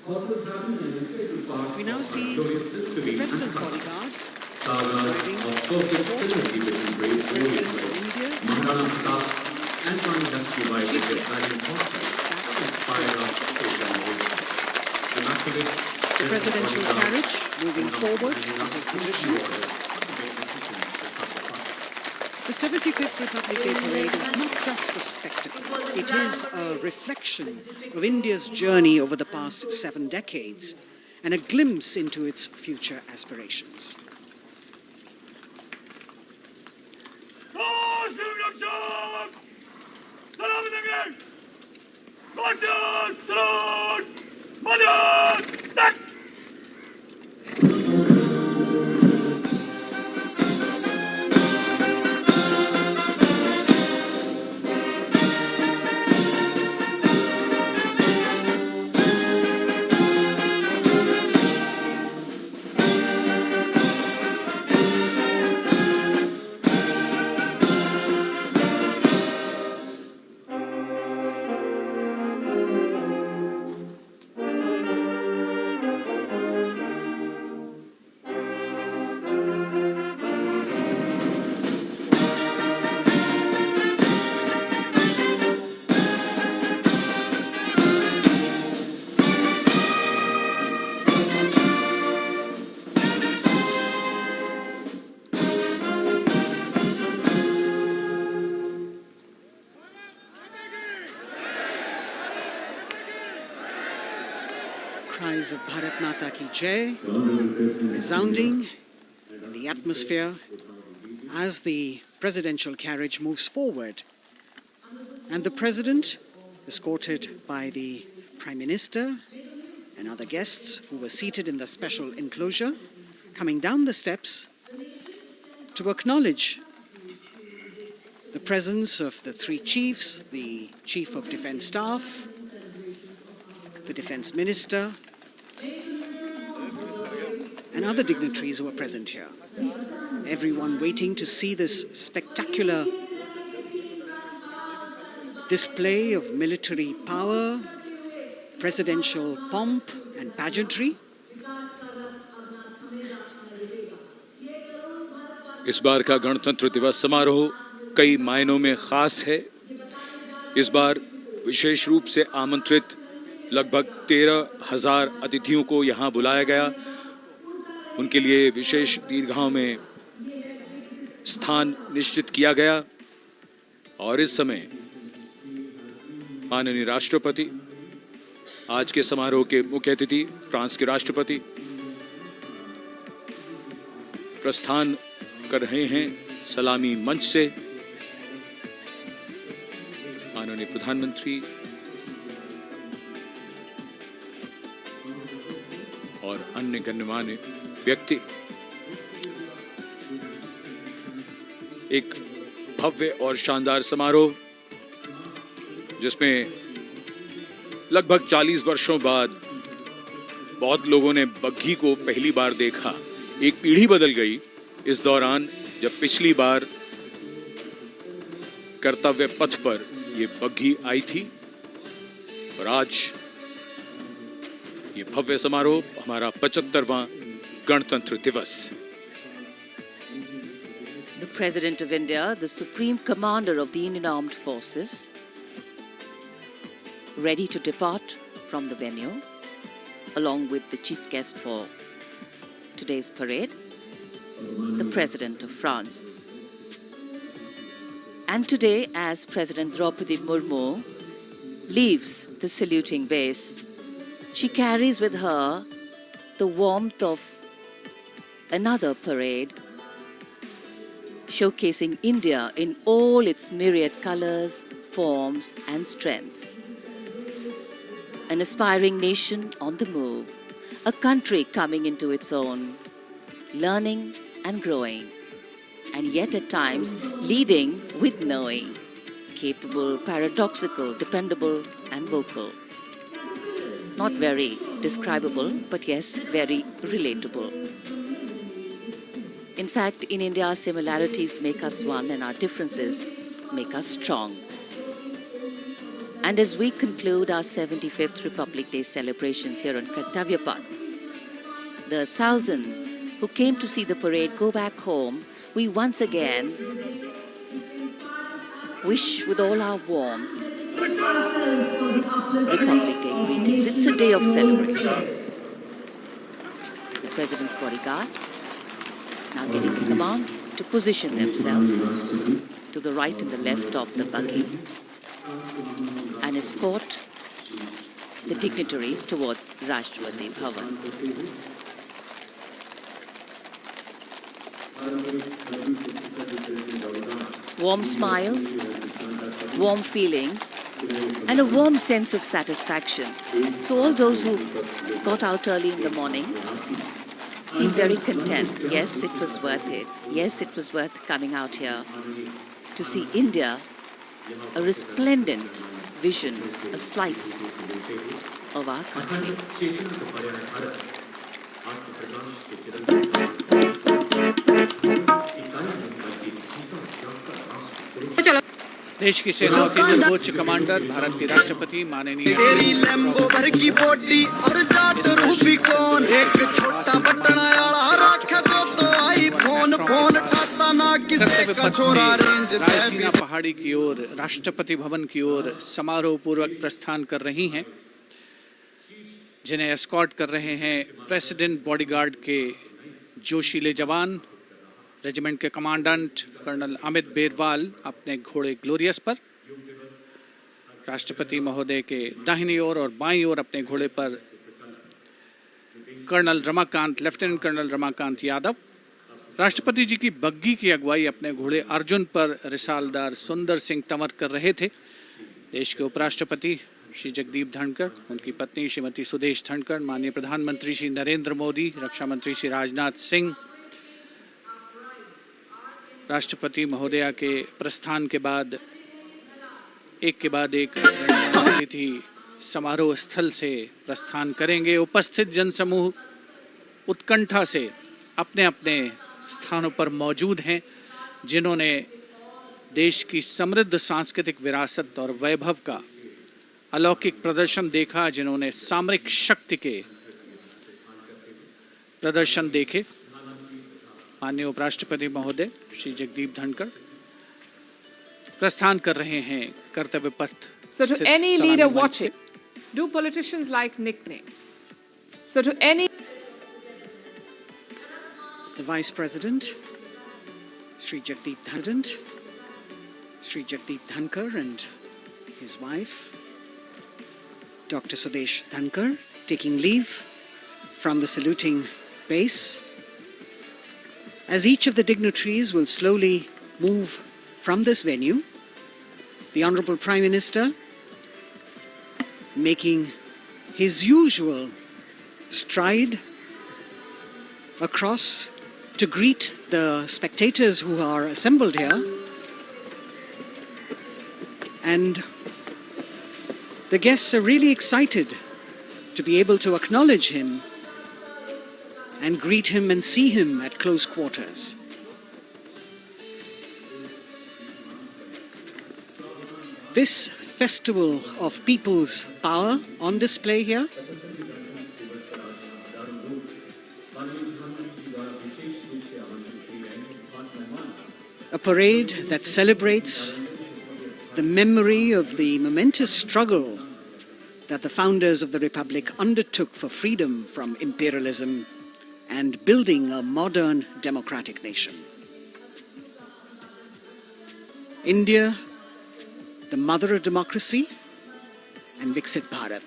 A: We now see the President's bodyguard arriving the presidential carriage moving forward to position. The 75th Republic Day Parade is not just a spectacle. It is a reflection of India's journey over the past 7 decades and a glimpse into its future aspirations. Cries of Bharat Mata Ki Jai resounding in the atmosphere as the presidential carriage moves forward. And the president, escorted by the Prime Minister and other guests who were seated in the special enclosure, coming down the steps to acknowledge the presence of the 3 chiefs, the Chief of Defence Staff, the Defence Minister, and other dignitaries who are present here. Everyone waiting to see this spectacular display of military power, presidential pomp and pageantry.
E: इस बार का गणतंत्र दिवस समारोह कई मायनों में खास है। इस बार विशेष रूप से आमंत्रित लगभग 13,000 अतिथियों को यहाँ बुलाया गया। उनके लिए विशेष दीर्घाओं में स्थान निश्चित किया गया और इस समय माननीय राष्ट्रपति, आज के समारोह के मुख्य अतिथि फ्रांस के राष्ट्रपति, प्रस्थान कर रहे हैं सलामी मंच से। माननीय प्रधानमंत्री और अन्य गण्यमान्य व्यक्ति एक भव्य और शानदार समारोह जिसमें लगभग 40 वर्षों बाद बहुत लोगों ने बग्घी को पहली बार देखा। एक पीढ़ी बदल गई इस दौरान जब पिछली बार कर्तव्य पथ पर ये बग्घी आई थी और आज ये भव्य समारोह हमारा 75वां गणतंत्र दिवस।
D: The President of India, the Supreme Commander of the Indian Armed Forces, ready to depart from the venue, along with the chief guest for today's parade, the President of France. And today, as President Draupadi Murmu leaves the saluting base, she carries with her the warmth of another parade, showcasing India in all its myriad colors, forms, and strengths. An aspiring nation on the move, a country coming into its own, learning and growing, and yet at times leading with knowing, capable, paradoxical, dependable, and vocal. Not very describable, but yes, very relatable. In fact, in India, our similarities make us one and our differences make us strong. And as we conclude our 75th Republic Day celebrations here on Kartavya Path, the thousands who came to see the parade go back home, we once again wish with all our warmth Republic Day greetings. It's a day of celebration. The President's bodyguard now getting the command to position themselves to the right and the left of the buggy and escort the dignitaries towards Rashtrapati Bhavan. Warm smiles, warm feelings, and a warm sense of satisfaction. So all those who got out early in the morning seem very content. Yes, it was worth it. Yes, it was worth coming out here to see India, a resplendent vision, a slice of our country.
B: देश की सेनाओं के सर्वोच्च commander Bharat के राष्ट्रपति माननीय
G: तेरी Lambo भर की बॉडी और जाट रूपी कौन एक छोटा बटन वाला रख दो तो आईफोन फोन ठाता ना किसे का छोरा रेंज
B: रायसीना पहाड़ी की ओर राष्ट्रपति भवन की ओर समारोह पूर्वक प्रस्थान कर रही हैं, जिन्हें एस्कॉर्ट कर रहे हैं प्रेसिडेंट बॉडीगार्ड के जोशीले जवान, रेजिमेंट के कमांडेंट कर्नल अमित बेरवाल अपने घोड़े ग्लोरियस पर, राष्ट्रपति महोदय के दाहिनी ओर और बाईं ओर अपने घोड़े पर colonel Ramakant, lieutenant colonel Ramakant Yadav, राष्ट्रपति जी की बग्गी की अगुवाई अपने घोड़े अर्जुन पर रिसालदार सुंदर सिंह तंवर कर रहे थे। देश के उपराष्ट्रपति श्री जगदीप धनखड़, उनकी पत्नी श्रीमती सुदेश धनखड़, माननीय प्रधानमंत्री श्री नरेंद्र मोदी, रक्षा मंत्री श्री राजनाथ सिंह, राष्ट्रपति महोदया के प्रस्थान के बाद एक के बाद एक अतिथि समारोह स्थल से प्रस्थान करेंगे। उपस्थित जनसमूह उत्कंठा से अपने अपने स्थानों पर मौजूद हैं, जिन्होंने देश की समृद्ध सांस्कृतिक विरासत और वैभव का अलौकिक प्रदर्शन देखा, जिन्होंने सामरिक शक्ति के प्रदर्शन देखे। माननीय उपराष्ट्रपति महोदय श्री जगदीप धनखड़ प्रस्थान कर रहे हैं कर्तव्य पथ।
N: So to any leader watching, do politicians like nicknames? So to any
A: The Vice President, Sri Jagdeep Dhankar and his wife, Dr. Sudesh Dhankar, taking leave from the saluting base. As each of the dignitaries will slowly move from this venue, the Honorable Prime Minister making his usual stride across to greet the spectators who are assembled here. And the guests are really excited to be able to acknowledge him and greet him and see him at close quarters. This festival of people's power on display here a parade that celebrates the memory of the momentous struggle that the founders of the Republic undertook for freedom from imperialism and building a modern democratic nation. India, the mother of democracy, and Viksit Bharat.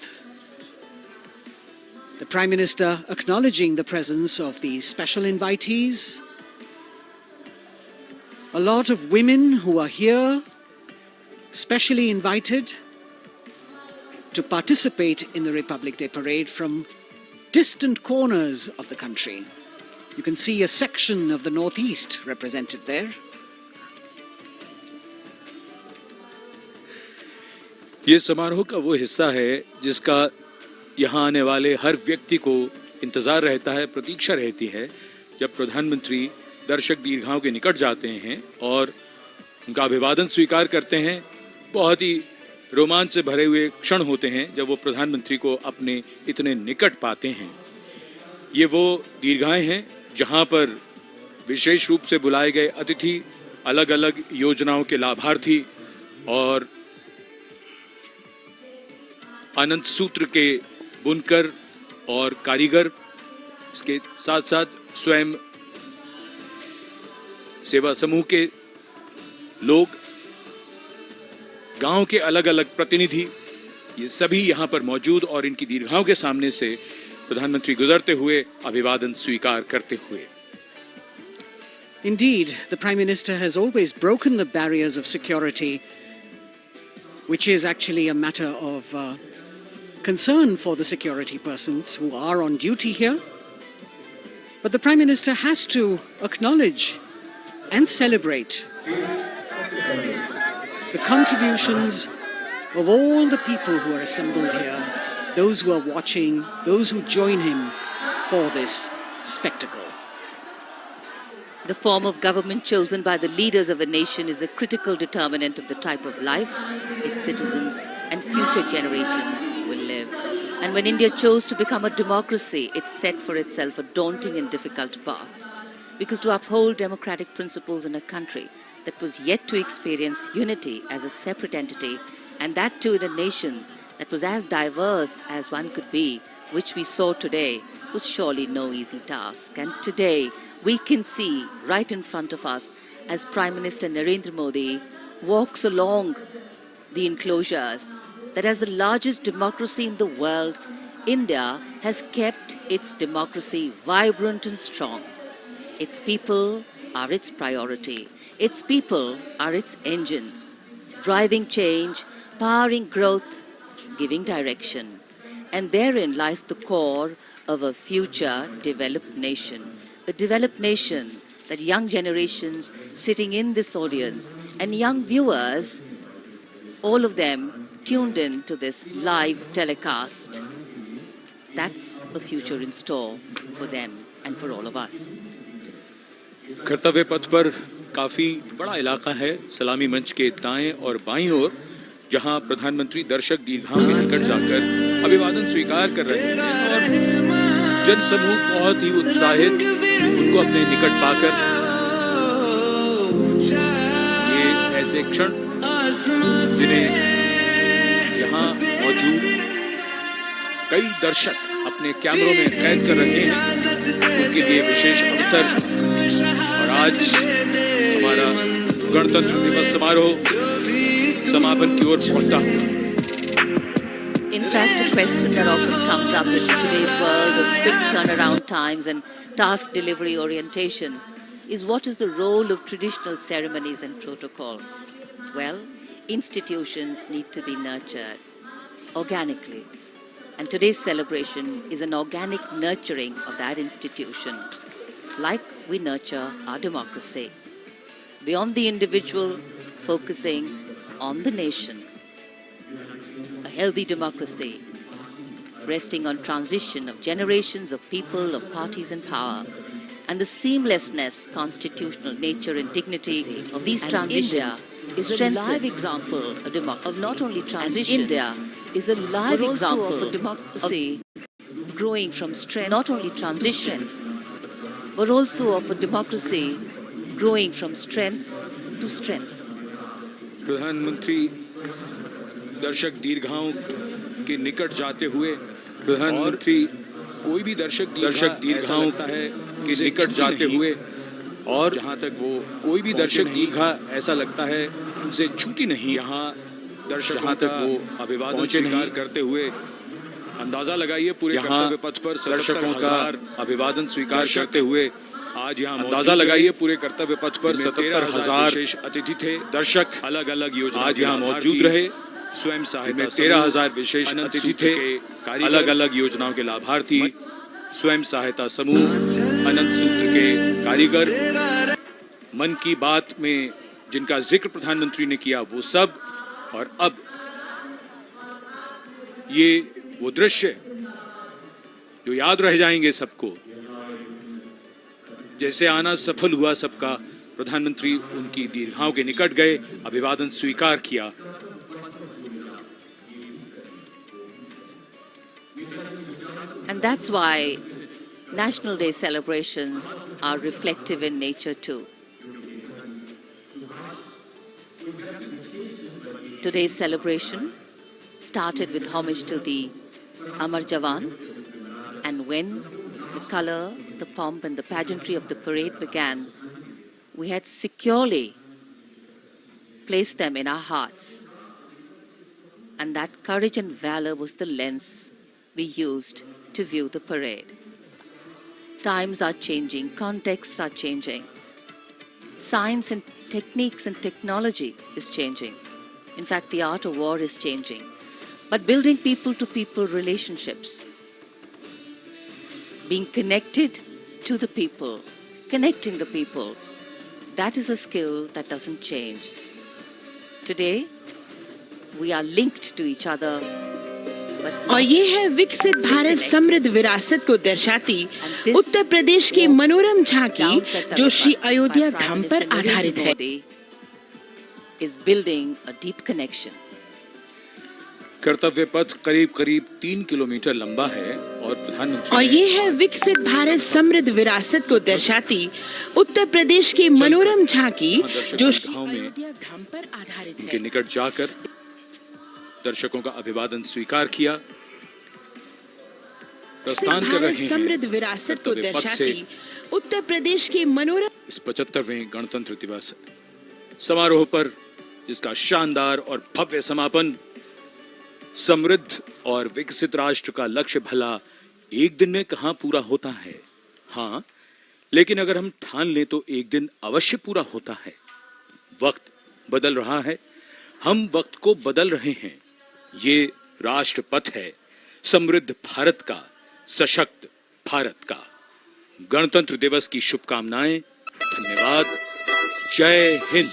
A: The Prime Minister acknowledging the presence of the special invitees, a lot of women who are here, specially invited to participate in the Republic Day Parade from distant corners of the country. You can see a section of the Northeast represented there.
E: ये समारोह का वो हिस्सा है जिसका यहाँ आने वाले हर व्यक्ति को इंतजार रहता है, प्रतीक्षा रहती है, जब प्रधानमंत्री दर्शक दीर्घाओं के निकट जाते हैं और उनका अभिवादन स्वीकार करते हैं। बहुत ही रोमांच से भरे हुए क्षण होते हैं जब वो प्रधानमंत्री को अपने इतने निकट पाते हैं। ये वो दीर्घाएं हैं जहां पर विशेष रूप से बुलाए गए अतिथि, अलग अलग योजनाओं के लाभार्थी और अनंत सूत्र के बुनकर और कारीगर, इसके साथ साथ स्वयं सेवा समूह के लोग, गांव के अलग अलग प्रतिनिधि, ये सभी यहां पर मौजूद और इनकी दीर्घाओं के सामने से प्रधानमंत्री गुजरते हुए अभिवादन स्वीकार करते हुए।
A: Indeed, the Prime Minister has always broken the barriers of security, which is actually a matter of concern for the security persons who are on duty here. But the Prime Minister has to acknowledge and celebrate the contributions of all the people who are assembled here, those who are watching, those who join him for this spectacle.
D: The form of government chosen by the leaders of a nation is a critical determinant of the type of life its citizens and future generations will live. And when India chose to become a democracy, it set for itself a daunting and difficult path. Because to uphold democratic principles in a country that was yet to experience unity as a separate entity, and that too in a nation that was as diverse as one could be, which we saw today, was surely no easy task. And today, we can see right in front of us as Prime Minister Narendra Modi walks along the enclosures that as the largest democracy in the world, India has kept its democracy vibrant and strong. Its people are its priority. Its people are its engines, driving change, powering growth, giving direction. And therein lies the core of a future developed nation. A developed nation that young generations sitting in this audience and young viewers, all of them tuned in to this live telecast. That's a future in store for them and for all of us.
E: कर्तव्य पथ पर काफी बड़ा इलाका है, सलामी मंच के दाएं और बाईं ओर, जहां प्रधानमंत्री दर्शक दीर्घाओं के निकट जाकर अभिवादन स्वीकार कर रहे हैं और जनसमूह बहुत ही उत्साहित उनको अपने निकट पाकर ये ऐसे क्षण जिन्हें यहाँ मौजूद कई दर्शक अपने कैमरों में कैद कर रहे हैं, उनके लिए विशेष अवसर। और आज हमारा गणतंत्र दिवस समारोह समापन की ओर पहुंचता है।
D: In fact, a question that often comes up in today's world of quick turnaround times and task delivery orientation is what is the role of traditional ceremonies and protocol? Well, institutions need to be nurtured organically. And today's celebration is an organic nurturing of that institution, like we nurture our democracy. Beyond the individual, focusing on the nation. A healthy democracy, resting on transition of generations of people, of parties in power, and the seamlessness, constitutional nature and dignity of these transitions is a live example of democracy. Of not only transition, India is a live example of democracy growing from strength, not only transitions, but also of a democracy growing from strength to strength.
E: प्रधानमंत्री दर्शक दीर्घाओं के निकट जाते हुए, प्रधानमंत्री कोई भी दर्शक दीर्घाओं के निकट जाते हुए, और जहां तक वो कोई भी दर्शक दीर्घा ऐसा लगता है उनसे छूटी नहीं। यहाँ दर्शक जहां तक वो अभिवादन स्वीकार करते हुए अंदाजा लगाइए पूरे कर्तव्य पथ पर दर्शकों का अभिवादन स्वीकार करते हुए आज यहाँ अंदाजा लगाइए पूरे कर्तव्य पथ पर 17,000 विशेष अतिथि थे, दर्शक अलग अलग योजना आज यहाँ मौजूद रहे। स्वयं सहायता 13,000 विशेष अतिथि थे, अलग अलग योजनाओं के लाभार्थी, स्वयं सहायता समूह, अनंत सूत्र के कारीगर, मन की बात में जिनका जिक्र प्रधानमंत्री ने किया वो सब, और अब ये वो दृश्य जो याद रह जाएंगे सबको। जैसे आना सफल हुआ सबका, प्रधानमंत्री उनकी दीर्घाओं के निकट गए, अभिवादन स्वीकार किया।
D: And that's why National Day celebrations are reflective in nature too. Today's celebration started with homage to the Amar Jawan, and when the color, the pomp and the pageantry of the parade began, we had securely placed them in our hearts. And that courage and valor was the lens we used to view the parade. Times are changing, contexts are changing. Science and techniques and technology is changing. In fact, the art of war is changing. But building people-to-people relationships, being connected to the people, connecting the people, that is a skill that doesn't change. Today, we are linked to each other.
J: और ये है विकसित भारत समृद्ध विरासत को दर्शाती उत्तर प्रदेश की मनोरम झांकी जो श्री अयोध्या धाम पर आधारित है।
D: Is building a deep connection.
E: कर्तव्य पथ करीब करीब 3 किलोमीटर लंबा है और प्रधानमंत्री
J: और ये है विकसित भारत समृद्ध विरासत को दर्शाती उत्तर प्रदेश की मनोरम झांकी जो श्री अयोध्या धाम पर आधारित है।
E: उनके निकट जाकर दर्शकों का अभिवादन स्वीकार किया। प्रस्थान कर रहे हैं
J: समृद्ध विरासत को दर्शाती उत्तर प्रदेश की मनोरम
E: इस 75वें गणतंत्र दिवस समारोह पर, जिसका शानदार और भव्य समापन समृद्ध और विकसित राष्ट्र का लक्ष्य भला एक दिन में कहां पूरा होता है। हाँ, लेकिन अगर हम ठान लें तो एक दिन अवश्य पूरा होता है। वक्त बदल रहा है, हम वक्त को बदल रहे हैं। ये राष्ट्र पथ है समृद्ध भारत का, सशक्त भारत का। गणतंत्र दिवस की शुभकामनाएं। धन्यवाद। जय हिंद।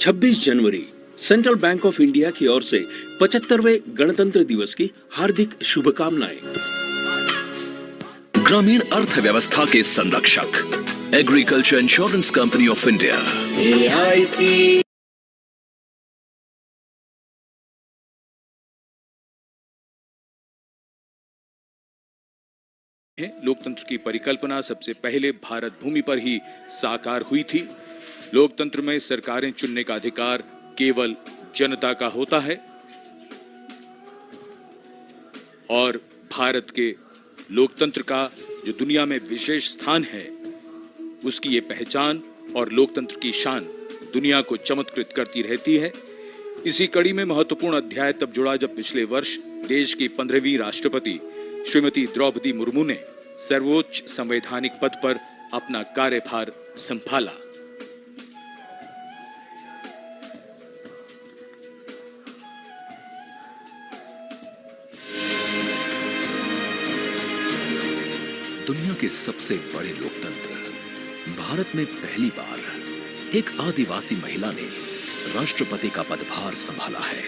M: 26 जनवरी सेंट्रल बैंक ऑफ इंडिया की ओर से 75वें गणतंत्र दिवस की हार्दिक शुभकामनाएं।
O: ग्रामीण अर्थव्यवस्था के संरक्षक agriculture insurance company of India AIC।
E: लोकतंत्र की परिकल्पना सबसे पहले भारत भूमि पर ही साकार हुई थी। लोकतंत्र में सरकारें चुनने का अधिकार केवल जनता का होता है और भारत के लोकतंत्र का जो दुनिया में विशेष स्थान है, उसकी ये पहचान और लोकतंत्र की शान दुनिया को चमत्कृत करती रहती है। इसी कड़ी में महत्वपूर्ण अध्याय तब जुड़ा जब पिछले वर्ष देश की 15वीं राष्ट्रपति श्रीमती द्रौपदी मुर्मू ने सर्वोच्च संवैधानिक पद पर अपना कार्यभार संभाला।
O: दुनिया के सबसे बड़े लोकतंत्र भारत में पहली बार एक आदिवासी महिला ने राष्ट्रपति का पदभार संभाला है।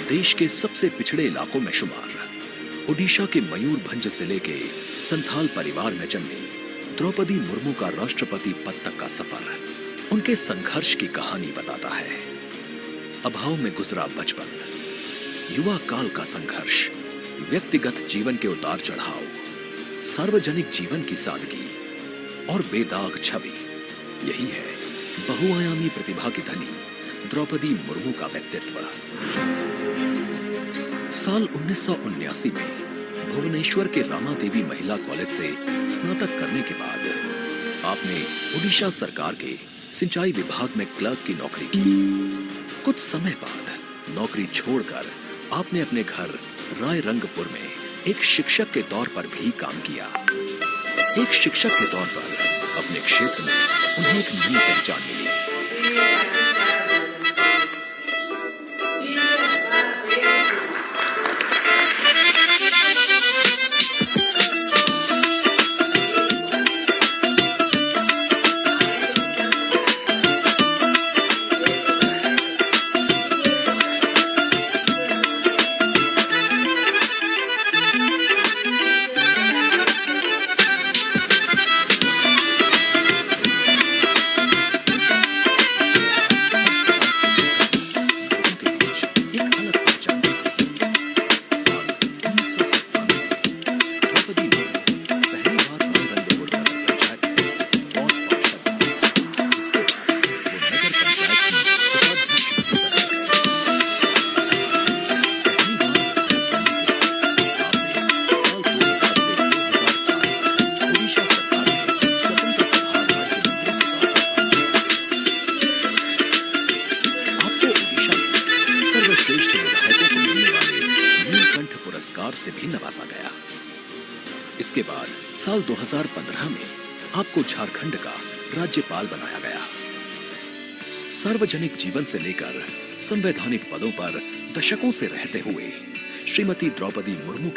O: देश के सबसे पिछड़े इलाकों में शुमार ओडिशा के मयूरभंज जिले के संथाल परिवार में जन्मी द्रौपदी मुर्मू का राष्ट्रपति पद तक का सफर उनके संघर्ष की कहानी बताता है। अभाव में गुजरा बचपन, युवा काल का संघर्ष, व्यक्तिगत जीवन के उतार चढ़ाव, सार्वजनिक जीवन की सादगी और बेदाग छवि, यही है बहुआयामी प्रतिभा की धनी द्रौपदी मुर्मू का व्यक्तित्व। साल 1979 में भुवनेश्वर के रामा देवी महिला कॉलेज से स्नातक करने के बाद आपने ओडिशा सरकार के सिंचाई विभाग में क्लर्क की नौकरी की। कुछ समय बाद नौकरी छोड़कर आपने अपने घर रायरंगपुर में एक शिक्षक के तौर पर भी काम किया। एक शिक्षक के तौर पर अपने क्षेत्र में उन्हें एक नई पहचान मिली। से भी नवाजा गया। इसके बाद साल 2015 में आपको झारखंड का राज्यपाल बनाया गया। सार्वजनिक जीवन से लेकर संवैधानिक पदों पर दशकों से रहते हुए श्रीमती द्रौपदी मुर्मू